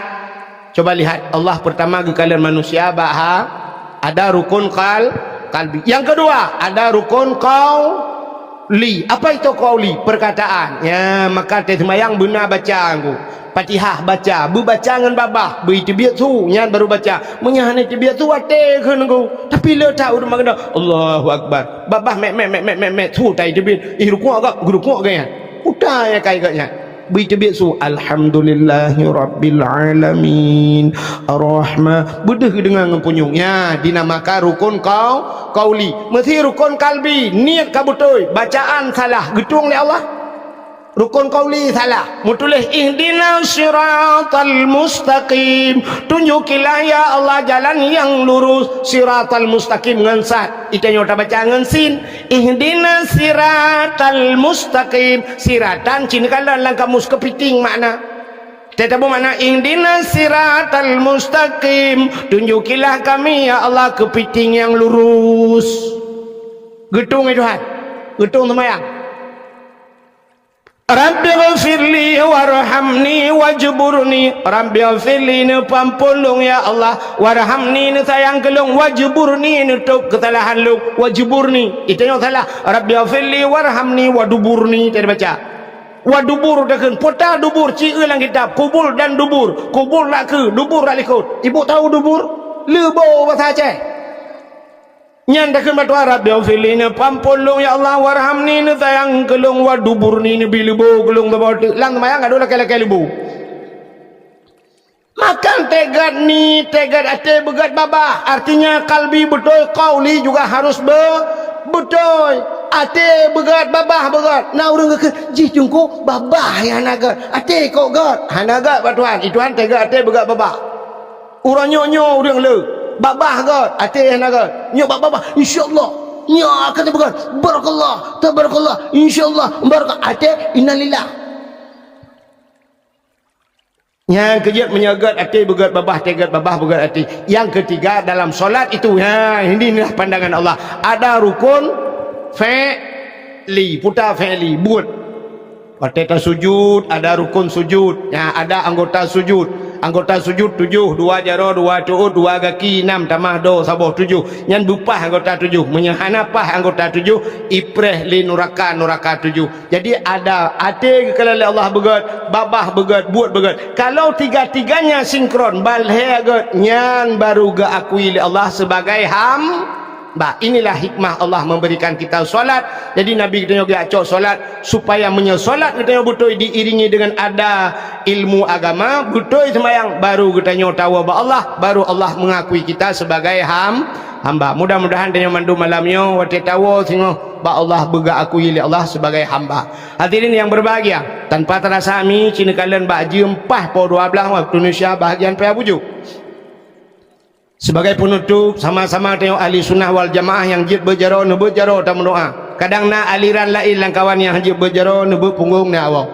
coba lihat Allah pertama ke kalian manusia ada rukun kalbi. Yang kedua ada rukun qauli. Apa itu qauli? Perkataan. Ya maka semayang benar baca aku. Fatihah baca, baca dengan babah, itu biar tu nyan baru baca. Menyahan itu biar tu ate kan aku. Tapi le tahu rumah kena Allahu akbar. Babah mek tu tai itu biar. Rukun agak udah ya kayaknya. Begitu biasa alhamdulillahi rabbil alamin arrahman bedah dengan mempunyungnya dinamakan rukun qauli mesti rukun kalbi niat kabutoy bacaan salah getung oleh Allah rukun qauli salah mutulis ihdinas siratal mustaqim tunjukilah ya Allah jalan yang lurus siratal mustaqim ngansat itanya udah baca ngansin ihdinas siratal mustaqim siratan cina kalau langkah mus kepiting makna tetapi makna ihdinas siratal mustaqim tunjukilah kami ya Allah kepiting yang lurus getung itu Tuhan getung semayang Rabbi ghafirli warhamni wajburni Rabbi ghafirli ni pampulung ya Allah warhamni ni sayang kelung wajburni ni tup kesalahan lu wajburni itu yang salah Rabbi ghafirli warhamni waduburni tadi baca wadubur dah kan pota dubur ci ulang kitab kubul dan dubur kubul nak ke dubur nak ikut ibu tahu dubur lebo bahasa Aceh nyan dah kan batu Arab ya filina pampulung ya Allah warhamni ni sayang kelung waduburni ni bilebo kelung bawa lang mayang ada laki-laki lebu makan tegad ni tegad ate begat babah artinya kalbi betul qauli juga harus betul ate begat babah begat na urang ke ji jungku babah ya naga ate kok gat hanaga batuan ituan tegad ate begat babah urang nyonyo urang le babah gat ate hanaga nyo babah insyaallah nya akan begat barakallah tabarakallah insyaallah barakah ate innalillah yang kejut menyagat hati begat babah tegat babah begat hati yang ketiga dalam solat itu inilah pandangan Allah ada rukun fi'li putar fi'li buat waktu sujud ada rukun sujud ada anggota sujud 7 2 jaro 2 tuut 2 kaki 6 tamah do saboh 7 nyan bupah anggota 7 menyahanapah anggota 7 ipreh li nuraka 7 jadi ada ate kalau Allah begat babah begat buat begat kalau tiga-tiganya sinkron balhe agat nyan baru ga akui Allah sebagai inilah hikmah Allah memberikan kita solat. Jadi Nabi kita juga acok solat supaya menyesolat kita betul diiringi dengan ada ilmu agama betul semayang baru kita tahu bahwa Allah baru Allah mengakui kita sebagai hamba. Mudah-mudahan dia mandu malamnya waktu tahu singo bah Allah bega akui Allah sebagai hamba. Hadirin yang berbahagia, tanpa terasa kami cina kalian bahagia 4 po 12 waktu Indonesia bahagian paya bujuk. Sebagai penutup sama-sama tengok ahli sunnah wal jamaah yang jid berjaro tak mendoa. Kadang na aliran lain lang kawan yang jid berjaro punggung na awak.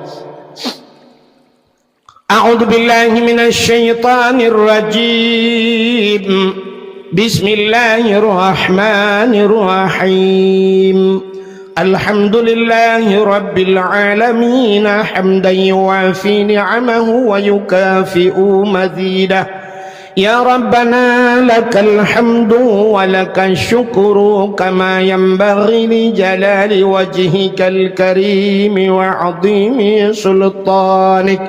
A'udzu billahi minasy syaithanir rajim. Bismillahirrahmanirrahim. Alhamdulillahi rabbil alamin hamdan yuwafi ni'amahu wa yukafi'u mazidah. Ya Rabbana lakal hamdu wa lakal syukru kama yanbaghi li jalali wajhikal karim wa 'azimi sultanik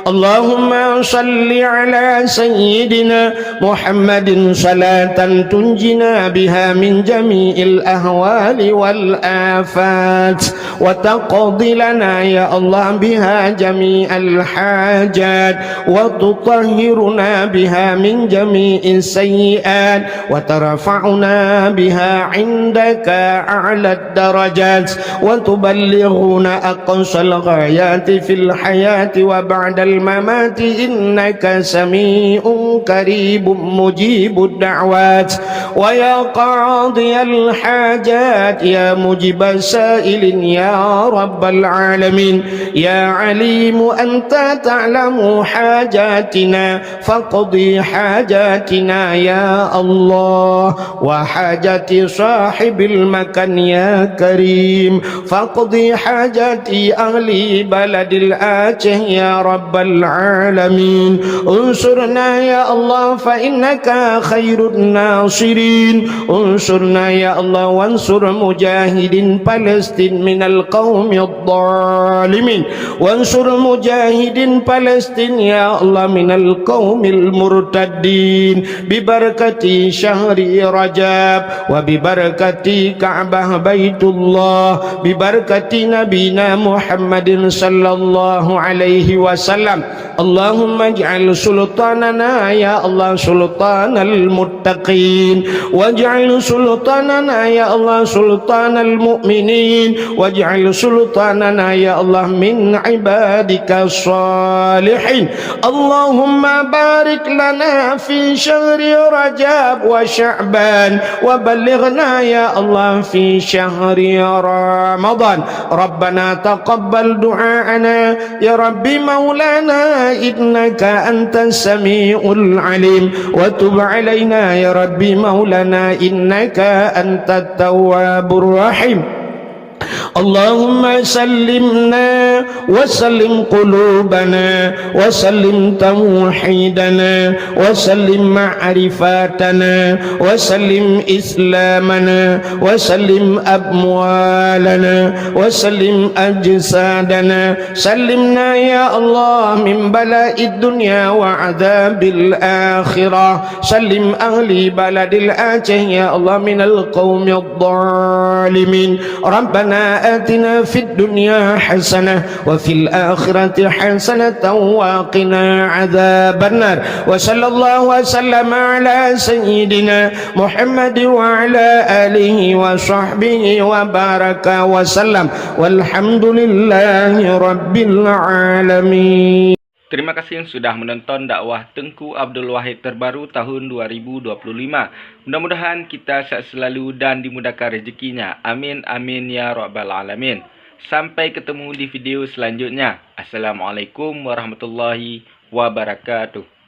اللهم صل على سيدنا محمد صلاة تنجنا بها من جميع الأهوال والآفات وتقضي لنا يا الله بها جميع الحاجات وتطهرنا بها من جميع السيئات وترفعنا بها عندك أعلى الدرجات وتبلغنا أقصى الغايات في الحياة وبعد الممات إنك سميع قريب مجيب الدعوات ويا قاضي الحاجات يا مجيب السائل يا رب العالمين يا عليم أنت تعلم حاجاتنا فاقضي حاجاتنا يا الله وحاجة صاحب المكان يا كريم فاقضي حاجتي أهلي بلد الآته يا رب العالمين انصرنا يا الله فإنك خير الناصرين انصرنا يا الله وانصر مجاهد فلسطين من القوم الظالمين وانصر مجاهد فلسطين يا الله من القوم المرتدين ببركة شهر رجب وببركة كعبة بيت الله ببركة نبينا محمد صلى الله عليه وسلم اللهم اجعل سلطاننا يا الله سلطان المتقين واجعل سلطاننا يا الله سلطان المؤمنين واجعل سلطاننا يا الله من عبادك الصالحين اللهم بارك لنا في شهر رجب وشعبان وبلغنا يا الله في شهر رمضان ربنا تقبل دعاءنا يا رب مولانا إنك أنت السميع العليم وتب علينا يا رب مولانا إنك أنت التواب الرحيم اللهم سلمنا وسلم قلوبنا وسلم توحيدنا وسلم معرفاتنا وسلم إسلامنا وسلم أموالنا وسلم أجسادنا سلمنا يا الله من بلاء الدنيا وعذاب الآخرة سلم أهلي بلد الآته يا الله من القوم الظالمين ربنا آتنا في الدنيا حسنة وفي الآخرة حسنة وقنا عذاب النار وصلى الله وسلم على سيدنا محمد وعلى آله وصحبه وبارك وسلم والحمد لله رب العالمين. Terima kasih sudah menonton dakwah Tengku Abdul Wahid terbaru tahun 2025. Mudah-mudahan kita sehat selalu dan dimudahkan rezekinya. Amin amin ya rabbal alamin. Sampai ketemu di video selanjutnya. Assalamualaikum warahmatullahi wabarakatuh.